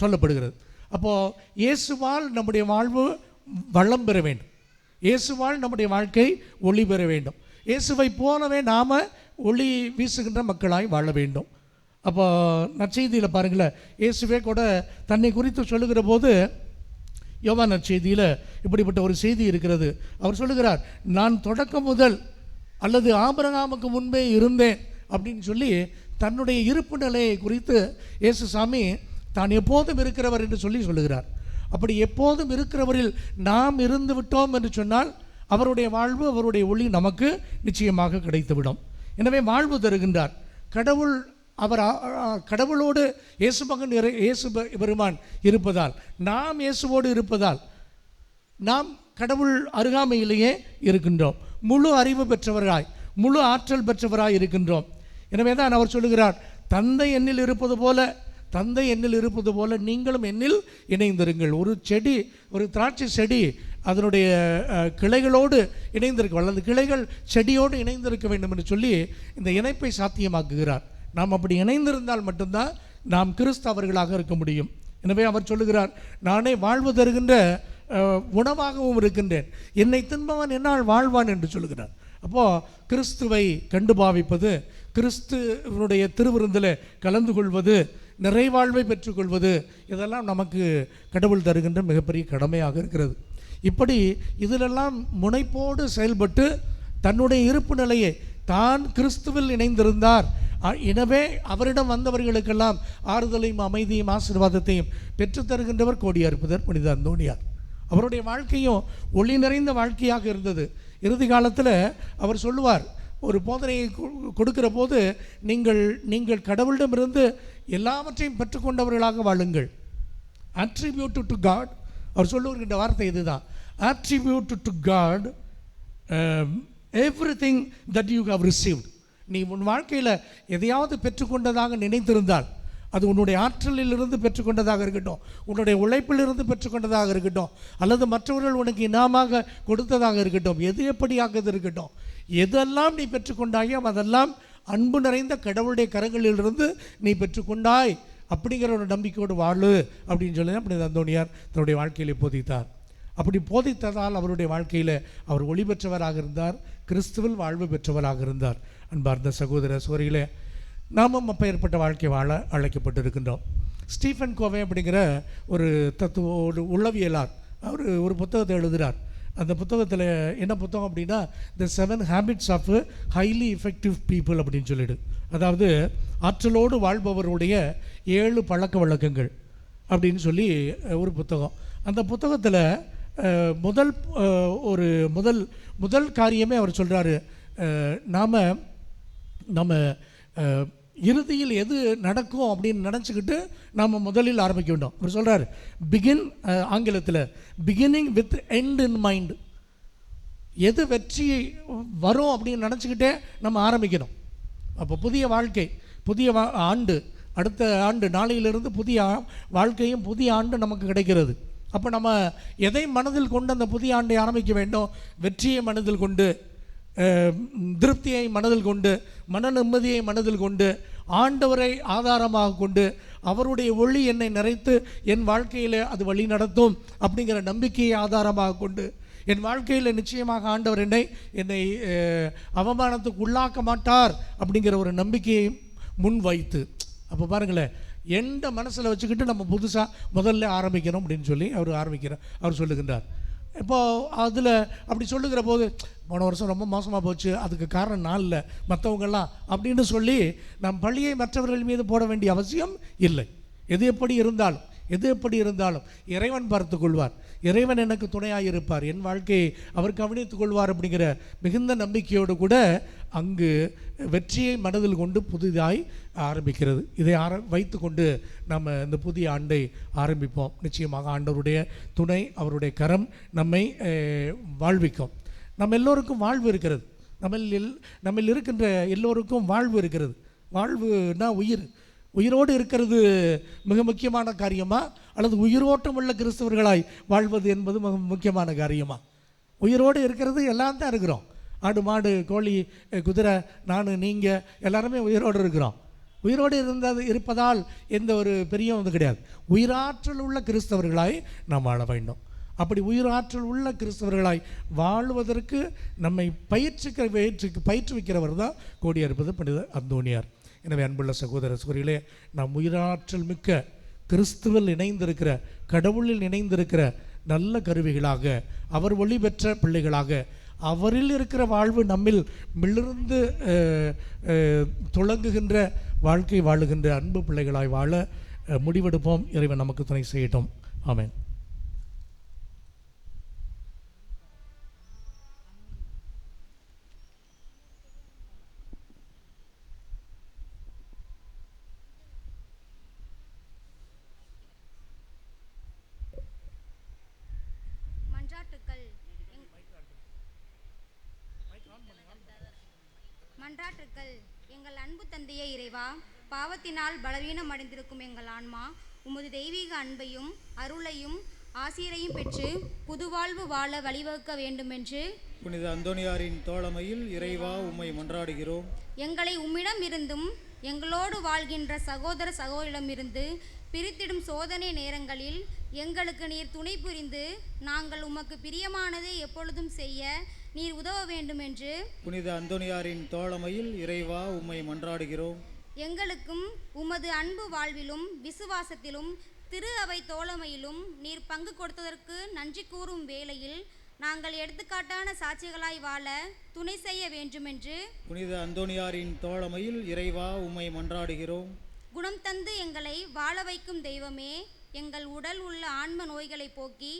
சொல்லப்படுகிறது. அப்போது இயேசுவால் நம்முடைய வாழ்வு வளம் பெற வேண்டும், இயேசுவால் நம்முடைய வாழ்க்கை ஒளி பெற வேண்டும், இயேசுவை போலவே நாம் ஒளி வீசுகின்ற மக்களாய் வாழ வேண்டும். அப்போ நற்செய்தியில் பாருங்களேன், இயேசுவே கூட தன்னை குறித்து சொல்லுகிற போது யோவான் நற்செய்தியில் இப்படிப்பட்ட ஒரு செய்தி இருக்கிறது. அவர் சொல்லுகிறார், நான் தொடக்கம் முதல் அல்லது ஆபிரகாமுக்கு முன்பே இருந்தேன் அப்படின்னு சொல்லி தன்னுடைய இருப்பு நிலையை குறித்து இயேசு சாமி தான் எப்போதும் இருக்கிறவர் என்று சொல்லுகிறார். அப்படி எப்போதும் இருக்கிறவரில் நாம் இருந்து விட்டோம் என்று சொன்னால் அவருடைய வாழ்வு, அவருடைய ஒளி நமக்கு நிச்சயமாக கிடைத்துவிடும். எனவே வாழ்வு தருகின்றார் கடவுள். கடவுளோடு இயேசு பெருமான் இருப்பதால், நாம் இயேசுவோடு இருப்பதால் நாம் கடவுள் அருகாமையிலேயே இருக்கின்றோம். முழு அறிவு பெற்றவராய், முழு ஆற்றல் பெற்றவராய் இருக்கின்றோம். எனவே தான் அவர் சொல்லுகிறார், தந்தை என்னில் இருப்பது போல நீங்களும் என்னில் இணைந்திருங்கள். ஒரு செடி, ஒரு திராட்சை செடி அதனுடைய கிளைகளோடு இணைந்திருக்க, அல்லது கிளைகள் செடியோடு இணைந்திருக்க வேண்டும் என்று சொல்லி இந்த இணைப்பை சாத்தியமாக்குகிறார். நாம் அப்படி இணைந்திருந்தால் மட்டும்தான் நாம் கிறிஸ்தவர்களாக இருக்க முடியும். எனவே அவர் சொல்லுகிறார், நானே வாழ்வு தருகின்ற உணவாகவும் இருக்கின்றேன், என்னை தின்பவன் என்னால் வாழ்வான் என்று சொல்லுகிறார். அப்போது கிறிஸ்துவை கண்டு பாவிப்பது, கிறிஸ்துவனுடைய திருவிருந்தில் கலந்து கொள்வது, நிறைவாழ்வை பெற்றுக்கொள்வது, இதெல்லாம் நமக்கு கடவுள் தருகின்ற மிகப்பெரிய கடமையாக இருக்கிறது. இப்படி இதிலெல்லாம் முனைப்போடு செயல்பட்டு தன்னுடைய இருப்பு நிலையை, தான் கிறிஸ்துவில் இணைந்திருந்தார், எனவே அவரிடம் வந்தவர்களுக்கெல்லாம் ஆறுதலையும் அமைதியும் ஆசீர்வாதத்தையும் பெற்றுத்தருகின்றவர் கோடியார்புதர் புனித அந்தோணியார். அவருடைய வாழ்க்கையும் ஒளி நிறைந்த வாழ்க்கையாக இருந்தது. இறுதி காலத்தில் அவர் சொல்லுவார், ஒரு போதனையை கொடுக்கிற போது, நீங்கள் கடவுளிடமிருந்து எல்லாவற்றையும் பெற்றுக்கொண்டவர்களாக வாழுங்கள். அட்ரிபியூட் டு காட், அவர் சொல்லுகின்ற வார்த்தை இதுதான், attribute to God everything that you have received. நீ உன் வாழ்க்கையில் எதையாவது பெற்றுக்கொண்டதாக நினைத்திருந்தால், அது உன்னுடைய ஆற்றலிலிருந்து பெற்றுக்கொண்டதாக இருக்கட்டும், உன்னுடைய உழைப்பிலிருந்து பெற்றுக்கொண்டதாக இருக்கட்டும், அல்லது மற்றவர்கள் உனக்கு இனாமாக கொடுத்ததாக இருக்கட்டும், எது எப்படியாக இருக்கட்டும், எதெல்லாம் நீ பெற்றுக்கொண்டாயோ அதெல்லாம் அன்பு நிறைந்த கடவுளுடைய கரங்களிலிருந்து நீ பெற்றுக்கொண்டாய் அப்படிங்கிற ஒரு நம்பிக்கையோடு வாழு அப்படின்னு சொல்லி அப்படி அந்தோணியார் தன்னுடைய வாழ்க்கையில் போதித்தார். அப்படி போதித்ததால் அவருடைய வாழ்க்கையில் அவர் ஒளி பெற்றவராக இருந்தார், கிறிஸ்துவில் வாழ்வு பெற்றவராக இருந்தார். அன்பார்ந்த சகோதர சோரிகளே, நாமும் அப்பேற்பட்ட வாழ்க்கை வாழ அழைக்கப்பட்டிருக்கின்றோம். ஸ்டீஃபன் கோவே அப்படிங்கிற ஒரு ஒரு உள்ளவியலார், அவர் ஒரு புத்தகத்தை எழுதுகிறார். அந்த புத்தகத்தில் என்ன புத்தகம் அப்படின்னா, the 7 habits of highly effective people அப்படின்னு சொல்லிடு. அதாவது ஆற்றலோடு வாழ்பவருடைய 7 பழக்க வழக்கங்கள் அப்படின்னு சொல்லி ஒரு புத்தகம். அந்த புத்தகத்தில் முதல் காரியமே அவர் சொல்கிறாரு, நம்ம இறுதியில் எது நடக்கும் அப்படின்னு நினச்சிக்கிட்டு நாம் முதலில் ஆரம்பிக்க வேண்டும். அவர் சொல்கிறார், ஆங்கிலத்தில் beginning with end in mind. எது வெற்றி வரும் அப்படின்னு நினச்சிக்கிட்டே நம்ம ஆரம்பிக்கணும். அப்போ புதிய வாழ்க்கை, புதிய ஆண்டு, அடுத்த ஆண்டு நாளையிலிருந்து புதிய வாழ்க்கையும் புதிய ஆண்டு நமக்கு கிடைக்கிறது. அப்போ நம்ம எதை மனதில் கொண்டு அந்த புதிய ஆண்டை ஆரம்பிக்க வேண்டும்? வெற்றியை மனதில் கொண்டு, திருப்தியை மனதில் கொண்டு, மன நிம்மதியை மனதில் கொண்டு, ஆண்டவரை ஆதாரமாக கொண்டு, அவருடைய ஒளி என்னை நிறைத்து என் வாழ்க்கையில் அது வழி நடத்தும் அப்படிங்கிற நம்பிக்கையை ஆதாரமாக கொண்டு, என் வாழ்க்கையில் நிச்சயமாக ஆண்டவர் என்னை அவமானத்துக்கு உள்ளாக்க மாட்டார் அப்படிங்கிற ஒரு நம்பிக்கையை முன் வைத்து, அப்போ பாருங்களேன், எந்த மனசில் வச்சுக்கிட்டு நம்ம புதுசாக முதல்ல ஆரம்பிக்கணும் அப்படின்னு சொல்லி அவர் சொல்லுகின்றார். இப்போது அதில் அப்படி சொல்லுகிற போது, போன வருஷம் ரொம்ப மோசமாக போச்சு, அதுக்கு காரணம் நான் இல்லை, மற்றவங்கெல்லாம் அப்படின்னு சொல்லி நம் பழியை மற்றவர்கள் மீது போட வேண்டிய அவசியம் இல்லை. எது எப்படி இருந்தாலும் இறைவன் பார்த்து கொள்வார், இறைவன் எனக்கு துணையாக இருப்பார், என் வாழ்க்கையை அவர் கவனித்துக் கொள்வார் அப்படிங்கிற மிகுந்த நம்பிக்கையோடு கூட அங்கு வெற்றியை மனதில் கொண்டு புதிதாய் ஆரம்பிக்கிறது. இதை வைத்து கொண்டு நம்ம இந்த புதிய ஆண்டை ஆரம்பிப்போம். நிச்சயமாக ஆண்டவருடைய துணை, அவருடைய கரம் நம்மை வாழ்விக்கும். நம்ம எல்லோருக்கும் வாழ்வு இருக்கிறது, நம்ம இருக்கின்ற எல்லோருக்கும் வாழ்வு இருக்கிறது. வாழ்வுனா உயிரோடு இருக்கிறது மிக முக்கியமான காரியமா, அல்லது உயிரோட்டம் உள்ள கிறிஸ்தவர்களாய் வாழ்வது என்பது மிக முக்கியமான காரியமா? உயிரோடு இருக்கிறது எல்லாம் தான் இருக்கிறோம். ஆடு மாடு கோழி குதிரை நான் நீங்கள் எல்லாருமே உயிரோடு இருக்கிறோம். உயிரோடு இருப்பதால் எந்த ஒரு பெரிய கிடையாது. உயிராற்றல் உள்ள கிறிஸ்தவர்களாய் நாம் வாழ வேண்டும். அப்படி உயிராற்றல் உள்ள கிறிஸ்தவர்களாய் வாழ்வதற்கு நம்மை பயிற்றுவிக்கிறவர் தான் கோடியிருப்பது புனித அந்தோனியார். எனவே அன்புள்ள சகோதர சகோதரிகளே, நாம் உயிராற்றல் மிக்க கிறிஸ்துவில் இணைந்திருக்கிற, கடவுளில் இணைந்திருக்கிற நல்ல கருவிகளாக, அவர் ஒளி பெற்ற பிள்ளைகளாக, அவரில் இருக்கிற வாழ்வு நம்மில் மிளிர்ந்து துளங்குகின்ற வாழ்க்கை வாழுகின்ற அன்பு பிள்ளைகளாய் வாழ முடிவெடுப்போம். இறைவன் நமக்கு துணை செய்யட்டும். ஆமென். மன்றாட்டுக்கள். எங்கள் அன்பு தந்தையே இறைவா, பாவத்தினால் பலவீனம் அடைந்திருக்கும் எங்கள் ஆன்மா உமது தெய்வீக அன்பையும் அருளையும் ஆசிரியரையும் பெற்று புதுவாழ்வு வாழ வழிவகுக்க வேண்டுமென்று புனித அந்தோனியாரின் தோழமையில் இறைவா உம்மை மன்றாடுகிறோம். எங்களை உம்மிடம் இருந்தும் எங்களோடு வாழ்கின்ற சகோதர சகோதரிடமிருந்து பிரித்திடும் சோதனை நேரங்களில் எங்களுக்கு நீர் துணை புரிந்து நாங்கள் உமக்கு பிரியமானதை எப்பொழுதும் செய்ய நீர் உதவ வேண்டுமென்று புனித அந்தோனியாரின் தோழமையில் இறைவா உம்மை மன்றாடுகிறோம். எங்களுக்கும் உமது அன்பு வாழ்விலும் விசுவாசத்திலும் திரு அவை தோழமையிலும் நீர் பங்கு கொடுத்ததற்கு நன்றி கூறும் வேளையில் நாங்கள் எடுத்துக்காட்டான சாட்சிகளாய் வாழ துணை செய்ய வேண்டுமென்று புனித அந்தோனியாரின் தோழமையில் இறைவா உம்மை மன்றாடுகிறோம். குணம் தந்து எங்களை வாழ வைக்கும் தெய்வமே, எங்கள் உடல் உள்ள ஆன்ம நோய்களை போக்கி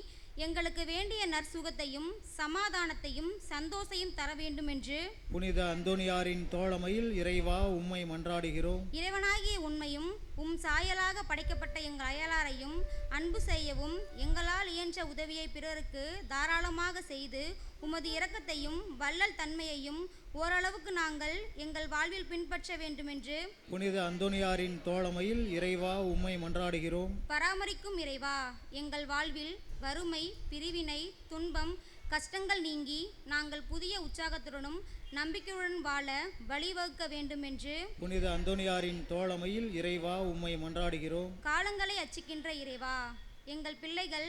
எங்களுக்கு வேண்டிய நற்சுகத்தையும் சமாதானத்தையும் சந்தோஷையும் தர வேண்டும் என்று புனித அந்தோனியாரின் தோழமையில் இறைவா உம்மை மன்றாடுகிறோம். இறைவனாகிய உண்மையும் உம் சாயலாக படைக்கப்பட்ட எங்கள் அயலாரையும் அன்பு செய்யவும் எங்களால் இயன்ற உதவியை பிறருக்கு தாராளமாக செய்து உமது இரக்கத்தையும் வள்ளல் தன்மையையும் ஓரளவுக்கு நாங்கள் எங்கள் வாழ்வில் பின்பற்ற வேண்டுமென்று புனித அந்தோனியாரின் தோழமையில் இறைவா உம்மை மன்றாடுகிறோம். பராமரிக்கும் இறைவா, எங்கள் வாழ்வில் வறுமை, பிரிவினை, துன்பம், கஷ்டங்கள் நீங்கி நாங்கள் புதிய உற்சாகத்துடனும் நம்பிக்கையுடன் வாழ வழிவகுக்க வேண்டும் என்று புனித அந்தோனியாரின் தோழமையில் இறைவா உம்மை மன்றாடுகிறோம். காலங்களை அச்சிக்கின்ற இறைவா, எங்கள் பிள்ளைகள்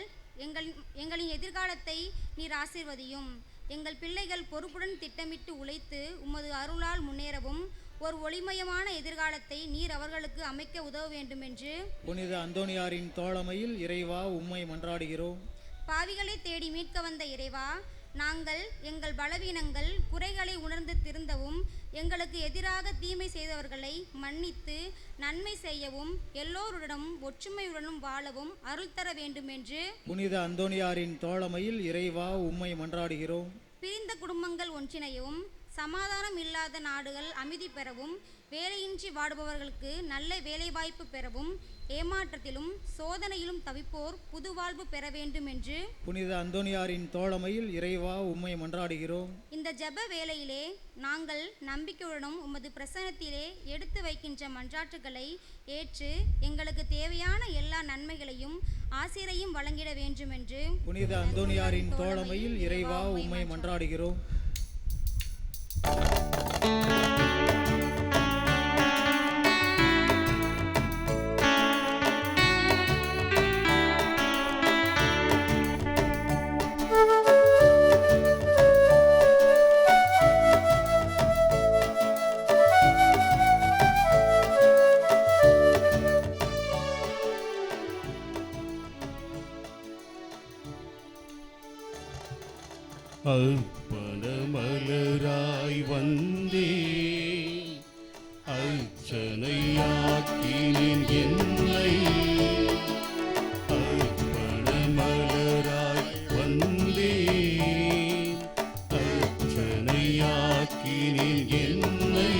எங்களின் எதிர்காலத்தை நீர் ஆசீர்வதியும். எங்கள் பிள்ளைகள் பொறுப்புடன் திட்டமிட்டு உழைத்து உமது அருளால் முன்னேறவும் ஒரு ஒளிமயமான எதிர்காலத்தை நீர் அவர்களுக்கு அமைக்க உதவ வேண்டும் என்று புனித அந்தோனியாரின் தோழமையில் இறைவா உம்மை மன்றாடுகிறோம். பாவிகளை தேடி மீட்க வந்த இறைவா, நாங்கள் எங்கள் பலவீனங்கள் குறைகளை உணர்ந்து திருந்தவும் எங்களுக்கு எதிராக தீமை செய்தவர்களை மன்னித்து நன்மை செய்யவும் எல்லோருடனும் ஒற்றுமையுடனும் வாழவும் அருள் தர வேண்டும் என்று புனித அந்தோனியாரின் தோழமையில் இறைவா உம்மை மன்றாடுகிறோம். பிரிந்த குடும்பங்கள் ஒன்றிணையவும் சமாதானம் இல்லாத நாடுகள் அமைதி பெறவும் வேலையின்றி வாடுபவர்களுக்கு நல்ல வேலைவாய்ப்பு பெறவும் ஏமாற்றத்திலும் சோதனையிலும் தவிப்போர் புது வாழ்வு பெற வேண்டும் என்று புனித அந்தோனியாரின் தோழமையில் இறைவா உம்மை மன்றாடுகிறோம். இந்த ஜெப வேளையிலே நாங்கள் நம்பிக்கையுடனும் உமது பிரசன்னத்திலே எடுத்து வைக்கின்ற மன்றாட்டுகளை ஏற்று எங்களுக்கு தேவையான எல்லா நன்மைகளையும் ஆசிரையும் வழங்கிட வேண்டும் என்று புனித அந்தோனியாரின் தோழமையில் இறைவா உம்மை மன்றாடுகிறோம். அர்ப்பணமலராய் வந்தே அர்ச்சனையாக்கினேன் என்னை. அர்ப்பணமலராய் வந்தே அர்ச்சனையாக்கினேன் என்னை.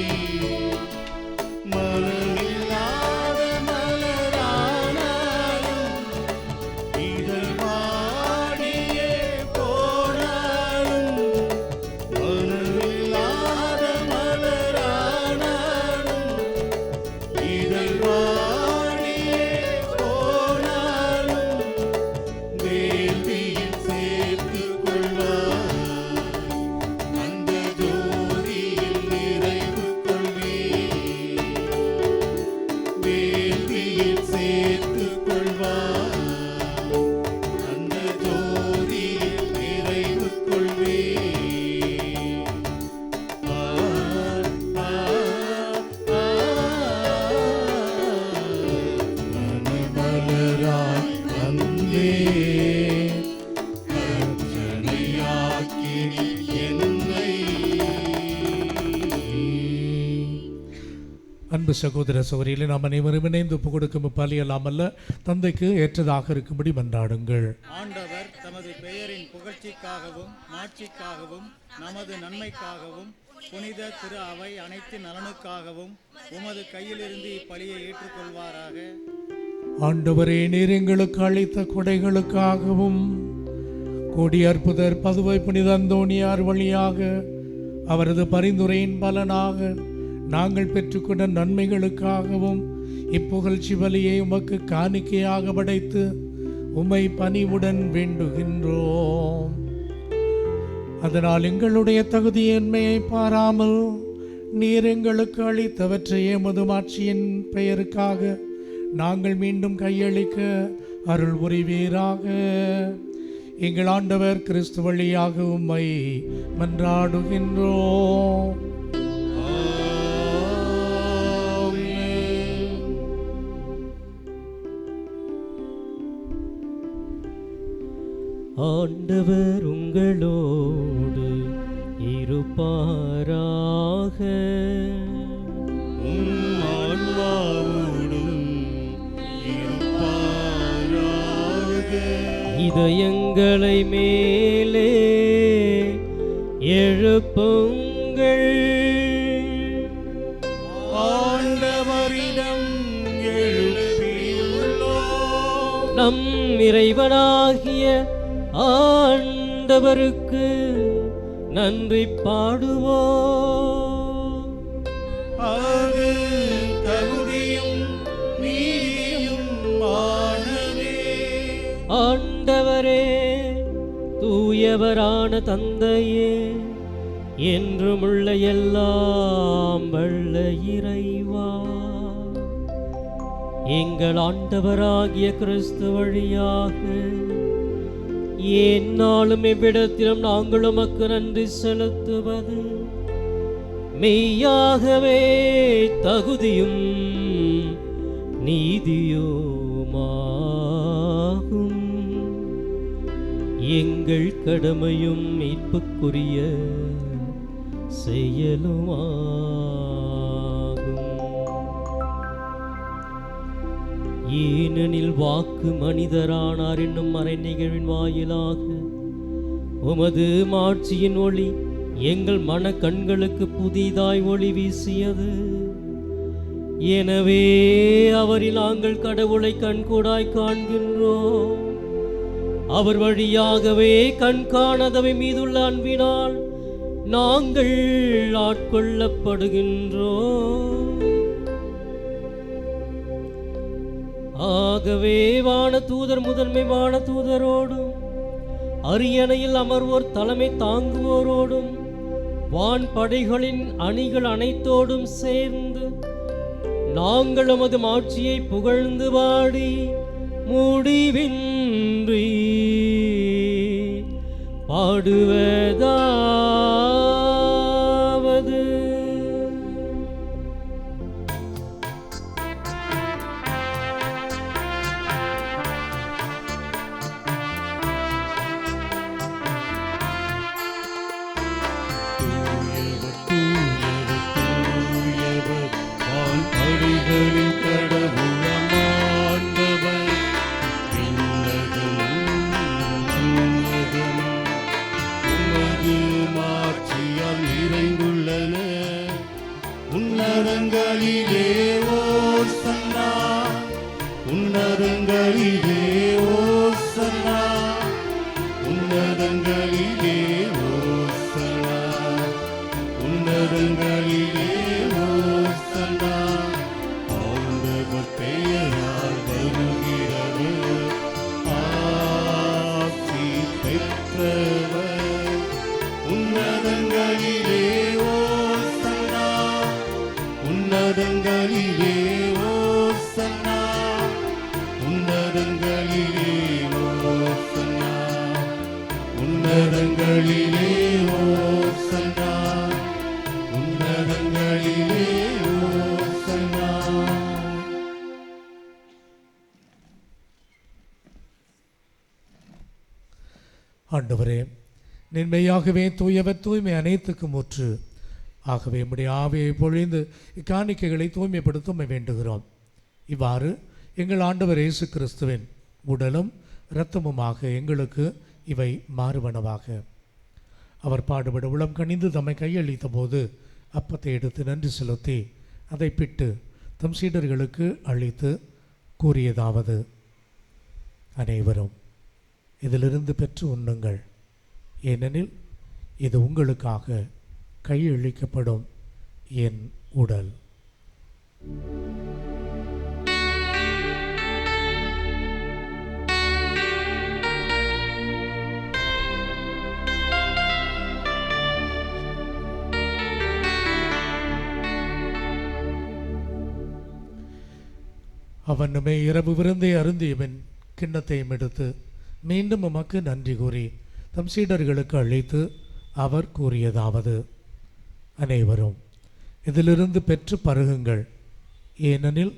மலரில்லாத மலரானாலும் இதழ் வாடியே போனாலும், மலரில்லாத மலரானாலும் இதழ் வாடியே போனாலும், வேள்வியில் சேர்த்துக் கொள்வாய் அந்த ஜோதியில் நிறைவு கொள்வீர். வேள்வியில் சேர்த்துக் கொள்வாய் அந்த ஜோதியில் நிறைவு கொள்வீர். ஆ ஆ ஆ மலராய் வந்தே அர்ச்சனையாக்கினி என்னை. அன்பு சகோதர சகோதரிகளை நாம் அனைவரும் இணைந்து ஒப்பு கொடுக்கும் பலி அல்லாமல்ல தந்தைக்கு ஏற்றதாக இருக்கும்படி மன்றாடுங்கள். ஆண்டவர் தமது பெயரின் புகழ்ச்சிக்காகவும் மாட்சிக்காகவும் நமது நன்மைக்காகவும் புனித திரு அவை அனைத்து நலனுக்காகவும் உமது கையிலிருந்து இப்பலியை ஏற்றுக்கொள்வாராக. ஆண்டவரே, நீர் எங்களுக்கு அளித்த கொடைகளுக்காகவும் கொடி அற்புதர் பதுவை புனித அந்தோணியார் வழியாக அவரது பரிந்துரையின் பலனாக நாங்கள் பெற்றுக்கொண்ட நன்மைகளுக்காகவும் இப்புகழ்ச்சி பலியை உமக்கு காணிக்கையாக படைத்து உம்மை பணிவுடன் வேண்டுகின்றோம். அதனால் எங்களுடைய தகுதியின்மையை பாராமல் நீர் எங்களுக்கு அளித்தவற்றை எமது மாட்சியின் பெயருக்காக நாங்கள் மீண்டும் கையளிக்க அருள் புரிவீராக. எங்கள் ஆண்டவர் கிறிஸ்து வழியாக உம்மை மன்றாடுகின்றோம். ஆண்டவர் உங்களோடு இருப்பாராக. ஆன்மாவோடும் இருப்பாராக. இதயங்களை மேலே எழுப்புங்கள். ஆண்டவரிடம் எழுப்பியுள்ளோம். நம் இறைவனாகிய ஆண்டவருக்கு நன்றி பாடுவோம். அது தகுதியும் நீதியும் ஆனதே. ஆண்டவரே, தூயவரான தந்தையே, என்றுமுள்ள எல்லாம் வல்ல இறைவா, எங்கள் ஆண்டவராகிய கிறிஸ்து வழியாக எந்நாளும் எவ்விடத்திலும் நாங்கள் உமக்கு நன்றி செலுத்துவது மெய்யாகவே தகுதியும் நீதியுமாகும். எங்கள் கடமையும் மீட்புக்குரிய செயலுமாகும். ஏனெனில் வாக்கு மனிதரானார் என்னும் மறை நிகழ்வின் வாயிலாக உமது மாட்சியின் ஒளி எங்கள் மன கண்களுக்கு புதிதாய் ஒளி வீசியது. எனவே அவரில் நாங்கள் கடவுளை கண்கூடாய் காண்கின்றோம். அவர் வழியாகவே கண்காணாதவை மீதுள்ள அன்பினால் நாங்கள் ஆட்கொள்ளப்படுகின்றோம். ஆகவே வான தூதர் முதன்மை வான தூதரோடும் அரியணையில் அமர்வோர் தலைமை தாங்குவோரோடும் வான்படைகளின் அணிகள் அனைத்தோடும் சேர்ந்து நாங்கள் உமது மாட்சியை புகழ்ந்து பாடி முடிவின்றி பாடுவதாவது வான்படைகளின் கடவுளமாண்டவர் உமது மாட்சியால் நிறைந்துள்ளன. உன்னதங்களிலே ஓசன்னா, உன்னதங்களிலே ஓசன்னா, உன்னதங்களிலே ஓசன்னா, உன்னதங்களிலே ஓசன்னா. ஆண்டவர் பெயரால் வருகிறவர் ஆசி பெற்றவர். உன்னதங்களிலே ஓசன்னா, உன்னதங்களிலே ஓசன்னா, உன்னதங்களிலே ஓசன்னா, உன்னதங்களிலே ஓசன்னா, உன்னதங்களிலே ஓசன்னா. ஆண்டவரே, நின்மையாகவே தூயவர் தூய்மை அனைத்துக்கும் ஊற்று. ஆகவே உம்முடைய ஆவியை பொழிந்து இக்காணிக்கைகளை தூய்மைப்படுத்த உம்மை வேண்டுகிறோம். இவ்வாறு எங்கள் ஆண்டவர் இயேசு கிறிஸ்துவின் உடலும் இரத்தமுமாக எங்களுக்கு இவை மாறுவனவாக. அவர் பாடுபட உளம் கனிந்து தம்மை கையளித்த போது அப்பத்தை எடுத்து நன்றி செலுத்தி அதை பிட்டு தம் சீடர்களுக்கு அளித்து கூறியதாவது: அனைவரும் இதிலிருந்து பெற்று உண்ணுங்கள், ஏனெனில் இது உங்களுக்காக கையளிக்கப்படும் என் உடல். அவனுமே இரவு விருந்தை அருந்தியவன் கிண்ணத்தையும் எடுத்து மீண்டும் உமக்கு நன்றி கூறி தம் சீடர்களுக்கு அளித்து அவர் கூறியதாவது: அனைவரும் இதிலிருந்து பெற்று பருகுங்கள், ஏனெனில்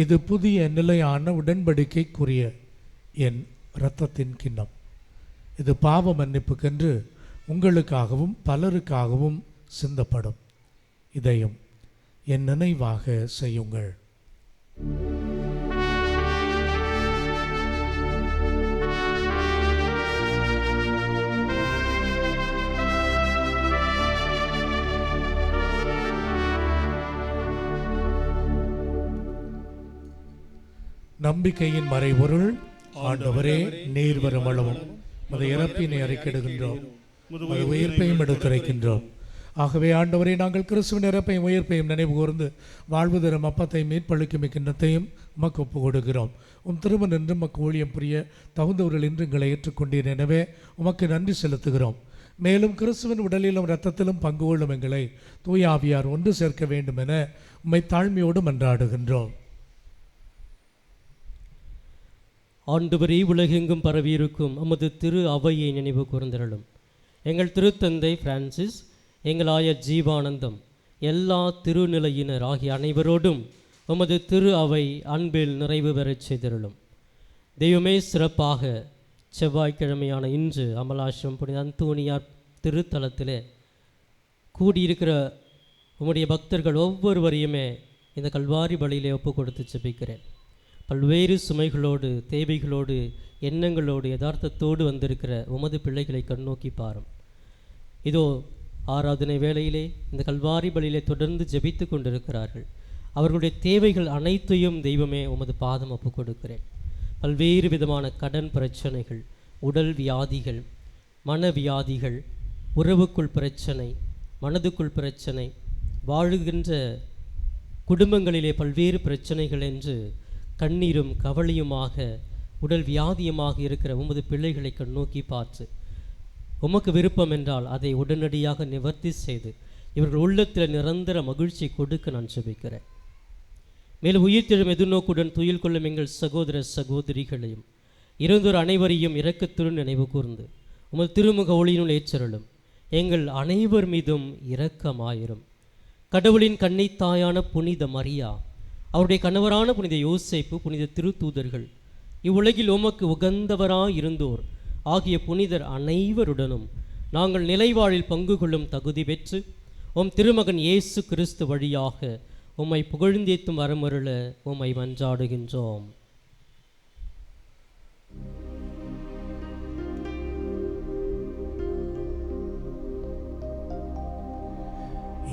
இது புதிய நிலையான உடன்படிக்கைக்குரிய என் இரத்தத்தின் கிண்ணம். இது பாவ மன்னிப்புக்கென்று உங்களுக்காகவும் பலருக்காகவும் சிந்தப்படும். இதையும் என் நினைவாக செய்யுங்கள். நம்பிக்கையின் மறைபொருள் ஆண்டவரே, நீர் வரும் அளவும் மது இறப்பினை அறிக்கையிடுகின்றோம், மது உயிர்ப்பையும் எடுத்துரைக்கின்றோம். ஆகவே ஆண்டவரே, நாங்கள் கிறிஸ்துவின் இறப்பையும் உயிர்ப்பையும் நினைவு கூர்ந்து வாழ்வு தரும் அப்பத்தை மீட்பளிக்கும் கிண்ணத்தையும் உமக்கு ஒப்பு கொடுக்கிறோம். உம் திருமணம் என்று உமக்கு ஊழியம் புரிய தகுந்தவர்கள் என்று எங்களை ஏற்றுக்கொண்டீர். எனவே உமக்கு நன்றி செலுத்துகிறோம். மேலும் கிறிஸ்துவின் உடலிலும் இரத்தத்திலும் பங்கு கொள்ளும் எங்களை தூய ஆவியார் ஒன்று சேர்க்க வேண்டும் என உம்மை தாழ்மையோடு மன்றாடுகின்றோம். ஆண்டவரே, உலகெங்கும் பரவியிருக்கும் நமது திரு அவையை நினைவு கூர்ந்தருளும். எங்கள் திருத்தந்தை பிரான்சிஸ், எங்கள் ஆயர் ஜீவானந்தம், எல்லா திருநிலையினர் ஆகிய அனைவரோடும் உமது திரு அவை அன்பில் நிறைவு பெறச் செய்தருளும். தெய்வமே, சிறப்பாக செவ்வாய்க்கிழமையான இன்று அமலாசிரம் புனித அந்தோனியார் திருத்தலத்திலே கூடியிருக்கிற உம்முடைய பக்தர்கள் ஒவ்வொருவரையுமே இந்த கல்வாரி பலியிலே ஒப்பு கொடுத்து ஜெபிக்கிறேன். பல்வேறு சுமைகளோடு, தேவைகளோடு, எண்ணங்களோடு, யதார்த்தத்தோடு வந்திருக்கிற உமது பிள்ளைகளை கண்ணோக்கி பாரும். இதோ ஆராதனை வேளையிலே இந்த கல்வாரி பலியிலே தொடர்ந்து ஜெபித்து கொண்டிருக்கிறார்கள். அவர்களுடைய தேவைகள் அனைத்தையும் தெய்வமே உமது பாதம் ஒப்பு கொடுக்கிறேன். பல்வேறு விதமான கடன் பிரச்சனைகள், உடல் வியாதிகள், மனவியாதிகள், உறவுக்குள் பிரச்சனை, மனதுக்குள் பிரச்சனை, வாழுகின்ற குடும்பங்களிலே பல்வேறு பிரச்சனைகள் என்று கண்ணீரும் கவலையுமாக, உடல் வியாதியுமாக இருக்கிற உமது பிள்ளைகளை கண்ணோக்கி பார்த்து உமக்கு விருப்பம் என்றால் அதை உடனடியாக நிவர்த்தி செய்து இவர்கள் உள்ளத்தில் நிரந்தர மகிழ்ச்சி கொடுக்க நான் ஜெபிக்கிறேன். மேலும் உயிர்த்தெழும் எதிர்நோக்குடன் துயில் கொள்ளும் எங்கள் சகோதர சகோதரிகளையும் இறந்தோர் அனைவரையும் இரக்கத்துடன் நினைவு கூர்ந்து உமது திருமுக ஒளியினுள் ஏற்றருளும். எங்கள் அனைவர் மீதும் இரக்கமாயிரும். கடவுளின் கன்னித்தாயான புனித மரியா, அவருடைய கணவரான புனித யோசேப்பு, புனித திருத்தூதர்கள், இவ்வுலகில் உமக்கு உகந்தவராயிருந்தோர் ஆகிய புனிதர் அனைவருடனும் நாங்கள் நிலைவாழில் பங்கு கொள்ளும் தகுதி பெற்று உம் திருமகன் இயேசு கிறிஸ்து வழியாக உம்மை புகழ்ந்தேத்தும் வரமருள உம்மை மன்றாடுகின்றோம்.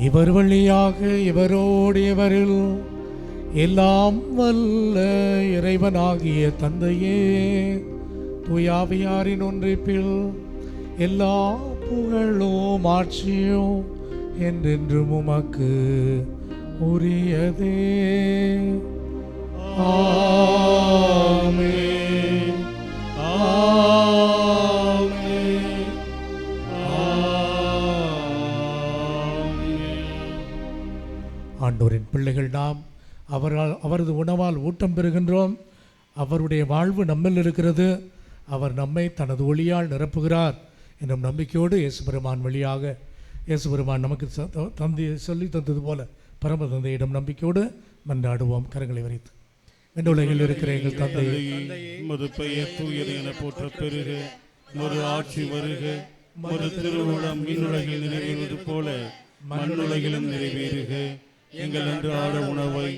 இவர் வழியாக இவரோடு இவரில் எல்லாம் வல்ல இறைவனாகிய தந்தையே, தூயாவியாரின் ஒன்றிப்பில் எல்லா புகழும் ஆட்சியும் என்றென்றும் உமக்கு உரியதே. ஆமென். ஆமென். ஆண்டவரின் பிள்ளைகள் நாம் அவரது உணவால் ஊட்டம் பெறுகின்றோம். அவருடைய வாழ்வு நம்மில் இருக்கிறது. அவர் நம்மை தனது ஒளியால் நிரப்புகிறார் என்னும் நம்பிக்கையோடு இயேசுபெருமான் வழியாக இயேசுபெருமான் நமக்கு சொல்லி தந்தது போல பரம தந்தையிடம் நம்பிக்கையோடு மன்றாடுவோம். கரங்களை வரைத்து. விண்ணுலகில் இருக்கிற எங்கள் தந்தையே, உமது பெயர் தூயது என போற்ற பெருக, உமது ஆட்சி வருக, உமது திருவுளம் விண்ணுலகில் நிறைவேறுவது போல மண்ணுலகிலும் நிறைவேறுக. எங்கள் அன்றாட உணவை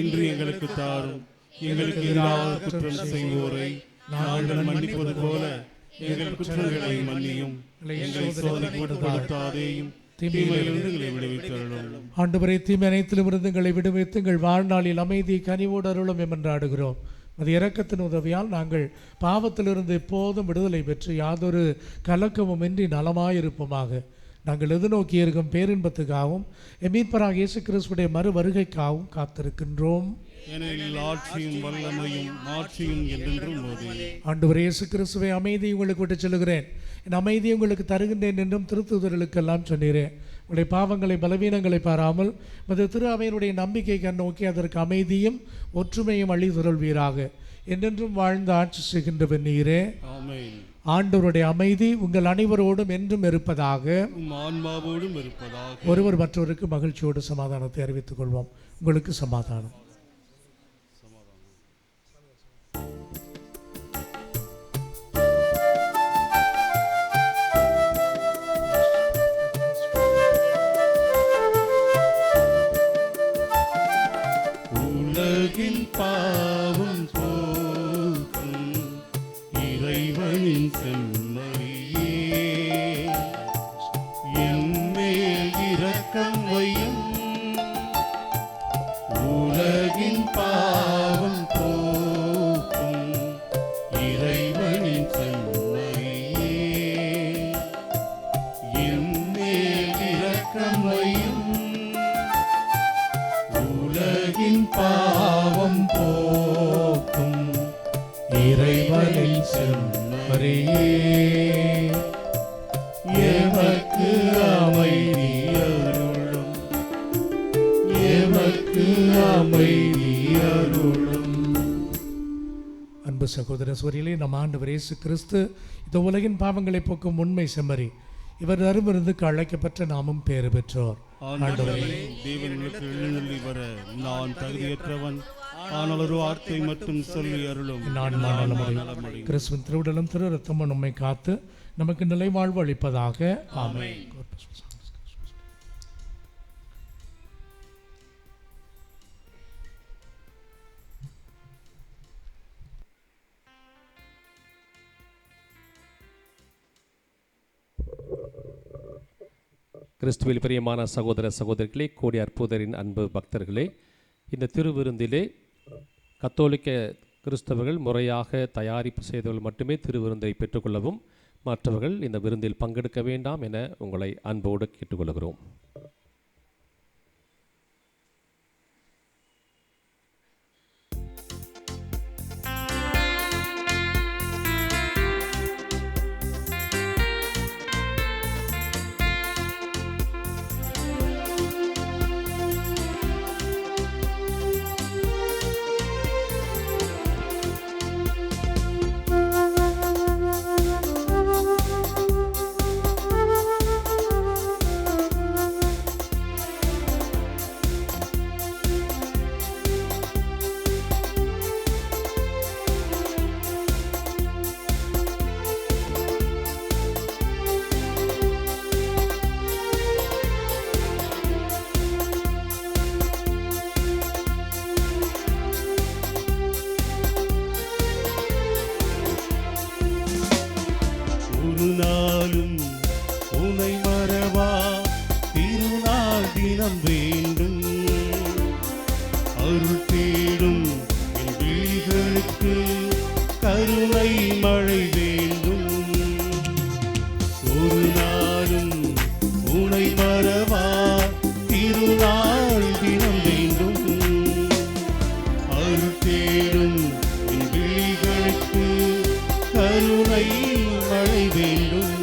இன்று எங்களுக்கு தாரும். எங்களுக்கு எதிராக குற்றம் செய்வோரை நாங்கள் மன்னிப்பது போல எங்கள் குற்றங்களை மன்னியும். எங்களை சோதனைக்கு உட்படுத்தாதேயும், தீமையிலிருந்து எங்களை விடுவித்தருளும். ஆண்டவரே, தீமை அனைத்திலும் இருந்து எங்களை விடுவித்து எங்கள் வாழ்நாளில் அமைதி கனிவோடு அருளும் என்றாடுகிறோம். அது இரக்கத்தின் உதவியால் நாங்கள் பாவத்திலிருந்து எப்போதும் விடுதலை பெற்று யாதொரு கலக்கமும் இன்றி நலமாயிருப்போமாக. நாங்கள் எதிர்நோக்கி இருக்கும் பேரின்பத்துக்காகவும் மீட்பராக இயேசு கிறிஸ்துடைய மறு வருகைக்காகவும் காத்திருக்கின்றோம். ஆட்சியும் வல்லமையும் மாட்சியும் என்றென்றும் உமதே. ஆண்டவரே இயேசு கிறிஸ்துவை அமைதி உங்களுக்கு விட்டு செல்கிறேன், என் அமைதியை உங்களுக்கு தருகின்றேன் என்றும் திருத்தூதர்களுக்கெல்லாம் சொன்னீரேன். உங்களுடைய பாவங்களை பலவீனங்களை பாராமல் மது திரு அவையினுடைய நம்பிக்கை கண்ணோக்கி அதற்கு அமைதியும் ஒற்றுமையும் அளிதருள்வீராக. என்றென்றும் வாழ்ந்து ஆட்சி செய்கின்றவர் நீரே. ஆமென். ஆண்டவருடைய அமைதி உங்கள் அனைவரோடும் என்றும் இருப்பதாக. ஆன்மாவோடும் இருப்பதாக. ஒருவர் மற்றவருக்கு மகிழ்ச்சியோடு சமாதானத்தை அறிவித்துக் கொள்வோம். உங்களுக்கு சமாதானம். உலகின் பாவம் போக்கும் இறைவனின் செம்மறியே, என்மேல் இரக்கம் வையும். உலகின் பாவம் போக்கும் இறைவனின் செம்மறியே, என்மேல் இரக்கம் வையும். உலகின் பாவம் போக்கும் இறைவனின் செம்மறியே, எமக்கு அமைதி அருளும். எமக்கு அமைதி அருளும். அன்பு சகோதர சோரியிலே நம் ஆண்டவர் இயேசு கிறிஸ்து இந்த உலகின் பாவங்களை போக்கும் உண்மை செம்மறி. இவர் அருமிருந்து அழைக்கப்பட்ட நாமும் பேறு பெற்றோர். ஆண்டவரே, தேவனுக்கு எழுநள்ளி வர நான் தகுதியற்றவன், ஆனால் ஒரு வார்த்தை மட்டும் சொல்லி அருளும். நான் கிறிஸ்துவின் திருவுடலும் திரு ரத்தமும் நம்மை காத்து நமக்கு நிலைவாழ்வு அளிப்பதாக. ஆமென். கிறிஸ்துவில் பிரியமான சகோதர சகோதரிகளே, கோடி அற்புதரின் அன்பு பக்தர்களே, இந்த திருவிருந்திலே கத்தோலிக்க கிறிஸ்தவர்கள் முறையாக தயாரிப்பு செய்தவர்கள் மட்டுமே திருவிருந்தை பெற்றுக்கொள்ளவும், மற்றவர்கள் இந்த விருந்தில் பங்கெடுக்க வேண்டாம் என உங்களை அன்போடு கேட்டுக்கொள்கிறோம். விழிகளுக்கு கருணை மழை வேண்டும். ஒரு நாளும் உனை மறவா திருநாள் தினம் வேண்டும். அருள் தேடும் என் விழிகளுக்கு கருணை மழை வேண்டும்.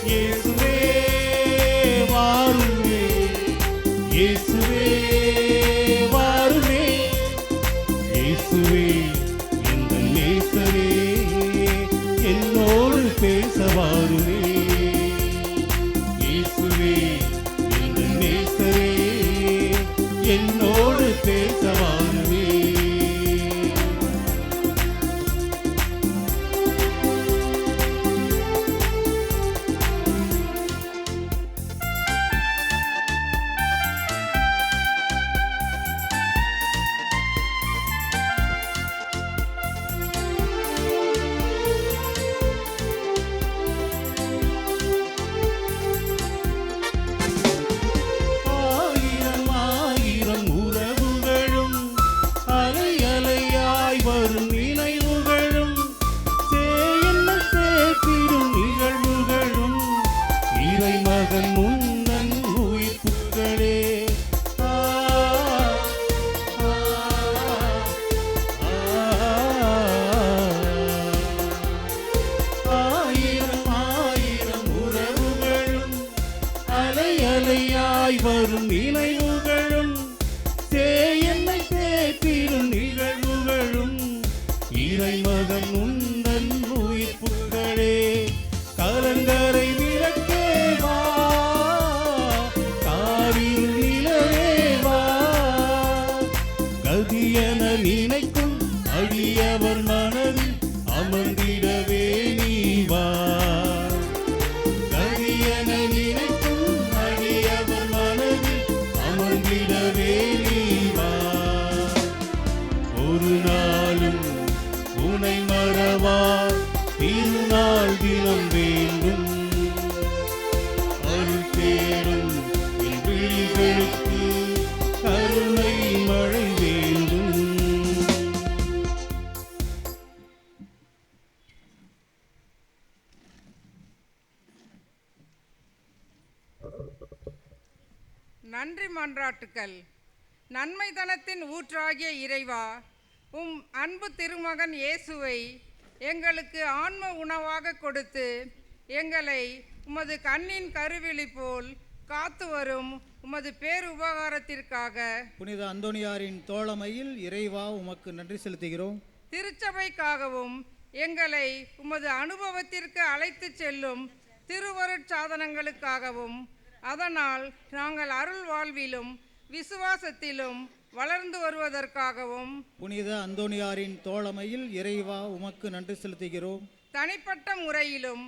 இயேசுவே வாருமே, இயேசுவே வாருமே, இயேசுவே எந்த நேசரே என்னோடு பேச வாருமே. இயேசுவே எந்த நேசரே என்னோடு பேச வாருமே. ஆயிரம் ஆயிரம் உறவுகளும் அலை அலையாய் வரும் நினைவுகளும் சேயென்ன சேர்த்திடும் நிகழ்வுகளும் இறைமகன் முன்னன் உயிர்ப்புகளே. ஆயிரம் ஆயிரம் உறவுகளும் அலை அலையாய் வரும் நினைவுகளும் சேயென்னை சேர்த்திடும் நிகழ்வுகளும் இறைமகன் உந்தன் உயிர்ப்புகளே. கலங்கரை விளக்கே வா, காரில் நிலவே வா, கதியென நினைக்கும் அடியவர் மனதில் அமர்ந்திடவே நீ வா. கதியென நினைக்கும் அடியவர் மனதில் அமர்ந்திடவே நீ வா. ஒரு நாளும் உனை மறவா திருநாள் தினம் வேண்டும். அருள் தேடும் என் விழிகளுக்கு கருணை மழை வேண்டும். நன்றி மன்றாட்டுக்கள். நன்மைதனத்தின் ஊற்றாகிய இறைவா, உம் அன்பு திருமகன் இயேசுவை எங்களுக்கு ஆன்ம உணவாக கொடுத்து எங்களை உமது கண்ணின் கருவிழி போல் காத்து வரும் உமது பேருபகாரத்திற்காக புனித அந்தோணியாரின் தோழமையில் இறைவா உமக்கு நன்றி செலுத்துகிறோம். திருச்சபைக்காகவும் எங்களை உமது அனுபவத்திற்கு அழைத்து செல்லும் திருவருட்சாதனங்களுக்காகவும் அதனால் நாங்கள் அருள் வாழ்விலும் விசுவாசத்திலும் வளர்ந்து வருவதற்காகவும் புனித அந்தோணியாரின் தோழமையில் இறைவா உமக்கு நன்றி செலுத்துகிறோம். தனிப்பட்ட முறையிலும்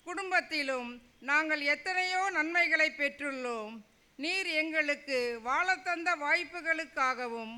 குடும்பத்திலும் நாங்கள் எத்தனையோ நன்மைகளை பெற்றுள்ளோம். நீர் எங்களுக்கு வாழத்தந்த வாய்ப்புகளுக்காகவும்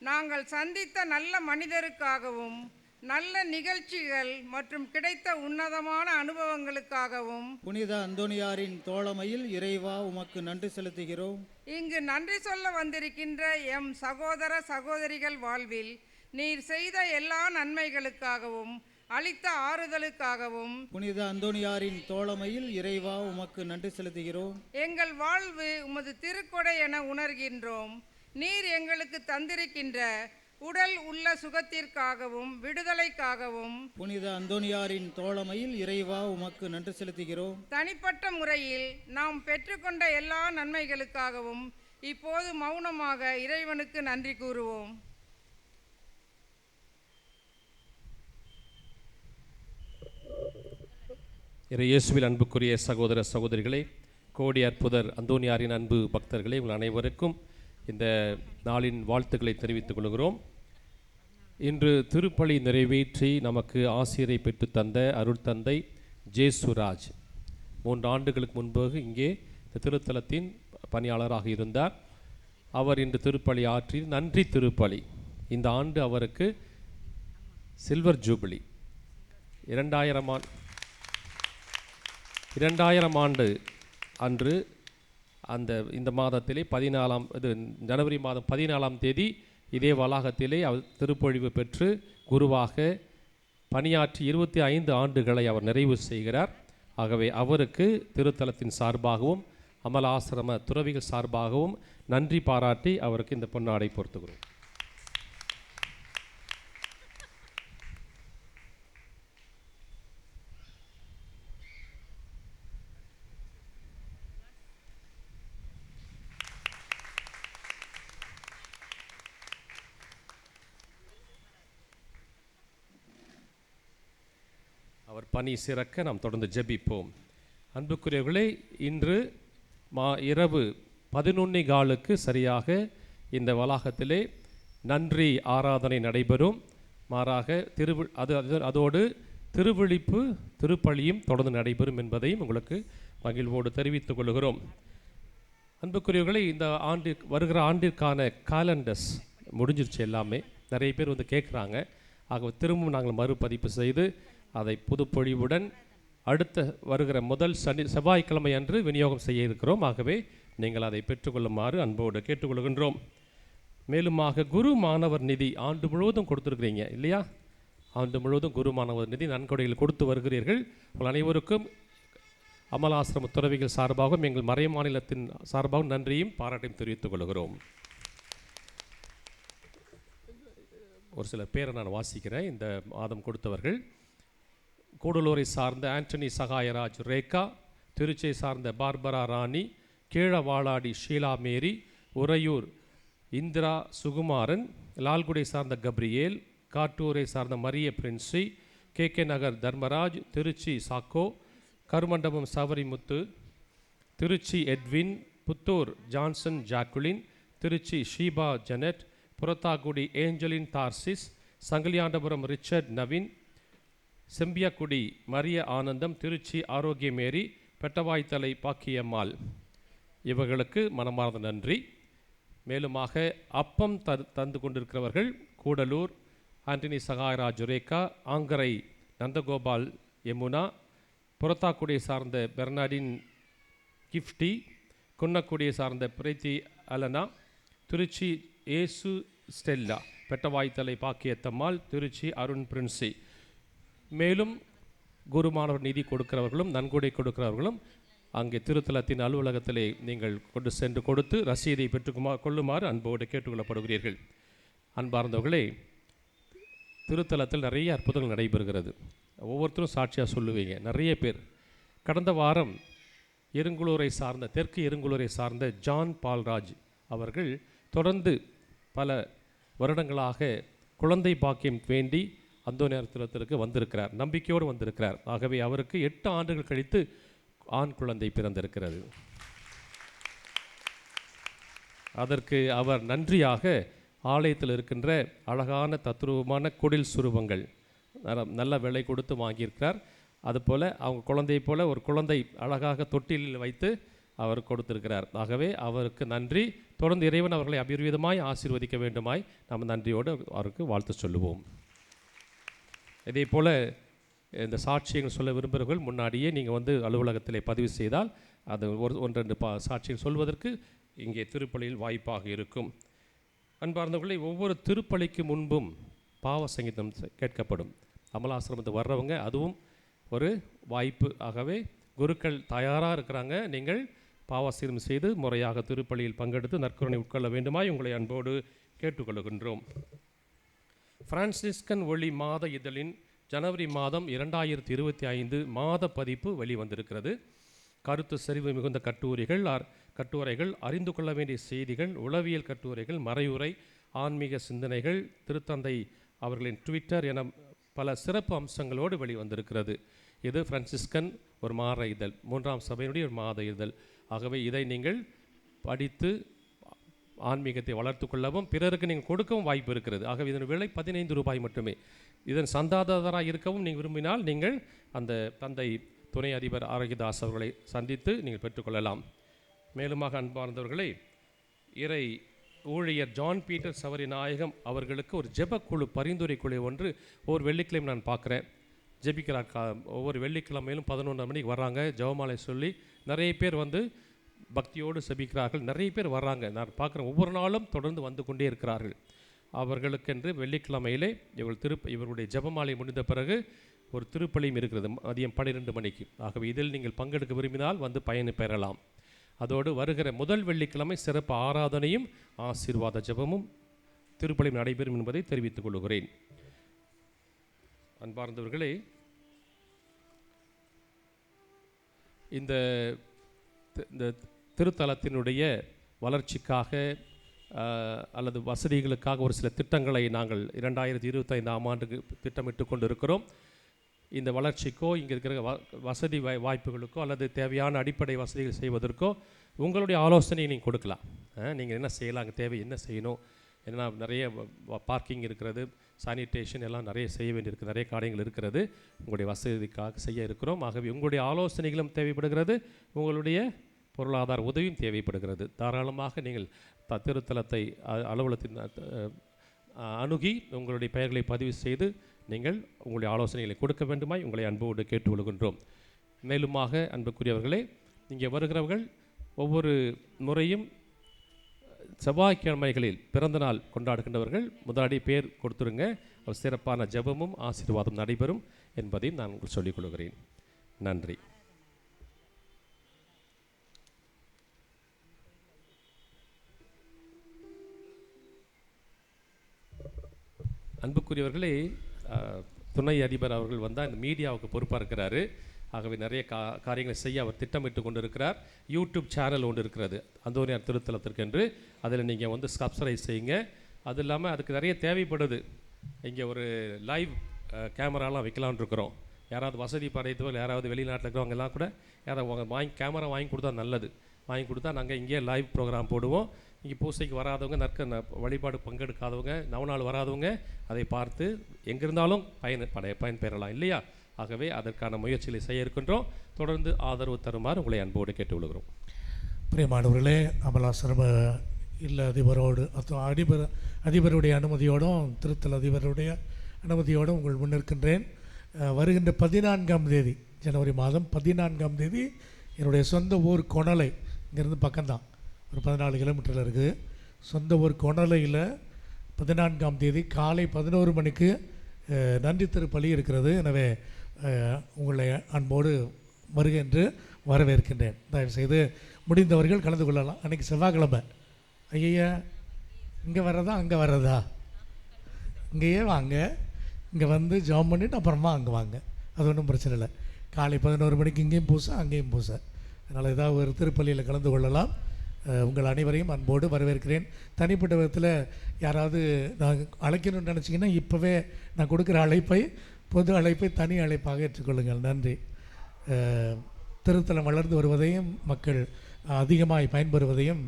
நாங்கள் சந்தித்த நல்ல மனிதருக்காகவும் நல்ல நிகழ்ச்சிகள் மற்றும் கிடைத்த உன்னதமான அனுபவங்களுக்காகவும் புனித அந்தோணியாரின் தோழமையில் இறைவா உமக்கு நன்றி செலுத்துகிறோம். இங்கு நன்றி சொல்ல வந்திருக்கின்ற எம் சகோதர சகோதரிகள் வாழ்வில் நீர் செய்த எல்லா நன்மைகளுக்காகவும் அளித்த ஆறுதலுக்காகவும் புனித அந்தோணியாரின் தோழமையில் இறைவா உமக்கு நன்றி செலுத்துகிறோம். எங்கள் வாழ்வு உமது திருக்கொடை என உணர்கின்றோம். நீர் எங்களுக்கு தந்திருக்கின்ற உடல் உள்ள சுகத்திற்காகவும் விடுதலைக்காகவும் புனித அந்தோணியாரின் தோழமையில் இறைவா உமக்கு நன்றி செலுத்துகிறோம். தனிப்பட்ட முறையில் நாம் பெற்றுக்கொண்ட எல்லா நன்மைகளுக்காகவும் இப்போது மௌனமாக இறைவனுக்கு நன்றி கூறுவோம். இயேசுவில் அன்புக்குரிய சகோதர சகோதரிகளே, கோடி அற்புதர் அந்தோணியாரின் அன்பு பக்தர்களே, உங்கள் அனைவருக்கும் இந்த நாளின் வாழ்த்துக்களை தெரிவித்துக் கொள்கிறோம். இன்று திருப்பலி நிறைவேற்றி நமக்கு ஆசிரியரை பெற்று தந்த அருள் தந்தை ஜேசுராஜ் 3 ஆண்டுகளுக்கு முன்பாக இங்கே இந்த திருத்தலத்தின் பணியாளராக இருந்தார். அவர் இன்று திருப்பலி ஆற்றி நன்றி திருப்பலி. இந்த ஆண்டு அவருக்கு சில்வர் ஜூபிலி 2000 ஆண்டு அன்று இந்த மாதத்திலே 14 ஜனவரி மாதம் 14ஆம் தேதி இதே வளாகத்திலே அவர் திருப்பொழிவு பெற்று குருவாக பணியாற்றி 25 ஆண்டுகளை அவர் நிறைவு செய்கிறார். ஆகவே அவருக்கு திருத்தலத்தின் சார்பாகவும் அமல ஆசிரம துறவிகள் சார்பாகவும் நன்றி பாராட்டி அவருக்கு இந்த பொன்னாடை பொறுத்துகிறோம். அவர் பணி சிறக்க நாம் தொடர்ந்து ஜெபிப்போம். அன்புக்குரியவர்களே, இன்று இரவு 11:15 சரியாக இந்த வளாகத்திலே நன்றி ஆராதனை நடைபெறும். மாறாக அதோடு திருவிழிப்பு திருப்பலியும் தொடர்ந்து நடைபெறும் என்பதையும் உங்களுக்கு மகிழ்வோடு தெரிவித்துக் கொள்கிறோம். அன்புக்குரியவர்களே, இந்த வருகிற ஆண்டிற்கான காலண்டர்ஸ் முடிஞ்சிருச்சு. எல்லாமே நிறைய பேர் வந்து கேட்குறாங்க. ஆக திரும்பவும் நாங்கள் மறுபதிப்பு செய்து அதை புதுப்பொழிவுடன் அடுத்த வருகிற முதல் செவ்வாய்க்கிழமை அன்று விநியோகம் செய்ய இருக்கிறோம். ஆகவே நீங்கள் அதை பெற்றுக்கொள்ளுமாறு அன்போடு கேட்டுக்கொள்கின்றோம். மேலுமாக குரு மாணவர் நிதி ஆண்டு முழுவதும் கொடுத்துருக்கிறீங்க இல்லையா? ஆண்டு முழுவதும் குரு மாணவர் நிதி நன்கொடைகள் கொடுத்து வருகிறீர்கள். உங்கள் அனைவருக்கும் அமலாசிரம துறவிகள் சார்பாகவும் எங்கள் மறை மாநிலத்தின் சார்பாகவும் நன்றியும் பாராட்டையும் தெரிவித்துக் கொள்கிறோம். ஒரு சில பேரை நான் வாசிக்கிறேன். இந்த மாதம் கொடுத்தவர்கள்: கூடலூரை சார்ந்த ஆண்டனி சகாயராஜ் ரேகா, திருச்சியை சார்ந்த பார்பரா ராணி, கீழவாளாடி ஷீலா மேரி, உறையூர் இந்திரா சுகுமாரன், லால்குடை சார்ந்த கப்ரியேல், காட்டூரை சார்ந்த Maria Princy, K Nagar Dharmaraj, Trichy Chacko, Karumandapam Savarimuthu, Trichy Edwin, Puthur Johnson Jacqueline, Trichy Sheeba Janet, Purathakudi Angeline Tharsis, Sangaliyandapuram Richard Naveen, Sembiyakudi Maria Anandham, Trichy ஆரோக்கிய மேரி, பெட்டவாய்த்தலை பாக்கியம்மாள். இவர்களுக்கு மனமார்ந்த நன்றி. மேலுமாக அப்பம் தந்து கொண்டிருக்கிறவர்கள் கூடலூர் ஆண்டனி சகாயராஜ் ரேகா, ஆங்கரை நந்தகோபால் யமுனா, புறத்தாக்குடியை சார்ந்த பெர்னாடின் கிஃப்டி, குன்னக்குடியை சார்ந்த பிரீத்தி அலனா, திருச்சி ஏசு ஸ்டெல்லா, பெட்டவாய்த்தலை பாக்கியத்தம்மாள், திருச்சி அருண் பிரின்சி. மேலும் குருமானவர் நிதி கொடுக்கிறவர்களும் நன்கொடை கொடுக்கிறவர்களும் அங்கே திருத்தலத்தின் அலுவலகத்திலே நீங்கள் கொண்டு சென்று கொடுத்து ரசீதை கொள்ளுமாறு அன்போடு கேட்டுக்கொள்ளப்படுகிறீர்கள். அன்பார்ந்தவர்களே, திருத்தலத்தில் நிறைய அற்புதங்கள் நடைபெறுகிறது. ஒவ்வொருத்தரும் சாட்சியாக சொல்லுவீங்க. நிறைய பேர் கடந்த வாரம் தெற்கு இருங்குளூரை சார்ந்த ஜான் பால்ராஜ் அவர்கள் தொடர்ந்து பல வருடங்களாக குழந்தை பாக்கியம் வேண்டி அந்தோனியார் திருத்தலத்திற்கு வந்திருக்கிறார். நம்பிக்கையோடு வந்திருக்கிறார். ஆகவே அவருக்கு 8 ஆண்டுகள் கழித்து ஆண் குழந்தை பிறந்திருக்கிறது. அதற்கு அவர் நன்றியாக ஆலயத்தில் இருக்கின்ற அழகான தத்ரூபமான குடில் சுரூபங்கள் நல்ல விலை கொடுத்து வாங்கியிருக்கிறார். அதுபோல் அவங்க குழந்தையை போல ஒரு குழந்தை அழகாக தொட்டிலில் வைத்து அவர் கொடுத்திருக்கிறார். ஆகவே அவருக்கு நன்றி. தொடர்ந்து இறைவன் அவர்களை அபிர்விதமாய் ஆசீர்வதிக்க வேண்டுமாய் நாம் நன்றியோடு அவருக்கு வாழ்த்து சொல்லுவோம். இதே போல் இந்த சாட்சியங்கள் சொல்ல விரும்புகிறவர்கள் முன்னாடியே நீங்கள் வந்து அலுவலகத்தில் பதிவு செய்தால் அது ஒன்றெண்டு சாட்சியங்கள் சொல்வதற்கு இங்கே திருப்பலியில் வாய்ப்பாக இருக்கும். அன்பார்ந்தவர்களை, ஒவ்வொரு திருப்பலிக்கு முன்பும் பாவ சங்கீதம் கேட்கப்படும். அமலாசிரமத்தை வர்றவங்க அதுவும் ஒரு வாய்ப்பு. ஆகவே குருக்கள் தயாராக இருக்கிறாங்க. நீங்கள் பாவசீரம் செய்து முறையாக திருப்பலியில் பங்கெடுத்து நற்கருணை உட்கொள்ள வேண்டுமாய் உங்களை அன்போடு கேட்டுக்கொள்கின்றோம். பிரான்சிஸ்கன் ஒளி மாத இதழின் ஜனவரி மாதம் 2025 மாத பதிப்பு வெளிவந்திருக்கிறது. கருத்து செறிவு மிகுந்த கட்டுரைகள், அறிந்து கொள்ள வேண்டிய செய்திகள், உளவியல் கட்டுரைகள், மறையுரை, ஆன்மீக சிந்தனைகள், திருத்தந்தை அவர்களின் ட்விட்டர் என பல சிறப்பு அம்சங்களோடு வெளிவந்திருக்கிறது. இது பிரான்சிஸ்கன் ஒரு மாத இதழ், 3ஆம் சபையினுடைய ஒரு மாத இதழ். ஆகவே இதை நீங்கள் படித்து ஆன்மீகத்தை வளர்த்து கொள்ளவும் பிறருக்கு நீங்கள் கொடுக்கவும் வாய்ப்பு இருக்கிறது. ஆகவே இதன் விலை 15 ரூபாய் மட்டுமே. இதன் சந்தாதாரராக இருக்கவும் நீங்கள் விரும்பினால் நீங்கள் அந்த தந்தை துணை அதிபர் ஆரோக்கியதாஸ் அவர்களை சந்தித்து நீங்கள் பெற்றுக்கொள்ளலாம். மேலுமாக அன்பார்ந்தவர்களை, இறை ஊழியர் ஜான் பீட்டர் சவரி நாயகம் அவர்களுக்கு ஒரு ஜெபக்குழு பரிந்துரை குழு ஒன்று ஒவ்வொரு வெள்ளிக்கிழமை நான் பார்க்குறேன். ஜெபிக்கிறார். ஒவ்வொரு வெள்ளிக்கிழமையிலும் 11 மணிக்கு வர்றாங்க. ஜெபமாலை சொல்லி நிறைய பேர் வந்து பக்தியோடு செபிக்கிறார்கள். நிறைய பேர் வர்றாங்க. நான் பார்க்குறேன். ஒவ்வொரு நாளும் தொடர்ந்து வந்து கொண்டே இருக்கிறார்கள். அவர்களுக்கென்று வெள்ளிக்கிழமையிலே இவருடைய ஜெபமாலை முடிந்த பிறகு ஒரு திருப்பலியும் இருக்கிறது மதியம் 12 மணிக்கு. ஆகவே இதில் நீங்கள் பங்கெடுக்க விரும்பினால் வந்து பயன் பெறலாம். அதோடு வருகிற முதல் வெள்ளிக்கிழமை சிறப்பு ஆராதனையும் ஆசீர்வாத ஜெபமும் திருப்பலியும் நடைபெறும் என்பதை தெரிவித்துக் கொள்கிறேன். அன்பார்ந்தவர்களே, இந்த திருத்தலத்தினுடைய வளர்ச்சிக்காக அல்லது வசதிகளுக்காக ஒரு சில திட்டங்களை நாங்கள் 2025ஆம் ஆண்டுக்கு திட்டமிட்டு கொண்டு இருக்கிறோம். இந்த வளர்ச்சிக்கோ இங்கே இருக்கிற வசதி வாய்ப்புகளுக்கோ அல்லது தேவையான அடிப்படை வசதிகள் செய்வதற்கோ உங்களுடைய ஆலோசனையை நீங்கள் கொடுக்கலாம். நீங்கள் என்ன செய்யலாம், அங்கே தேவை என்ன செய்யணும், ஏன்னா நிறைய பார்க்கிங் இருக்கிறது, சானிடேஷன் எல்லாம் நிறைய செய்ய வேண்டியிருக்கு, நிறைய காரியங்கள் இருக்கிறது, உங்களுடைய வசதிக்காக செய்ய இருக்கிறோம். ஆகவே உங்களுடைய ஆலோசனைகளும் தேவைப்படுகிறது, உங்களுடைய பொருளாதார உதவியும் தேவைப்படுகிறது. தாராளமாக நீங்கள் திருத்தலத்தை அலுவலகத்தின் அணுகி உங்களுடைய பெயர்களை பதிவு செய்து நீங்கள் உங்களுடைய ஆலோசனைகளை கொடுக்க வேண்டுமாய் உங்களை அன்போடு கேட்டுக்கொள்கின்றோம். மேலுமாக அன்புக்குரியவர்களே, இங்கே வருகிறவர்கள் ஒவ்வொரு முறையும் செவ்வாய்க்கிழமைகளில் பிறந்தநாள் கொண்டாடுகின்றவர்கள் முதலாடி பேர் கொடுத்துருங்க. ஒரு சிறப்பான ஜெபமும் ஆசீர்வாதம் நடைபெறும் என்பதையும் நான் உங்களுக்கு சொல்லிக் கொள்கிறேன். நன்றி. அன்புக்குரியவர்களே, துணை அதிபர் அவர்கள் வந்தால் இந்த மீடியாவுக்கு பொறுப்பாக இருக்கிறாரு. ஆகவே நிறைய காரியங்களை செய்ய அவர் திட்டமிட்டு கொண்டு இருக்கிறார். யூடியூப் சேனல் ஒன்று இருக்கிறது அந்தோனியார் திருத்தலத்திற்கென்று, அதில் நீங்கள் வந்து சப்ஸ்கிரைப் செய்யுங்க. அது இல்லாமல் அதுக்கு நிறைய தேவைப்படுது. இங்கே ஒரு லைவ் கேமராலாம் வைக்கலான்னு இருக்கிறோம். யாராவது வசதி படைத்தவர்கள் யாராவது வெளிநாட்டில் இருக்கிறவங்க எல்லாம் கூட யாராவது கேமரா வாங்கி கொடுத்தா நல்லது. வாங்கி கொடுத்தா நாங்கள் இங்கேயே லைவ் ப்ரோக்ராம் போடுவோம். இங்கே பூசைக்கு வராதவங்க, வழிபாடு பங்கெடுக்காதவங்க, நவநாள் வராதவங்க அதை பார்த்து எங்கிருந்தாலும் பயன் பெறலாம் இல்லையா? ஆகவே அதற்கான முயற்சிகளை செய்ய இருக்கின்றோம். தொடர்ந்து ஆதரவு தருமாறு உங்களை அன்போடு கேட்டுக்கொள்கிறோம். பிரியமானவர்களே, அமலாசிரம இல்ல அதிபரோடு அதிபருடைய அனுமதியோடும் திருத்தல அதிபருடைய அனுமதியோடும் உங்கள் முன்னிற்கின்றேன். வருகின்ற 14ஆம் தேதி ஜனவரி மாதம் 14ஆம் தேதி என்னுடைய சொந்த ஊர் கொணலை, இங்கேருந்து பக்கம்தான், ஒரு 14 கிலோமீட்டரில் இருக்குது. சொந்த ஊர் கொணலையில் 14ஆம் தேதி காலை 11 மணிக்கு நன்றி திருப்பலி இருக்கிறது. எனவே உங்களை அன்போடு வருக என்று வரவேற்கின்றேன். தயவுசெய்து முடிந்தவர்கள் கலந்து கொள்ளலாம். அன்றைக்கி செவ்வாய்க்கிழமை. ஐயா, இங்கே வர்றதா அங்கே வர்றதா? இங்கேயே வாங்க, இங்கே வந்து ஜாம் பண்ணிவிட்டு அப்புறமா அங்கே வாங்க, அது ஒன்றும் பிரச்சனை இல்லை. காலை 11 மணிக்கு இங்கேயும் பூசை அங்கேயும் பூசை. அதனால் ஏதாவது ஒரு திருப்பலியில் கலந்து கொள்ளலாம். உங்கள் அனைவரையும் அன்போடு வரவேற்கிறேன். தனிப்பட்ட விதத்தில் யாராவது நான் அழைக்கணும்னு நினச்சிங்கன்னா இப்போவே நான் கொடுக்குற அழைப்பை, பொது அழைப்பை தனி அழைப்பாக ஏற்றுக்கொள்ளுங்கள். நன்றி. திருத்தலம் வளர்ந்து வருவதையும் மக்கள் அதிகமாய் பயன்பெறுவதையும்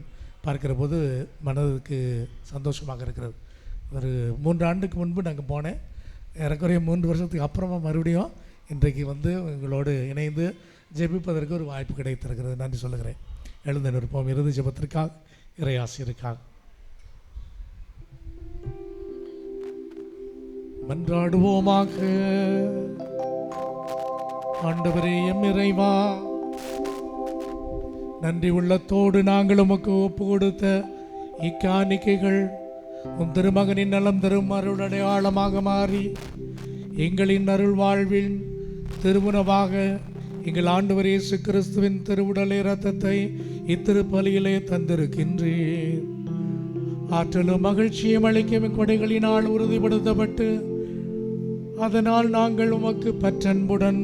பார்க்கிற போது மனதுக்கு சந்தோஷமாக இருக்கிறது. ஒரு 3 ஆண்டுக்கு முன்பு நாங்கள் போனேன். ஏறக்குறைய 3 வருஷத்துக்கு அப்புறமா மறுபடியும் இன்றைக்கு வந்து உங்களோடு இணைந்து ஜெபிப்பதற்கு ஒரு வாய்ப்பு கிடைத்திருக்கிறது. நன்றி சொல்லுகிறேன். எழுந்த நிற்போம். இறுதி ஜெபத்திற்காக, இறை ஆசிரியருக்காக மன்றாடுவோமாக. ஆண்டவரே, எம் இறைவா, நன்றி உள்ளத்தோடு நாங்கள் உமக்கு ஒப்பு கொடுத்த இக்காணிக்கைகள் உம் திருமகனின் நலம் தரும் அருள் அடையாளமாக மாறி எங்களின் அருள் வாழ்வின் திருவுணவாக எங்கள் ஆண்டவர் இயேசு கிறிஸ்துவின் திருவுடலை இரத்தத்தை இத்திருப்பலியிலே தந்திருக்கின்றேன். ஆற்றலும் மகிழ்ச்சியும் அளிக்கும் கொடைகளினால் உறுதிப்படுத்தப்பட்டு அதனால் நாங்கள் உமக்கு பற்றன்புடன்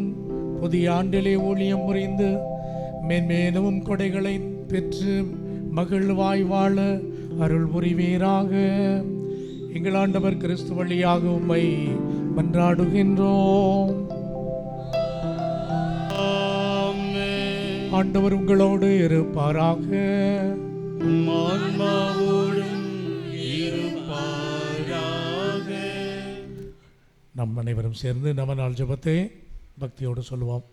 புதிய ஆண்டிலே ஊழியம் புரிந்து மென்மேலும் கொடைகளை பெற்று மகிழ்வாய் வாழ அருள் புரிவீராக. எங்கள் ஆண்டவர் கிறிஸ்து வழியாக உம்மை மன்றாடுகின்றோம். ஆண்டவர் உங்களோடு இருப்பாராக. நம் அனைவரும் சேர்ந்து நம்ம நாள் ஜெபத்தை பக்தியோடு சொல்லுவோம்.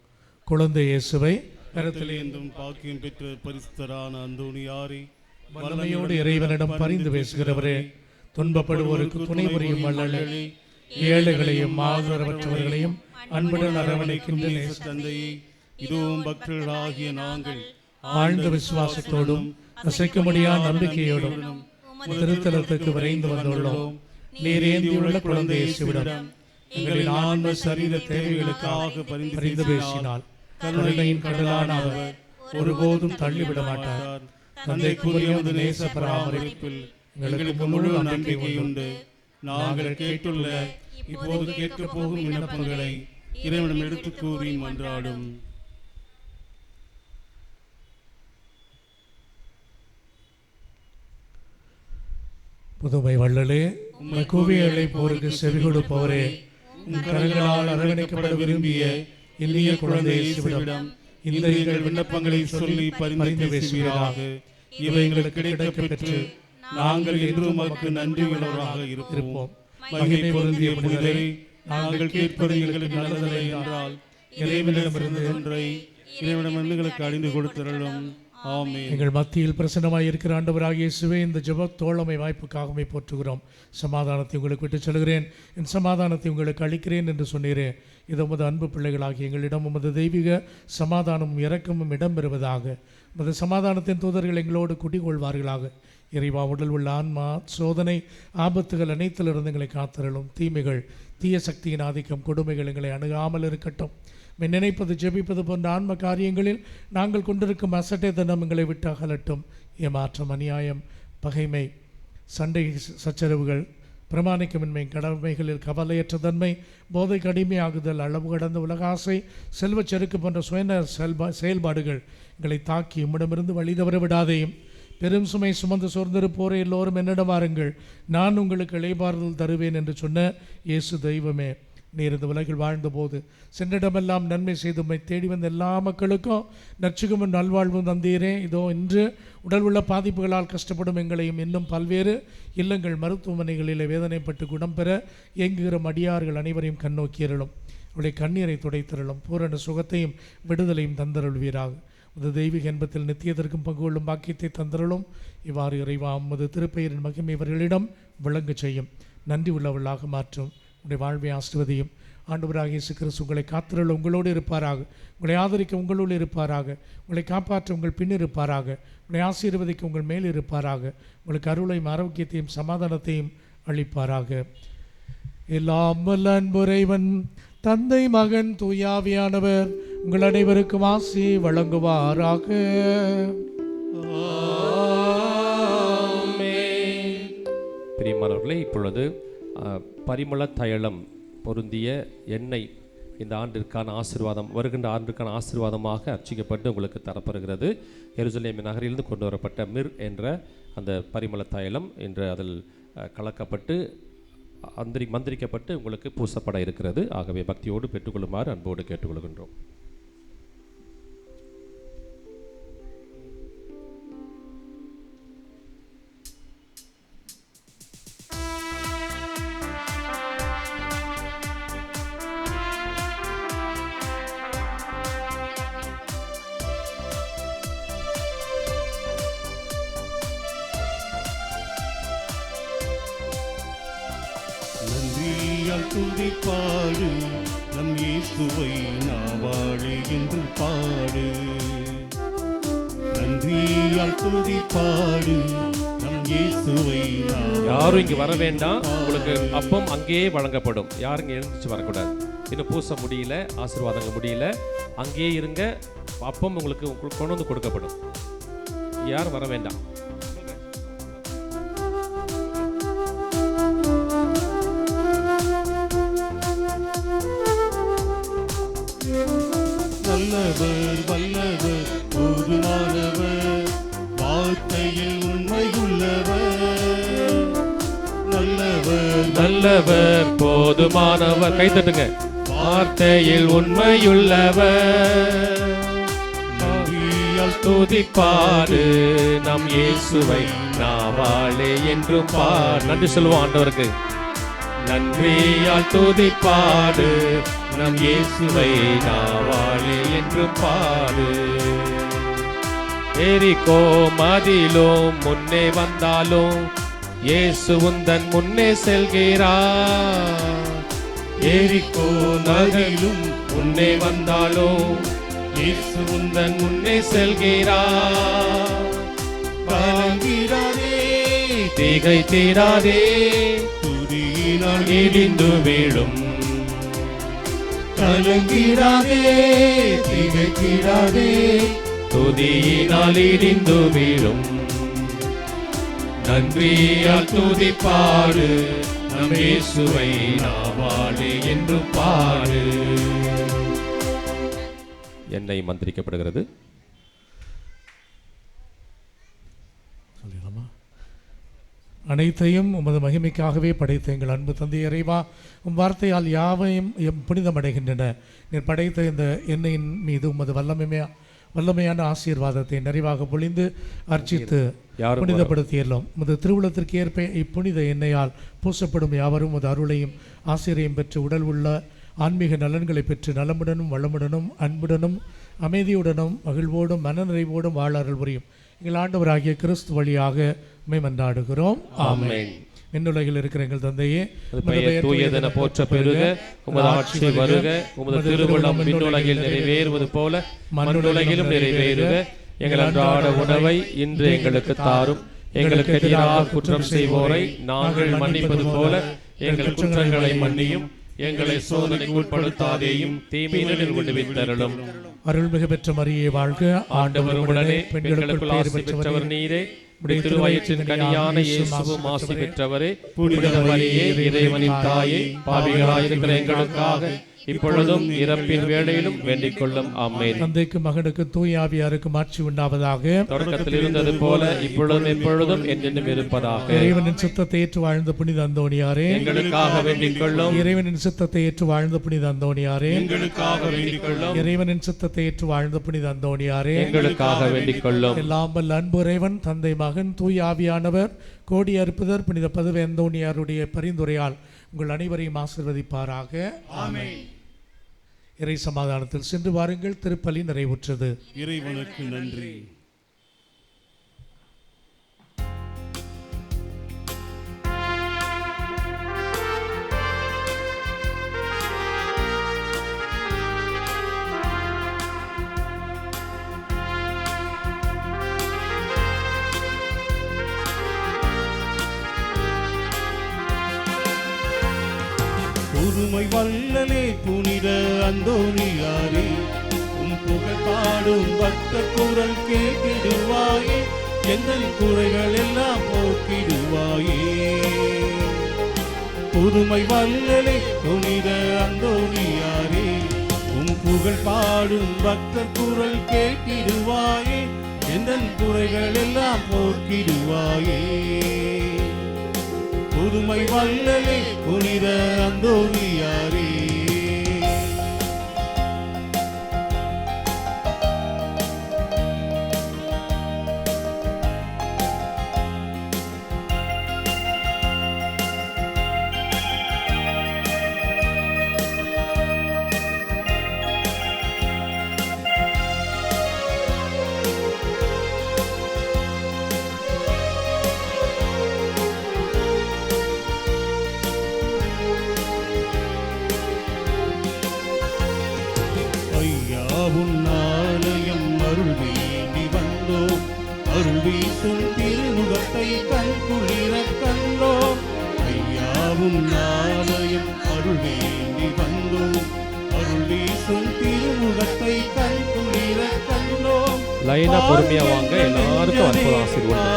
குழந்தை இயேசுவை கரத்திலேந்தும் பாக்கியம் பெற்ற பரிசுத்தரான அந்தோனியாரே, வல்லமையோடு இறைவனிடம் பரிந்து பேசுகிறவரே, துன்பப்படுவோருக்கு துணை புரியும் வள்ளலே, ஏழைகளையும் ஆதரவற்றவர்களையும் அன்புடன் அரவணைக்கின்ற தந்தையே, இதுவும் பக்தர்களாகிய நாங்கள் ஆழ்ந்த விசுவாசத்தோடும் அசைக்க முடியாத நம்பிக்கையோடும் திருத்தலத்துக்கு விரைந்து வந்துள்ளோம். நீர் ஏந்தியுள்ள குழந்தை இயேசுவிடம் எங்களின் ஆன்ம சரீர தேவைகளுக்காக பரிந்து பேசினால் கருணையின் கடலான அவர் ஒருபோதும் தள்ளிவிட மாட்டார். தந்தைக்குரிய நேச பராமரிப்பில் எங்களுக்கு முழு நம்பிக்கை உண்டு. நாங்கள் கேட்டுள்ள இப்போது கேட்கப் போகும் விண்ணப்பங்களை இறைவனிடம் எடுத்து கூறி மன்றாடும். புதுமை வள்ளலே, உம்மை கூவி அழைப்போருக்கு செவி கொடுப்பவரே, உம் கரங்களால் அரவணைக்கப்பட விரும்பிய இனிய குழந்தை இயேசுவிடம் இந்த எங்கள் விண்ணப்பங்களை சொல்லி பரிந்து பேசுவீராக. இவை எங்களுக்கு கிடைக்கப் பெற்று நாங்கள் என்றும் உமக்கு நன்றியுள்ளவராக இருப்போம். மகிமை பொருந்திய புனிதரை, நாங்கள் கேட்பது எங்களுக்கு நல்லதல்ல என்றால் இறைவனிடமிருந்து ஒன்றை இறைவனிடமிருந்து எங்களுக்கு அறிந்து கொடுத்தருளும். ஆமென். எங்கள் மத்தியில் பிரசன்னமாய் இருக்கிற ஆண்டவராகிய இயேசுவே, இந்த ஜெப தோழமை வாய்ப்புக்காகவே போற்றுகிறோம். சமாதானத்தை உங்களுக்கு விட்டு செல்கிறேன், என் சமாதானத்தை உங்களுக்கு அளிக்கிறேன் என்று சொன்னீரேன். இது உமது அன்பு பிள்ளைகளாகி எங்களிடம் உமது தெய்வீக சமாதானமும் இரக்கமும் இடம்பெறுவதாக. உமது சமாதானத்தின் தூதர்கள் எங்களோடு குடிகொள்வார்களாக. இறைவா, உடல் உள்ள ஆன்மா சோதனை ஆபத்துகள் அனைத்திலிருந்து எங்களை காத்தருளும். தீமைகள், தீய சக்தியின் ஆதிக்கம், கொடுமைகள் எங்களை அணுகாமல் இருக்கட்டும். நினைப்பது ஜெபிப்பது போன்ற ஆன்ம காரியங்களில் நாங்கள் கொண்டிருக்கும் அசட்டை தனம் எங்களை விட்டு அகலட்டும். ஏமாற்றம், அநியாயம், பகைமை, சண்டை சச்சரவுகள், பிரமாணிக்கமின்மை, கடமைகளில் கவலையற்ற தன்மை, போதைக்கு அடிமையாகுதல், அளவு கடந்த உலகாசை, செல்வச் செருக்கு போன்ற சுய செயல்பாடுகள் எங்களை தாக்கி உம்மிடமிருந்து வழி தவற விடாதேயும். பெரும் சுமை சுமந்து சோர்ந்திருப்போரே எல்லோரும் என்னிடம் வாருங்கள், நான் உங்களுக்கு இளைப்பாறுதல் தருவேன் என்று சொன்ன இயேசு தெய்வமே, நீர் இந்த உலகில் வாழ்ந்தபோது சென்றிடமெல்லாம் நன்மை செய்து உம்மை தேடி வந்த எல்லா மக்களுக்கும் நற்சுகமும் நல்வாழ்வும் தந்தீரே. இதோ இன்று உடல் உள்ள பாதிப்புகளால் கஷ்டப்படும் எங்களையும் இன்னும் பல்வேறு இல்லங்கள் மருத்துவமனைகளில் வேதனைப்பட்டு குணம் பெற இயங்குகிற அடியார்கள் அனைவரையும் கண்ணோக்கியருளும். அவருடைய கண்ணீரை துடைத்தருளும். பூரண சுகத்தையும் விடுதலையும் தந்தருள்வீராக. உமது தெய்வீக இன்பத்தில் நித்தியத்திற்கும் பங்கு கொள்ளும் பாக்கியத்தை தந்தருளும். இவ்வாறு இறைவா, உமது திருப்பெயரின் மகிமை இவர்களிடம் விளங்க செய்யும். நன்றி உள்ளவர்களாக மாற்றும். உங்களுடைய வாழ்வை ஆசிர்வதியும். ஆண்டவராகிய இயேசு கிறிஸ்து உங்களை காத்திருள்ள உங்களோடு இருப்பாராக. உங்களை ஆதரிக்க உங்களோடு இருப்பாராக. உங்களை காப்பாற்ற உங்கள் பின் இருப்பாராக. உங்களை ஆசீர்வதிக்க உங்கள் மேல் இருப்பாராக. உங்களுக்கு அருளையும் ஆரோக்கியத்தையும் சமாதானத்தையும் அளிப்பாராக. எல்லாம் வல்ல அன்புரைவன் தந்தை, மகன், தூயாவியானவர் உங்கள் அனைவருக்கும் ஆசி வழங்குவாராக. பிரியமானவர்களே, இப்பொழுது பரிமள தைலம் பொருந்திய எண்ணெய் இந்த ஆண்டிற்கான ஆசீர்வாதம், வருகின்ற ஆண்டிற்கான ஆசீர்வாதமாக அர்ச்சிக்கப்பட்டு உங்களுக்கு தரப்படுகிறது. எருசலேம் நகரிலிருந்து கொண்டு வரப்பட்ட மிர் என்ற அந்த பரிமள தைலம் இன்று அதில் கலக்கப்பட்டு மந்திரிக்கப்பட்டு உங்களுக்கு பூசப்பட இருக்கிறது. ஆகவே பக்தியோடு பெற்றுக்கொள்ளுமாறு அன்போடு கேட்டுக்கொள்கின்றோம். துதிப்பாடு நம் இயேசுவை நாவாழி என்று பாடு. நன்றியால் துதிப்பாடு நம் இயேசுவை. யாரும் இங்கே வர வேண்டாம், உங்களுக்கு அப்பம் அங்கேயே வழங்கப்படும். யாரும் இங்கே எழுந்துச்சு வரக்கூடாது. இன்னும் பூச முடியல, ஆசீர்வாதங்க முடியல, அங்கேயே இருங்க. அப்பம் உங்களுக்கு கொண்டு வந்து கொடுக்கப்படும். யாரும் வர வேண்டாம். நல்லவர் வல்லவர் போதுமானவர், வார்த்தையில் உண்மை உள்ளவர். நல்லவர் நல்லவர் போதுமானவர். கைத்தட்டுங்க. வார்த்தையில் உண்மையுள்ளவர். நன்றியால் துதிப்பாடு நம் இயேசுவை நாவாளே என்றும் பாடு. நன்றி சொல்லுவோம் ஆண்டவருக்கு. நன்றியால் துதிப்பாடு நம் இயேசுவை நாவாளே என்று பாடு. எரிகோ மதிலும் முன்னே வந்தாலும் இயேசு உந்தன் முன்னே செல்கிறார். எரிகோ நதிலும் முன்னே வந்தாலும் இயேசு உந்தன் முன்னே செல்கிறார். கலங்கிறாதே, திகைத்திராதே, துதி துதியினால் இடிந்து வீழும். கலங்கிடாதே, திகைத்திடாதே, துதியினால் இடிந்து வீழும். நன்றியால் துதிப்பாடு, நம் இயேசுவை நாவாடு என்று பாடு. எண்ணெய் மந்திரிக்கப்படுகிறது. அனைத்தையும் உமது மகிமைக்காகவே படைத்த எங்கள் அன்பு தந்தை இறைவா, உம் வார்த்தையால் யாவையும் புனிதமடைகின்றன. நீர் படைத்த இந்த எண்ணெயின் மீது உமது வல்லமையான ஆசீர்வாதத்தை நிறைவாக பொழிந்து அர்ச்சித்து புனிதப்படுத்தியெல்லாம் உமது திருவுளத்திற்கு ஏற்ப இப்புனித எண்ணெயால் பூசப்படும் யாவரும் உமது அருளையும் ஆசிரியம் பெற்று உடல் உள்ள ஆன்மீக நலன்களை பெற்று நலமுடனும் வளமுடனும் அன்புடனும் அமைதியுடனும் மகிழ்வோடும் மனநிறைவோடும் வாழ அருள் புரியும் எங்கள் ஆண்டவராகிய கிறிஸ்து வழியாக மன்றாடுகிறோம். ஆமென். விண்ணுலகில் இருக்கிற எங்கள் தந்தையே, தூயதென போற்ற பெருக, உமது ஆட்சி வருக, உமது திருவுளம் விண்ணுலகில் நிறைவேறுவது போல மண்ணுலகிலும் நிறைவேறுக. எங்கள் அன்றாட உணவை இன்று எங்களுக்கு தாரும். எங்களுக்கு எதிராக குற்றம் செய்வோரை நாங்கள் மன்னிப்பது போல எங்கள் குற்றங்களை மன்னியும். எங்களை சோதனைக்கு உட்படுத்தாதேயும், தீமையினின்று விடுவித்தருளும். அருள்மிகு பெற்ற மரியே வாழ்க, ஆண்டவர் உடனே பெண்களுக்குள் ஆசி பெற்றவர் நீரே. திருவயிற்றின் கனியான இயேசுவும் ஆசி பெற்றவரே. புனித மரியே, இறைவனின் தாயே, பாவிகளாயிருக்கிற எங்களுக்காக இப்பொழுதும் இறப்பின் வேளையிலும் வேண்டிக் கொள்ளும். ஆமென். தந்தைக்கு மகனுக்கு தூய ஆவியாருக்கும் ஆட்சி உண்டாவதாக. தொடக்கத்தில் இருந்தது போல இப்பொழுதும் எப்பொழுதும் என்றென்றும் இருப்பதாக. இறைவனின் சித்தத்தை ஏற்று வாழ்ந்த புனித அந்தோணியாரே, எங்களுக்காக வேண்டிக் கொள்ளும். இறைவனின் சித்தத்தை ஏற்று வாழ்ந்த புனித அந்தோணியாரே, எங்களுக்காக வேண்டிக் கொள்ளும். இறைவனின் சித்தத்தை ஏற்று வாழ்ந்த புனித அந்தோணியாரே, எங்களுக்காக வேண்டிக் கொள்ளும். எல்லாம் வல்ல அன்பு இறைவன் தந்தை மகன் தூய ஆவியானவர் கோடி அற்புதர் புனித பதுவை அந்தோணியாருடைய பரிந்துரையால் உங்கள் அனைவரையும் ஆசீர்வதிப்பாராக. ஆமென். இறை சமாதானத்தில் சென்று வாருங்கள். திருப்பலி நிறைவுற்றது. இறைவனுக்கு நன்றி. புதுமை வல்லலே புனித அந்தோணியாரே, உம் புகழ் பாடும் பக்தர் குரல் கேட்டிடுவாயே, எங்கள் குறைகள் எல்லாம் போக்கிடுவாயே. புதுமை வல்லலே புனித அந்தோணியாரே, உம் புகழ் பாடும் பக்தர் குரல் கேட்டிடுவாயே, எங்கள் குறைகள் எல்லாம் போக்கிடுவாயே. புதுமை வல்லலே புனித அந்தோணியாரே. உன்னாலயம் அருள் வேண்டி வந்தோம், அருள் வீசும் திருமுகத்தை கண் குளிர கண்டோம். ஐயாவும் நாலயம் அருள் வேண்டி வந்தோம், அருள் வீசும் திருமுகத்தை கண் குளிர கண்டோம். லைனா பொறுமையா வாங்க, எல்லாருக்கும் அற்புத ஆசீர்வாதம்.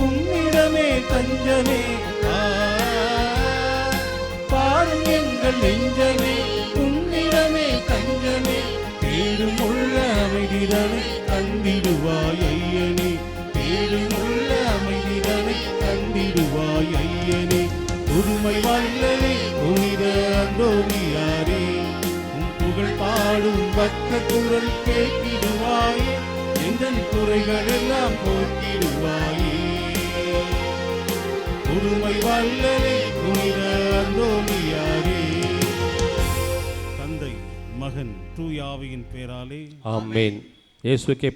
உம்மிடமே தஞ்சமே, பாரும் எங்கள் நெஞ்சமே, உம்மிடமே தஞ்சமே, தேடும் உள்ள அமைதிதனை தந்திடுவாய் ஐயனே, தேடும் உள்ள அமைதிதனை தந்திடுவாய் ஐயனே. புதுமை வல்லலே புனித அந்தோணியாரே, உம் புகழ் பாடும் பக்தர் குரல் கேட்டிடுவாயே, எங்கள் குறைகள் எல்லாம் போக்கிடுவாயே. புதுமை வல்லலே புனித அந்தோணியாரே. தந்தை மகன் தூய ஆவியின் பேராலே ஆமென். இயேசுவுக்கே